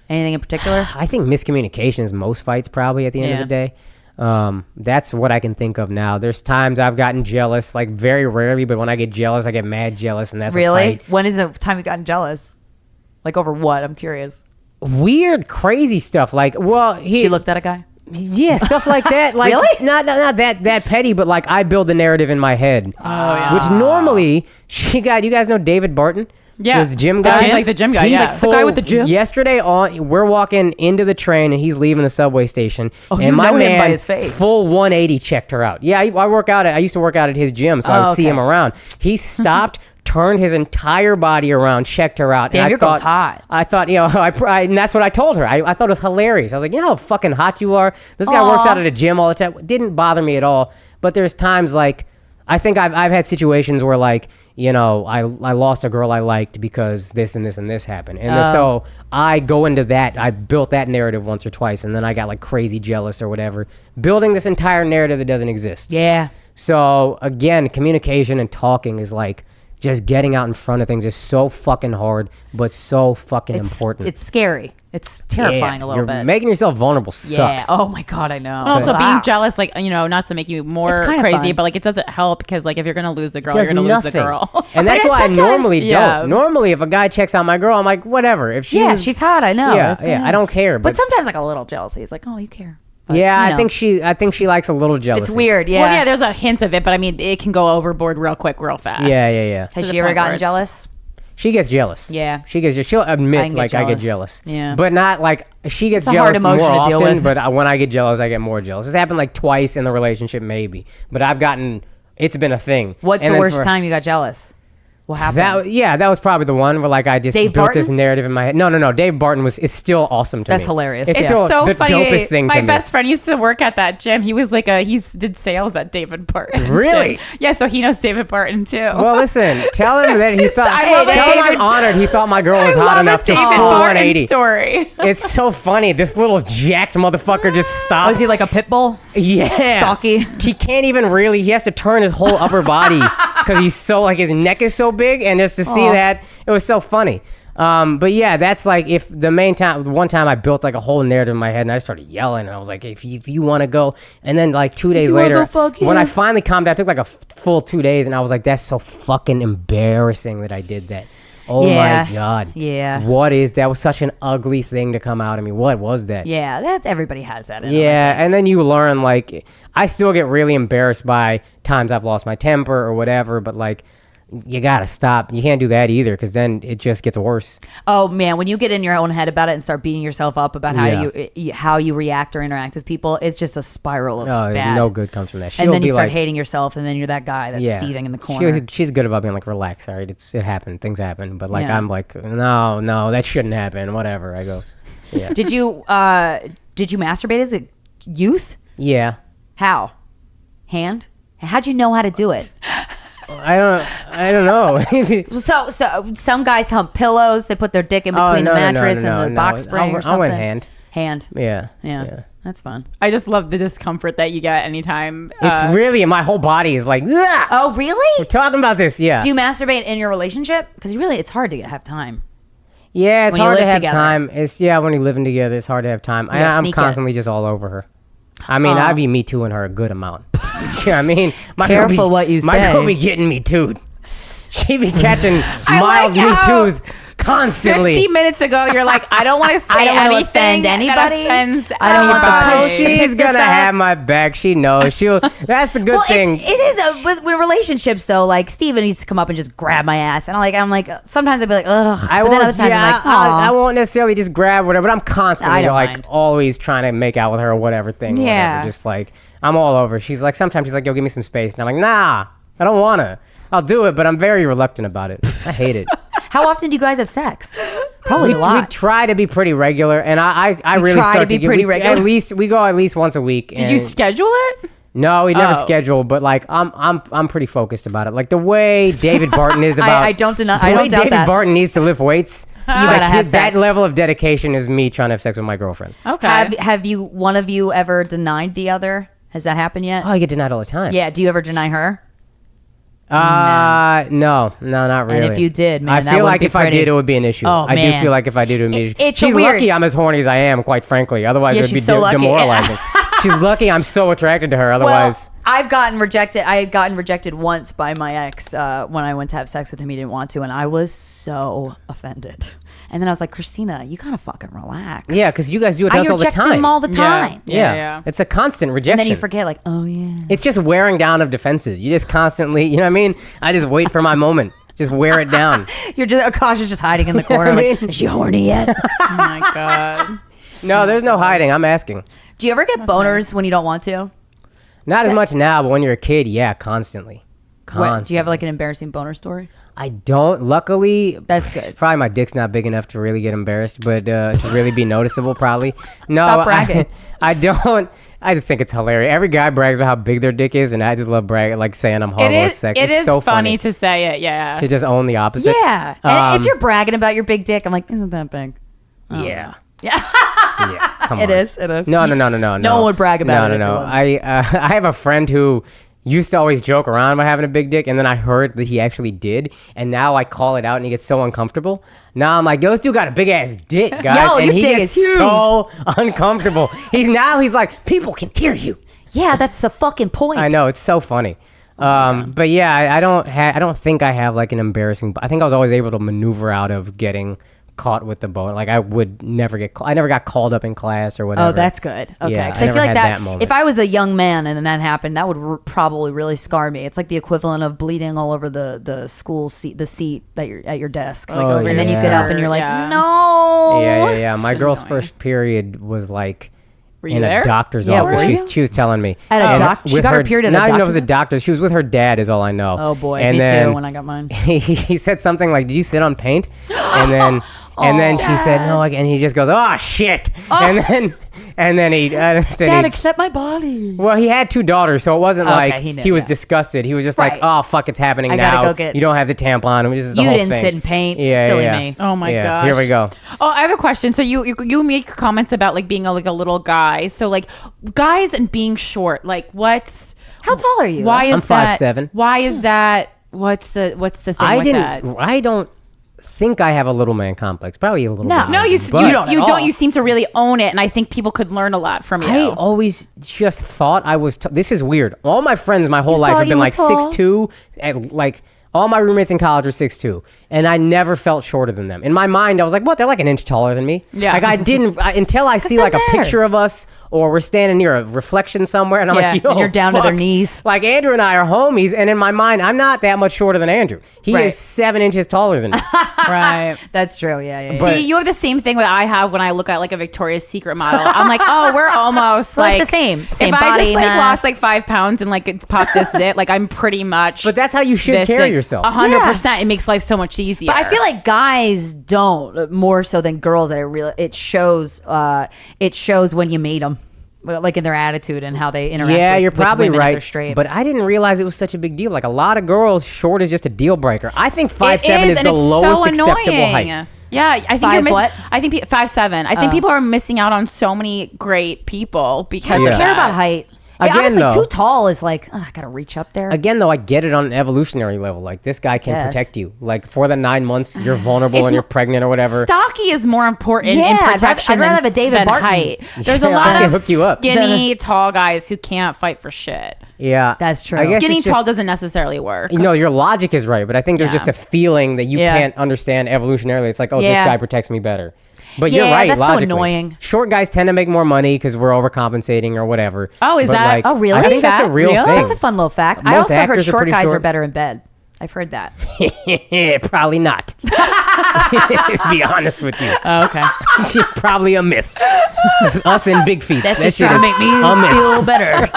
Speaker 2: Anything in particular?
Speaker 5: I think miscommunication is most fights probably at the end of
Speaker 2: Yeah.
Speaker 5: the day. That's what I can think of now. There's times I've gotten jealous, like very rarely, but when I get jealous, I get mad jealous, and that's a
Speaker 2: Really?
Speaker 5: fight.
Speaker 2: When is the time you gotten jealous? Like over what? I'm curious.
Speaker 5: Weird, crazy stuff. Like, well,
Speaker 2: She looked at a guy.
Speaker 5: yeah, stuff like that. Like,
Speaker 2: Really?
Speaker 5: Not that petty, but like I build the narrative in my head.
Speaker 3: Oh, yeah.
Speaker 5: Which normally you guys know David Barton?
Speaker 3: Yeah.
Speaker 5: He's the gym guy.
Speaker 3: He's like the gym guy,
Speaker 5: He's
Speaker 3: yeah.
Speaker 2: The guy with the gym?
Speaker 5: Yesterday we're walking into the train and he's leaving the subway station.
Speaker 2: Oh,
Speaker 5: and
Speaker 2: you
Speaker 5: my
Speaker 2: know him
Speaker 5: man
Speaker 2: by his face.
Speaker 5: full 180 checked her out. Yeah, I used to work out at his gym, so I would see
Speaker 2: okay.
Speaker 5: him around. He stopped, turned his entire body around, checked her out.
Speaker 2: Damn,
Speaker 5: and
Speaker 2: your girl's hot.
Speaker 5: I thought, and that's what I told her. I thought it was hilarious. I was like, you know how fucking hot you are? This guy works out at a gym all the time. It didn't bother me at all. But there's times like, I think I've had situations where like, I lost a girl I liked because this and this and this happened. And so I go into that. I built that narrative once or twice, and then I got like crazy jealous or whatever, building this entire narrative that doesn't exist.
Speaker 2: Yeah.
Speaker 5: So again, communication and talking is like, just getting out in front of things is so fucking hard, but so fucking important.
Speaker 2: It's scary. It's terrifying a little bit.
Speaker 5: Making yourself vulnerable sucks.
Speaker 2: Yeah. Oh my God, I know.
Speaker 3: And also
Speaker 2: Wow.
Speaker 3: being jealous, like, not to make you more
Speaker 2: It's kinda
Speaker 3: crazy,
Speaker 2: fun.
Speaker 3: but like it doesn't help because like if you're gonna lose the girl,
Speaker 5: Does
Speaker 3: you're gonna
Speaker 5: nothing.
Speaker 3: lose the girl.
Speaker 5: And that's
Speaker 2: But
Speaker 5: why I
Speaker 2: sometimes-
Speaker 5: normally
Speaker 3: yeah.
Speaker 5: don't. Normally, if a guy checks out my girl, I'm like, whatever. If she
Speaker 2: Yeah,
Speaker 5: was,
Speaker 2: she's hot. I know.
Speaker 5: Yeah,
Speaker 2: It's-
Speaker 5: I don't care.
Speaker 2: But sometimes like a little jealousy. It's like, oh, you care. But,
Speaker 5: yeah,
Speaker 2: you
Speaker 5: I
Speaker 2: know.
Speaker 5: think she likes a little jealousy.
Speaker 2: It's weird. Yeah.
Speaker 3: Well, yeah, there's a hint of it, but I mean, it can go overboard real quick, real fast.
Speaker 5: Yeah.
Speaker 2: Has
Speaker 3: to
Speaker 2: she
Speaker 3: the
Speaker 2: ever
Speaker 3: point
Speaker 2: gotten
Speaker 3: where it's-
Speaker 2: jealous?
Speaker 5: She gets jealous.
Speaker 2: Yeah.
Speaker 5: She'll admit
Speaker 2: I can
Speaker 5: like
Speaker 2: get
Speaker 5: I get
Speaker 2: jealous.
Speaker 5: jealous.
Speaker 2: Yeah.
Speaker 5: But not like she gets
Speaker 2: It's a hard
Speaker 5: jealous
Speaker 2: emotion
Speaker 5: more
Speaker 2: to deal
Speaker 5: often.
Speaker 2: with.
Speaker 5: But when I get jealous, I get more jealous. It's happened like twice in the relationship, maybe. But it's been a thing.
Speaker 2: What's
Speaker 5: And
Speaker 2: the
Speaker 5: then
Speaker 2: worst time you got jealous? What happened?
Speaker 5: That was probably the one where like I just
Speaker 2: Dave
Speaker 5: built this
Speaker 2: Barton?
Speaker 5: narrative in my head. No. Dave Barton is still awesome to me.
Speaker 2: That's hilarious.
Speaker 5: It's
Speaker 2: Yeah.
Speaker 5: still
Speaker 3: So
Speaker 5: the
Speaker 3: funny.
Speaker 5: dopest thing
Speaker 3: My
Speaker 5: to me.
Speaker 3: best friend used to work at that gym. He was like he did sales at David Barton.
Speaker 5: Really?
Speaker 3: Yeah, so he knows David Barton too.
Speaker 5: Well, listen, tell him that he
Speaker 3: It's
Speaker 5: thought.
Speaker 3: just- I love
Speaker 5: Tell him
Speaker 3: David-
Speaker 5: I'm honored. He thought my girl was
Speaker 3: I
Speaker 5: hot
Speaker 3: love
Speaker 5: enough
Speaker 3: a
Speaker 5: to
Speaker 3: David
Speaker 5: full
Speaker 3: Barton
Speaker 5: 180.
Speaker 3: story.
Speaker 5: It's so funny. This little jacked motherfucker just stops.
Speaker 2: Was he like a pit bull?
Speaker 5: Yeah.
Speaker 2: Stocky?
Speaker 5: He can't even really, he has to turn his whole upper body because he's so, like, his neck is so big. And just to see that, it was so funny. But yeah, that's like if the one time I built like a whole narrative in my head and I started yelling and I was like, if you want to go. And then like 2 days later, when I finally calmed down, it took like a full 2 days and I was like, that's so fucking embarrassing that I did that. Oh
Speaker 2: Yeah.
Speaker 5: my God.
Speaker 2: Yeah.
Speaker 5: That was such an ugly thing to come out of me. What was that?
Speaker 2: Yeah, that everybody has that. In them, I
Speaker 5: Yeah,
Speaker 2: think.
Speaker 5: and then you learn, like, I still get really embarrassed by times I've lost my temper or whatever, but, like, you gotta stop. You can't do that either, because then it just gets worse.
Speaker 2: Oh man, when you get in your own head about it and start beating yourself up about how you react or interact with people, it's just a spiral of
Speaker 5: Oh,
Speaker 2: bad.
Speaker 5: no good comes from that.
Speaker 2: And then you
Speaker 5: be
Speaker 2: start
Speaker 5: like,
Speaker 2: hating yourself, and then you're that guy that's
Speaker 5: yeah.
Speaker 2: seething in the corner.
Speaker 5: She's good about being like, relax, all right? It happened. Things happen. But, like,
Speaker 2: Yeah.
Speaker 5: I'm like, no, that shouldn't happen. Whatever. I go, yeah.
Speaker 2: Did you masturbate as a youth?
Speaker 5: Yeah.
Speaker 2: How? Hand? How'd you know how to do it?
Speaker 5: I don't know.
Speaker 2: So some guys hump pillows. They put their dick in between the mattress and the box spring or
Speaker 5: I
Speaker 2: something.
Speaker 5: went hand.
Speaker 2: Hand.
Speaker 5: Yeah.
Speaker 2: That's fun.
Speaker 3: I just love the discomfort that you get anytime.
Speaker 5: It's really, my whole body is like, "Ugh!"
Speaker 2: Oh, really?
Speaker 5: We're talking about this, yeah.
Speaker 2: Do you masturbate in your relationship? Because really, it's hard to have time.
Speaker 5: Yeah, it's
Speaker 2: when you
Speaker 5: hard to
Speaker 2: live
Speaker 5: have
Speaker 2: together?
Speaker 5: time. When you're living together, it's hard to have time.
Speaker 2: gotta
Speaker 5: I'm
Speaker 2: sneak it.
Speaker 5: constantly just all over her. I mean, I'd be me tooing her a good amount. Yeah, I mean,
Speaker 2: Careful what you
Speaker 5: My girl
Speaker 2: say.
Speaker 5: be getting me tooed. She be catching
Speaker 3: I
Speaker 5: mild
Speaker 3: like how
Speaker 5: me toos constantly.
Speaker 3: 50 minutes ago, you're like, I don't want to say
Speaker 2: I don't want to
Speaker 3: anything
Speaker 2: offend anybody.
Speaker 3: that offends
Speaker 2: I don't want the
Speaker 3: anybody.
Speaker 2: post to pick
Speaker 5: She's
Speaker 2: this
Speaker 5: gonna
Speaker 2: up.
Speaker 5: have my back. She knows. That's a good thing.
Speaker 2: It is with relationships though. Like Steven used to come up and just grab my ass, and I'm like sometimes I'd be like, ugh.
Speaker 5: I
Speaker 2: But then
Speaker 5: won't,
Speaker 2: other times I'm like,
Speaker 5: I
Speaker 2: aw.
Speaker 5: won't necessarily just grab whatever, but I'm
Speaker 2: I
Speaker 5: constantly
Speaker 2: don't
Speaker 5: like
Speaker 2: mind.
Speaker 5: always trying to make out with her or whatever thing.
Speaker 2: Yeah.
Speaker 5: Whatever. Just like I'm all over. She's like, sometimes she's like, yo, give me some space. And I'm like, nah, I don't wanna. I'll do it, but I'm very reluctant about it. I hate it.
Speaker 2: How often do you guys have sex? Probably a
Speaker 5: We
Speaker 2: lot.
Speaker 5: try to be pretty regular, and I
Speaker 2: You
Speaker 5: really
Speaker 2: try to
Speaker 5: start
Speaker 2: be
Speaker 5: get,
Speaker 2: pretty
Speaker 5: we,
Speaker 2: regular?
Speaker 5: At least we go at least once a week.
Speaker 3: Did you schedule it?
Speaker 5: No, we never
Speaker 3: Oh.
Speaker 5: schedule, but like I'm pretty focused about it. Like the way David Barton is about.
Speaker 2: I don't deny.
Speaker 5: The
Speaker 2: I
Speaker 5: way
Speaker 2: don't doubt
Speaker 5: David
Speaker 2: that.
Speaker 5: Barton needs to lift weights.
Speaker 2: gotta have
Speaker 5: that
Speaker 2: sex.
Speaker 5: level of dedication is me trying to have sex with my girlfriend.
Speaker 3: Okay.
Speaker 2: Have you one of you ever denied the other? Has that happened yet?
Speaker 5: Oh, I get denied all the time.
Speaker 2: Yeah. Do you ever deny her?
Speaker 5: No, not really.
Speaker 2: And if you did, man,
Speaker 5: I
Speaker 2: that
Speaker 5: feel
Speaker 2: would
Speaker 5: like
Speaker 2: be
Speaker 5: if I
Speaker 2: pretty.
Speaker 5: did, it would be an issue.
Speaker 2: Oh,
Speaker 5: I do
Speaker 2: man.
Speaker 5: feel like if I did, it would be an issue.
Speaker 2: It's
Speaker 5: She's
Speaker 2: weird-
Speaker 5: lucky I'm as horny as I am, quite frankly. Otherwise,
Speaker 2: Yeah,
Speaker 5: it would be
Speaker 2: she's so lucky.
Speaker 5: demoralizing. She's lucky I'm so attracted to her. Otherwise,
Speaker 2: Well, I've gotten rejected. I had gotten rejected once by my ex when I went to have sex with him. He didn't want to, and I was so offended. And then I was like, Krystyna, you gotta fucking relax.
Speaker 5: yeah, because you guys do it to
Speaker 2: I
Speaker 5: us all the
Speaker 2: reject
Speaker 5: time.
Speaker 2: him all the time.
Speaker 3: Yeah.
Speaker 5: It's a constant rejection.
Speaker 2: And then you forget, like, oh yeah.
Speaker 5: It's just wearing down of defenses. You just constantly, you know what I mean? I just wait for my moment. Just wear it down.
Speaker 2: You're just Akash is just hiding in the corner. Like, is she horny yet?
Speaker 3: Oh my god.
Speaker 5: No, there's no hiding. I'm asking.
Speaker 2: Do you ever get boners when you don't want to?
Speaker 5: Not as much now, but when you're a kid, yeah, constantly.
Speaker 2: Do you have like an embarrassing boner story?
Speaker 5: I don't. Luckily,
Speaker 2: That's good.
Speaker 5: Probably my dick's not big enough to really get embarrassed, but to really be noticeable, probably. No,
Speaker 2: Stop bragging.
Speaker 5: I don't. I just think it's hilarious. Every guy brags about how big their dick is, and I just love bragging, like saying I'm horrible at sex.
Speaker 3: It
Speaker 5: It's
Speaker 3: is
Speaker 5: so
Speaker 3: funny to say it. Yeah.
Speaker 5: to just own the opposite.
Speaker 2: Yeah. And if you're bragging about your big dick, I'm like, isn't that big?
Speaker 5: Yeah.
Speaker 2: Yeah.
Speaker 5: Yeah. Come on.
Speaker 2: It is. It is.
Speaker 5: No.
Speaker 2: No one would brag about it.
Speaker 5: No.
Speaker 2: If it wasn't.
Speaker 5: I have a friend who used to always joke around about having a big dick, and then I heard that he actually did, and now I call it out, and he gets so uncomfortable. Now I'm like, yo, this dude got a big ass dick, guys,
Speaker 2: Yo,
Speaker 5: and
Speaker 2: your
Speaker 5: he
Speaker 2: dick
Speaker 5: gets
Speaker 2: is huge.
Speaker 5: so uncomfortable. He's like, people can hear you.
Speaker 2: Yeah, that's the fucking point.
Speaker 5: I know, it's so funny. But yeah, I don't think I have like an embarrassing. I think I was always able to maneuver out of getting caught with the boner. Like I would never I never got called up in class or whatever.
Speaker 2: Oh, that's good. Okay,
Speaker 5: Yeah,
Speaker 2: 'cause
Speaker 5: I
Speaker 2: I feel
Speaker 5: never
Speaker 2: like
Speaker 5: had that moment.
Speaker 2: if I was a young man and then that happened, that would probably really scar me. It's like the equivalent of bleeding all over the school seat, the seat that you're at your desk,
Speaker 5: Oh,
Speaker 2: and then you
Speaker 5: yeah.
Speaker 2: get up and you're like,
Speaker 3: Yeah.
Speaker 2: no.
Speaker 5: Yeah. My girl's first period was like
Speaker 3: you
Speaker 5: in
Speaker 3: there?
Speaker 5: a doctor's
Speaker 2: Yeah,
Speaker 5: office.
Speaker 2: were you?
Speaker 5: She was telling me.
Speaker 2: At a
Speaker 5: And
Speaker 2: doc- she
Speaker 5: with
Speaker 2: got her period at a
Speaker 5: Not even know it was a
Speaker 2: doctor's
Speaker 5: doctor. She was with her dad is all I know.
Speaker 2: Oh boy,
Speaker 5: And
Speaker 2: me
Speaker 5: then
Speaker 2: too. When I got mine.
Speaker 5: he said something like, "Did you sit on paint?" And then she said no, and he just goes, "Oh shit!" And then he
Speaker 2: accept my body.
Speaker 5: well, he had two daughters, so it wasn't
Speaker 2: Okay,
Speaker 5: like
Speaker 2: he knew,
Speaker 5: he was
Speaker 2: yeah.
Speaker 5: disgusted. He was just
Speaker 2: Right.
Speaker 5: like, "Oh fuck, it's happening
Speaker 2: I
Speaker 5: now.
Speaker 2: gotta go get-
Speaker 5: You don't have the tampon." Which is the
Speaker 2: You
Speaker 5: whole
Speaker 2: didn't
Speaker 5: thing.
Speaker 2: sit in paint.
Speaker 5: Yeah,
Speaker 2: Silly
Speaker 5: yeah.
Speaker 2: me.
Speaker 3: Oh my
Speaker 5: Yeah,
Speaker 3: gosh.
Speaker 5: here we go.
Speaker 3: Oh, I have a question. So you make comments about like being like a little guy. So like guys and being short. Like what's
Speaker 2: How tall are you?
Speaker 3: why is
Speaker 5: I'm
Speaker 3: that?
Speaker 5: 5'7".
Speaker 3: Why is that? What's the thing with that?
Speaker 5: I don't think I have a little man complex. Probably a little.
Speaker 2: No.
Speaker 5: bit.
Speaker 3: No, you
Speaker 5: But
Speaker 2: don't.
Speaker 3: you
Speaker 2: at
Speaker 3: don't.
Speaker 2: all.
Speaker 3: You seem to really own it, and I think people could learn a lot from you.
Speaker 5: I always just thought I was. This is weird. All my friends my whole life
Speaker 2: thought
Speaker 5: have
Speaker 2: you
Speaker 5: been
Speaker 2: were
Speaker 5: like
Speaker 2: tall?
Speaker 5: 6'2", and like all my roommates in college were 6'2", and I never felt shorter than them. In my mind, I was like, "What? They're like an inch taller than me."
Speaker 3: Yeah.
Speaker 5: Like I didn't until I see like a
Speaker 2: matter?
Speaker 5: picture of us or we're standing near a reflection somewhere, and I'm
Speaker 2: Yeah,
Speaker 5: like, "Yo,
Speaker 2: and you're down to their
Speaker 5: fuck."
Speaker 2: knees.
Speaker 5: Like Andrew and I are homies, and in my mind, I'm not that much shorter than Andrew. He
Speaker 2: Right.
Speaker 5: is 7 inches taller than me.
Speaker 3: Right.
Speaker 2: That's true. Yeah.
Speaker 5: But-
Speaker 3: See, you have the same thing that I have when I look at like a Victoria's Secret model. I'm like, oh, we're almost
Speaker 2: We're like
Speaker 3: like
Speaker 2: the same
Speaker 3: If I
Speaker 2: body
Speaker 3: just like
Speaker 2: mass.
Speaker 3: lost like 5 pounds and like pop this zit, like I'm pretty much.
Speaker 5: But that's how you should carry yourself.
Speaker 3: 100%. It makes life so much easier.
Speaker 2: But I feel like guys don't more so than girls. It shows when you meet them, like in their attitude and how they interact.
Speaker 5: Yeah,
Speaker 2: with,
Speaker 5: you're
Speaker 2: with
Speaker 5: probably
Speaker 2: women if
Speaker 5: right.
Speaker 2: they're straight.
Speaker 5: But I didn't realize it was such a big deal. Like a lot of girls, short is just a deal breaker. I think 5'7" is
Speaker 3: and
Speaker 5: the
Speaker 3: it's
Speaker 5: lowest
Speaker 3: so
Speaker 5: acceptable
Speaker 3: annoying.
Speaker 5: height.
Speaker 3: Yeah, I think
Speaker 2: Five
Speaker 3: you're missing.
Speaker 2: what?
Speaker 3: I think 5'7". I think people are missing out on so many great people because
Speaker 2: I don't
Speaker 3: of
Speaker 2: care
Speaker 3: that.
Speaker 2: about height.
Speaker 5: Again,
Speaker 2: honestly,
Speaker 5: though-
Speaker 2: too tall is like I gotta reach up there.
Speaker 5: Again, though, I get it on an evolutionary level. Like this guy can
Speaker 2: Yes.
Speaker 5: protect you. Like for the 9 months you're vulnerable
Speaker 3: It's
Speaker 5: and you're
Speaker 3: mo-
Speaker 5: pregnant or whatever.
Speaker 3: Stocky is more important in
Speaker 2: Yeah, I'd rather-
Speaker 3: protection
Speaker 2: I'd rather
Speaker 3: than,
Speaker 2: have a David
Speaker 3: than
Speaker 2: Barton.
Speaker 3: height. There's a
Speaker 5: Yeah, I
Speaker 3: lot
Speaker 5: can
Speaker 3: of
Speaker 5: hook you up.
Speaker 3: skinny, tall guys who can't fight for shit.
Speaker 5: Yeah,
Speaker 2: That's true.
Speaker 5: I guess
Speaker 3: Skinny,
Speaker 5: it's just-
Speaker 3: tall doesn't necessarily work.
Speaker 5: You know, your logic is right, but I think there's
Speaker 3: Yeah.
Speaker 5: just a feeling that you
Speaker 2: Yeah.
Speaker 5: can't understand evolutionarily. It's like, oh, this
Speaker 2: Yeah.
Speaker 5: guy protects me better. But
Speaker 2: Yeah,
Speaker 5: you're right,
Speaker 2: that's so
Speaker 5: logically.
Speaker 2: annoying.
Speaker 5: Short guys tend to make more money because we're overcompensating or whatever.
Speaker 3: Oh, is
Speaker 5: But,
Speaker 3: that-
Speaker 5: like,
Speaker 2: Oh, really?
Speaker 5: I think that's a
Speaker 3: Fact?
Speaker 5: real
Speaker 3: Really?
Speaker 5: thing.
Speaker 2: That's a fun little fact. I
Speaker 5: Most
Speaker 2: also heard
Speaker 5: actors are
Speaker 2: short
Speaker 5: pretty
Speaker 2: guys
Speaker 5: short.
Speaker 2: are better in bed. I've heard that.
Speaker 5: Probably not. To be honest with you.
Speaker 2: Okay.
Speaker 5: Probably a myth. Us and big feet.
Speaker 2: That's
Speaker 5: That
Speaker 2: just
Speaker 5: shit
Speaker 2: trying to
Speaker 5: is
Speaker 2: make me
Speaker 5: a myth.
Speaker 2: feel better.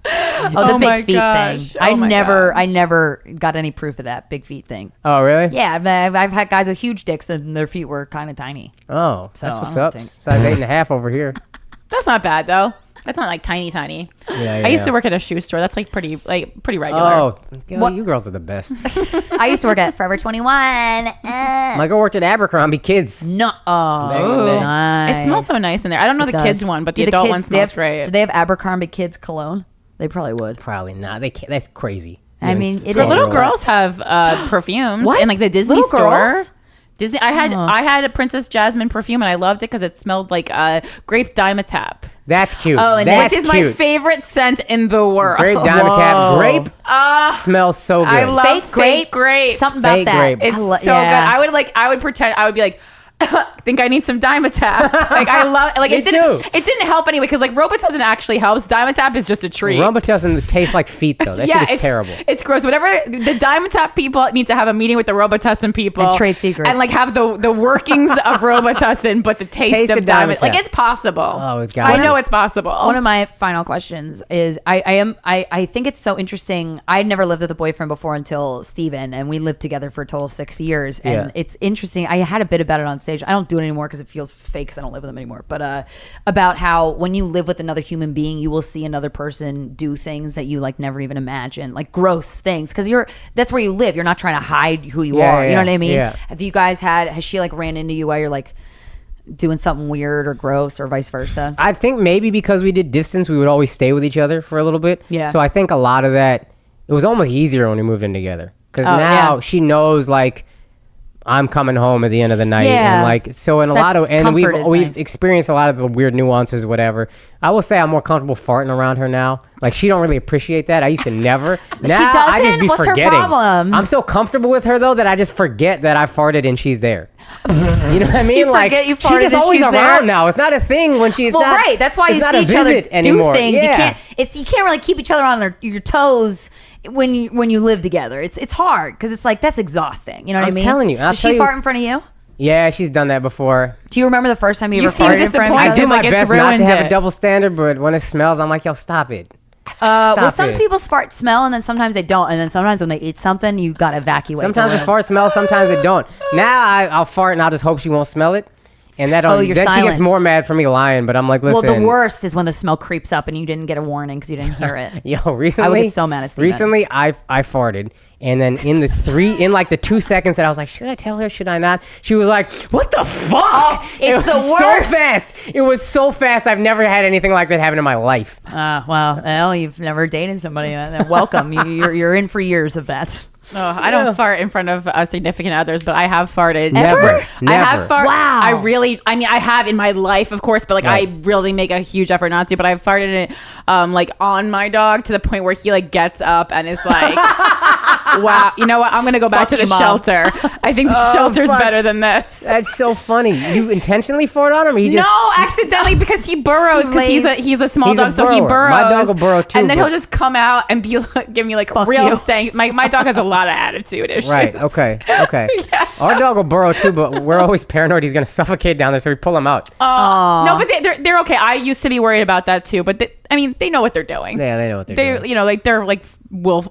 Speaker 2: Oh, the
Speaker 3: Oh my
Speaker 2: big feet
Speaker 3: gosh.
Speaker 2: thing.
Speaker 3: Oh my
Speaker 2: I never got any proof of that big feet thing.
Speaker 5: Oh, really?
Speaker 2: Yeah, I've had guys with huge dicks and their feet were kind of tiny.
Speaker 5: Oh,
Speaker 2: So,
Speaker 5: that's
Speaker 2: I
Speaker 5: what's
Speaker 2: don't
Speaker 5: up.
Speaker 2: think-
Speaker 5: Size 8.5 over here.
Speaker 3: That's not bad though. That's not like tiny.
Speaker 5: Yeah,
Speaker 3: I used
Speaker 5: yeah.
Speaker 3: to work at a shoe store. That's like pretty regular.
Speaker 5: Oh, girl,
Speaker 2: What?
Speaker 5: you girls are the best.
Speaker 2: I used to work at Forever 21.
Speaker 5: My girl worked at Abercrombie Kids.
Speaker 2: No.
Speaker 5: Back in the day.
Speaker 2: Nice.
Speaker 3: It smells so nice in there. I don't know
Speaker 2: It
Speaker 3: the
Speaker 2: does.
Speaker 3: kids one, but
Speaker 2: Do
Speaker 3: the adult
Speaker 2: kids-
Speaker 3: one
Speaker 2: they
Speaker 3: smells
Speaker 2: have-
Speaker 3: great.
Speaker 2: Do they have Abercrombie Kids cologne? They probably would.
Speaker 5: Probably not. They can't. That's crazy.
Speaker 2: I mean, it
Speaker 3: But
Speaker 2: is.
Speaker 3: little girls have perfumes
Speaker 2: What?
Speaker 3: in like the Disney
Speaker 2: Little
Speaker 3: store.
Speaker 2: girls?
Speaker 3: Disney. I had a Princess Jasmine perfume and I loved it because it smelled like grape Dimetapp.
Speaker 5: That's cute.
Speaker 2: Oh, and
Speaker 3: Which is my favorite scent in the world.
Speaker 5: Grape Dimetapp. Grape smells so good.
Speaker 3: I love fake grape.
Speaker 2: Something about
Speaker 5: Fake
Speaker 2: that.
Speaker 5: grape.
Speaker 3: It's so good. I would pretend. I would be like, I think I need some Dimetapp. Like I love. Like
Speaker 5: Me
Speaker 3: it didn't.
Speaker 5: too.
Speaker 3: It didn't help anyway because like Robitussin actually helps. Dimetapp is just a treat.
Speaker 5: Robitussin tastes like feet though. That shit is terrible.
Speaker 3: It's gross. Whatever. The Dimetapp people need to have a meeting with the Robitussin people
Speaker 2: And trade secrets.
Speaker 3: and like have the workings of Robitussin, but the taste of Dimetapp. Like it's possible.
Speaker 5: Oh, it's got.
Speaker 3: I know it's possible.
Speaker 2: One of my final questions is I think it's so interesting. I'd never lived with a boyfriend before until Steven, and we lived together for a total 6 years. And it's interesting. I had a bit about it on stage. I don't do it anymore because it feels fake because I don't live with them anymore. But about how when you live with another human being, you will see another person do things that you like never even imagined, like gross things, because that's where you live. You're not trying to hide who you are. You know what I mean?
Speaker 5: Yeah.
Speaker 2: Have you guys has she like ran into you while you're like doing something weird or gross or vice versa?
Speaker 5: I think maybe because we did distance, we would always stay with each other for a little bit.
Speaker 2: Yeah.
Speaker 5: So I think a lot of that, it was almost easier when we moved in together. Because now she knows, like, I'm coming home at the end of the night.
Speaker 2: Yeah.
Speaker 5: And, like, so in a lot of, and
Speaker 2: comfort is
Speaker 5: we've
Speaker 2: nice.
Speaker 5: experienced a lot of the weird nuances, whatever. I will say I'm more comfortable farting around her now. Like, she don't really appreciate that. I used to never. Now I just
Speaker 2: doesn't?
Speaker 5: be
Speaker 2: What's her
Speaker 5: forgetting.
Speaker 2: problem?
Speaker 5: I'm so comfortable with her, though, that I just forget that I farted and she's there. You know what I mean?
Speaker 2: You
Speaker 5: Like,
Speaker 2: forget you
Speaker 5: she
Speaker 2: farted
Speaker 5: just
Speaker 2: and
Speaker 5: always
Speaker 2: she's
Speaker 5: around
Speaker 2: there?
Speaker 5: now. It's not a thing when she's
Speaker 2: Well,
Speaker 5: not.
Speaker 2: right. That's why
Speaker 5: it's
Speaker 2: you
Speaker 5: not
Speaker 2: see
Speaker 5: a
Speaker 2: each other
Speaker 5: visit anymore.
Speaker 2: do things.
Speaker 5: Yeah.
Speaker 2: You can't really keep each other on your toes when you live together. It's hard because it's like that's exhausting. You know what I
Speaker 5: I'm
Speaker 2: mean?
Speaker 5: telling you.
Speaker 2: Does she fart in front of you?
Speaker 5: Yeah, she's done that before.
Speaker 2: Do you remember the first time you ever
Speaker 3: seem
Speaker 2: farted in front of
Speaker 3: disappointed.
Speaker 2: each
Speaker 5: I do
Speaker 2: other?
Speaker 5: my
Speaker 3: like it's
Speaker 5: best not
Speaker 3: ruined
Speaker 5: to have
Speaker 3: it.
Speaker 5: a double standard, but when it smells, I'm like, yo, stop it.
Speaker 2: Well,
Speaker 5: Stop
Speaker 2: some
Speaker 5: it.
Speaker 2: people's fart smell, and then sometimes they don't, and then sometimes when they eat something, you gotta evacuate.
Speaker 5: Sometimes
Speaker 2: the
Speaker 5: the
Speaker 2: room.
Speaker 5: fart smells, sometimes it don't. Now I'll fart and I'll just hope she won't smell it. And that
Speaker 2: Oh, you're
Speaker 5: then she gets
Speaker 2: silent.
Speaker 5: more mad for me lying, but I'm like, listen.
Speaker 2: Well, the worst is when the smell creeps up and you didn't get a warning because you didn't hear it.
Speaker 5: Yo, recently
Speaker 2: I would get so mad at Steven.
Speaker 5: Recently, I farted, and then in like the 2 seconds that I was like, should I tell her? Should I not? She was like, what the fuck?
Speaker 2: Oh, it's
Speaker 5: it was
Speaker 2: the worst.
Speaker 5: So fast. It was so fast. I've never had anything like that happen in my life.
Speaker 2: Well, you've never dated somebody. Welcome. You're in for years of that.
Speaker 3: Oh, I don't fart in front of significant others, but I have farted.
Speaker 5: Never.
Speaker 3: I have farted.
Speaker 2: Wow.
Speaker 3: I have in my life, of course, but like
Speaker 5: Right.
Speaker 3: I really make a huge effort not to. But I've farted it, like on my dog to the point where he like gets up and is like, "Wow, you know what? I'm gonna go back to the
Speaker 2: you, Mom."
Speaker 3: shelter. I think the shelter's
Speaker 5: fuck.
Speaker 3: better than this."
Speaker 5: That's so funny. You intentionally fart on him, or you just
Speaker 3: No, accidentally because he burrows because he's a small
Speaker 5: He's a
Speaker 3: dog, so he
Speaker 5: burrower.
Speaker 3: burrows.
Speaker 5: My dog will burrow too,
Speaker 3: and then
Speaker 5: but-
Speaker 3: he'll just come out and be like, give me like
Speaker 2: Fuck
Speaker 3: real
Speaker 2: you.
Speaker 3: stank. My dog has a lot of attitude issues.
Speaker 5: Right. Okay. Our dog will burrow too, but we're always paranoid he's gonna suffocate down there, so we pull him out.
Speaker 3: No, but they're okay. I used to be worried about that too, but they know what they're doing.
Speaker 5: Yeah, they know what they're doing.
Speaker 3: You know, like they're like wolf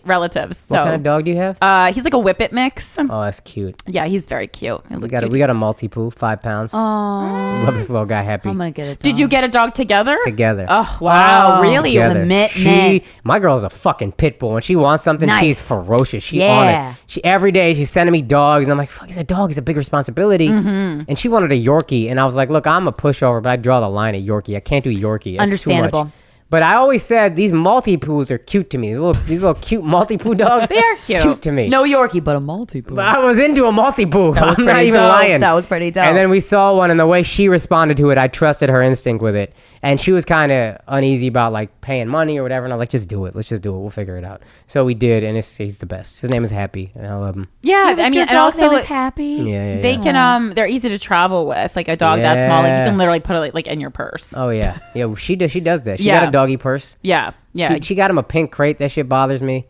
Speaker 3: relatives. So
Speaker 5: What kind of dog do you have?
Speaker 3: he's like a Whippet mix.
Speaker 5: Oh, that's cute.
Speaker 3: Yeah, he's very cute. He's
Speaker 5: We
Speaker 3: a
Speaker 5: got
Speaker 3: cutie.
Speaker 5: we got a multi-poo, 5 pounds. Love this little guy. Happy
Speaker 2: I'm gonna get it.
Speaker 3: Did you get a dog together?
Speaker 5: together.
Speaker 3: Oh wow, really?
Speaker 5: Together.
Speaker 2: Commitment.
Speaker 5: My girl's a fucking pit bull. When she wants something,
Speaker 2: Nice.
Speaker 5: she's ferocious. She
Speaker 2: Yeah.
Speaker 5: on it. She every day she's sending me dogs, and I'm like, fuck, he's a dog. It's a big responsibility. And she wanted a Yorkie, and I was like, look, I'm a pushover, but I draw the line at Yorkie. I can't do Yorkie. It's
Speaker 2: Understandable.
Speaker 5: Too much. But I always said these multi-poos are cute to me. These little cute multi-poo dogs.
Speaker 3: They are cute.
Speaker 5: to me.
Speaker 2: No Yorkie, but a multi-poo.
Speaker 5: But I was into a multi-poo.
Speaker 2: That was
Speaker 5: I'm not
Speaker 2: pretty
Speaker 5: even
Speaker 2: dope.
Speaker 5: lying.
Speaker 2: That was pretty dope.
Speaker 5: And then we saw one, and the way she responded to it, I trusted her instinct with it. And she was kind of uneasy about like paying money or whatever. And I was like, just do it. Let's just do it. We'll figure it out. So we did, and he's the best. His name is Happy, and I love him.
Speaker 3: Yeah, I mean, and also
Speaker 2: is happy.
Speaker 5: Yeah.
Speaker 3: they can they're easy to travel with. Like a dog that small, like you
Speaker 5: Yeah.
Speaker 3: can literally put it like in your purse.
Speaker 5: Oh yeah, yeah. She does that. She
Speaker 3: Yeah.
Speaker 5: got a doggy purse.
Speaker 3: Yeah, yeah.
Speaker 5: She got him a pink crate. That shit bothers me.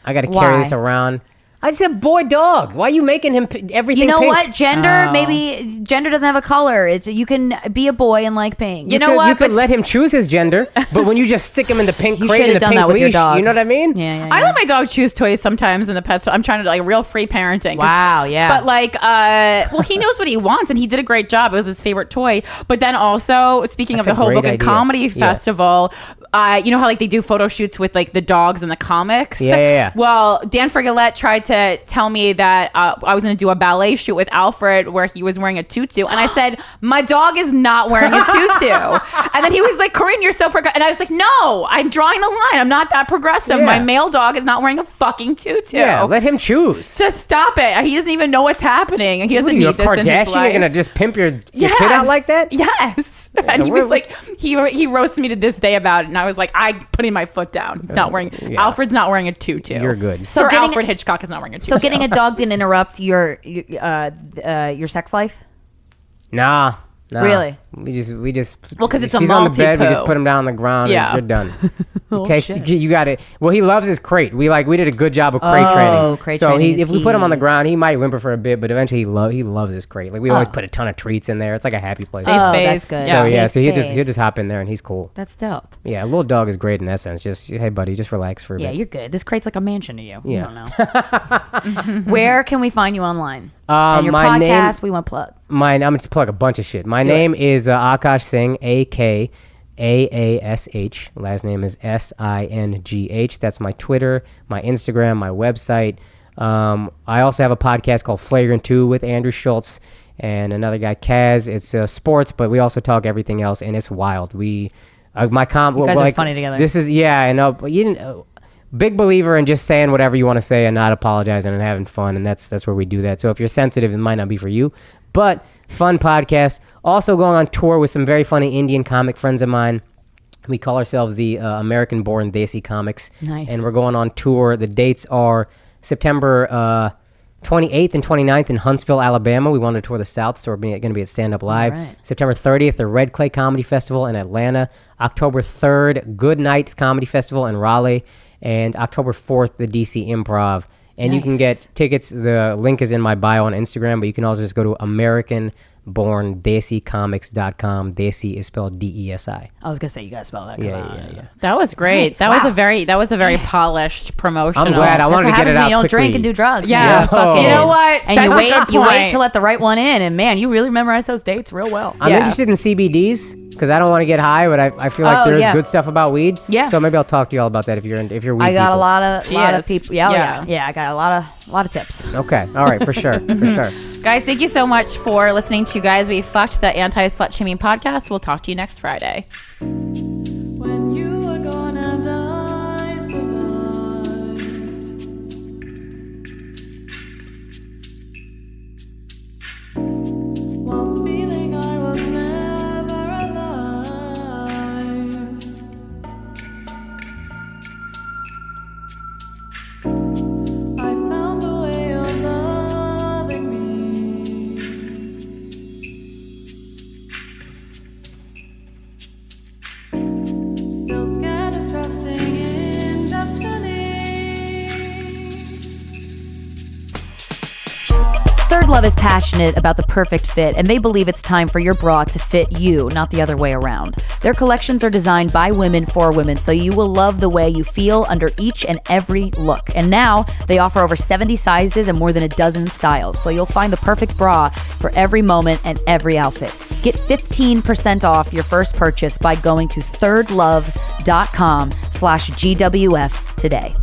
Speaker 5: I got to
Speaker 2: Why?
Speaker 5: carry this around. I said boy dog. Why are you making him everything?
Speaker 2: You know
Speaker 5: pink?
Speaker 2: what? Gender,
Speaker 3: Oh.
Speaker 2: maybe gender doesn't have a color. It's you can be a boy and like pink.
Speaker 3: You know what?
Speaker 5: You could
Speaker 3: But-
Speaker 5: let him choose his gender, but when you just stick him in the pink
Speaker 2: You
Speaker 5: crate
Speaker 2: should
Speaker 5: and
Speaker 2: have
Speaker 5: the
Speaker 2: done
Speaker 5: pink
Speaker 2: that with your
Speaker 5: leash,
Speaker 2: dog.
Speaker 5: you know what I mean?
Speaker 2: Yeah.
Speaker 3: I let my dog choose toys sometimes in the pet store. I'm trying to like real free parenting. 'cause-
Speaker 2: Wow, yeah.
Speaker 3: But like, well, he knows what he wants, and he did a great job. It was his favorite toy. But then also, speaking
Speaker 5: That's
Speaker 3: of the
Speaker 5: a great
Speaker 3: Hoboken
Speaker 5: idea.
Speaker 3: Comedy
Speaker 5: Yeah.
Speaker 3: Festival, you know how like they do photo shoots with like the dogs in the comics?
Speaker 5: Yeah.
Speaker 3: Well, Dan Frigolette tried to tell me that I was going to do a ballet shoot with Alfred where he was wearing a tutu. And I said, my dog is not wearing a tutu. And then he was like, Corinne, you're so progressive. And I was like, no, I'm drawing the line. I'm not that progressive.
Speaker 5: Yeah.
Speaker 3: My male dog is not wearing a fucking tutu.
Speaker 5: Yeah, let him choose.
Speaker 3: Just stop it. He doesn't even know what's happening. He doesn't need
Speaker 5: You're a
Speaker 3: this in his
Speaker 5: Kardashian?
Speaker 3: life.
Speaker 5: You're going to just pimp your kid out like that?
Speaker 3: Yes. And he was like, he roasted me to this day about it. And I was like, I'm putting my foot down. He's not wearing, Alfred's not wearing a tutu.
Speaker 5: You're good.
Speaker 3: So
Speaker 2: getting
Speaker 3: Alfred Hitchcock is not wearing a tutu.
Speaker 2: So getting a dog didn't interrupt your sex life?
Speaker 5: Nah.
Speaker 2: Really?
Speaker 5: We just.
Speaker 3: Well, 'cause it's
Speaker 5: if
Speaker 3: a
Speaker 5: he's on the bed. We
Speaker 3: multi-poo.
Speaker 5: just put him down on the ground.
Speaker 3: Yeah.
Speaker 5: And you're done.
Speaker 2: Oh,
Speaker 5: You got it. Well, he loves his crate. We did a good job of crate training.
Speaker 2: Crate
Speaker 5: so
Speaker 2: training is
Speaker 5: if we put him on the
Speaker 2: key.
Speaker 5: ground, he might whimper for a bit, but eventually he loves his crate. Like we always put a ton of treats in there. It's like a happy place.
Speaker 3: Safe
Speaker 2: Oh,
Speaker 3: space.
Speaker 2: that's good.
Speaker 5: So
Speaker 3: Yeah.
Speaker 5: so
Speaker 2: Safe
Speaker 5: he'll
Speaker 2: space.
Speaker 5: just hop in there and he's cool.
Speaker 2: That's dope.
Speaker 5: Yeah, a little dog is great in that sense. Just hey buddy, just relax for a
Speaker 2: Yeah,
Speaker 5: bit.
Speaker 2: you're good. This crate's like a mansion to you.
Speaker 5: Yeah.
Speaker 2: You don't know. Where can we find you online? And your
Speaker 5: my name-
Speaker 2: podcast, we want to plug.
Speaker 5: I'm gonna plug a bunch of shit. My name is Akash Singh, AKAASH. Last name is SINGH. That's my Twitter, my Instagram, my website. I also have a podcast called Flagrant 2 with Andrew Schultz and another guy, Kaz. It's sports, but we also talk everything else, and it's wild.
Speaker 2: You guys are funny together.
Speaker 5: This is but you didn't. Big believer in just saying whatever you want to say and not apologizing and having fun, and that's where we do that. So if you're sensitive, it might not be for you, but fun podcast. Also going on tour with some very funny Indian comic friends of mine. We call ourselves the American-born Desi Comics.
Speaker 2: Nice.
Speaker 5: And we're going on tour. The dates are September 28th and 29th in Huntsville, Alabama. We wanted to tour the South, so we're going to be at Stand Up Live.
Speaker 2: All right.
Speaker 5: September 30th, the Red Clay Comedy Festival in Atlanta. October 3rd, Good Nights Comedy Festival in Raleigh. And October 4th, the DC Improv. And you can
Speaker 2: Nice.
Speaker 5: get tickets. The link is in my bio on Instagram, but you can also just go to AmericanBornDesiComics.com. Desi is spelled DESI.
Speaker 2: I was gonna say you guys spell that.
Speaker 5: Yeah.
Speaker 3: That was great. That was a very polished promotional.
Speaker 5: I'm glad. I
Speaker 2: That's
Speaker 5: wanted
Speaker 2: what
Speaker 5: to get
Speaker 2: happens
Speaker 5: it
Speaker 2: when
Speaker 5: out
Speaker 2: you don't
Speaker 5: quickly.
Speaker 2: drink and do drugs.
Speaker 3: Yeah.
Speaker 2: fucking,
Speaker 3: You know what?
Speaker 2: And
Speaker 3: That's a good
Speaker 2: you wait
Speaker 3: point.
Speaker 2: to let the right one in, and man, you really memorize those dates real well.
Speaker 5: I'm
Speaker 3: Yeah.
Speaker 5: interested in CBDs because I don't want to get high, but I feel like there's
Speaker 2: yeah.
Speaker 5: good stuff about weed.
Speaker 2: Yeah.
Speaker 5: So maybe I'll talk to you all about that if you're weed
Speaker 2: I got
Speaker 5: people.
Speaker 2: a lot of
Speaker 3: Cheers.
Speaker 2: people.
Speaker 3: Yeah.
Speaker 2: Yeah. I got a lot of tips.
Speaker 5: Okay. All right. For sure. For sure.
Speaker 3: Guys, thank you so much for listening to Guys We Fucked, the anti-slut shaming podcast. We'll talk to you next Friday.
Speaker 6: When you were gone and I survived, whilst feeling I was never alive, I found a way of loving me. Still scared of trusting in destiny.
Speaker 2: ThirdLove is passionate about the perfect fit, and they believe it's time for your bra to fit you, not the other way around. Their collections are designed by women for women, so you will love the way you feel under each and every look. And now they offer over 70 sizes and more than a dozen styles, so you'll find the perfect bra for every moment and every outfit. Get 15% off your first purchase by going to thirdlove.com/GWF today.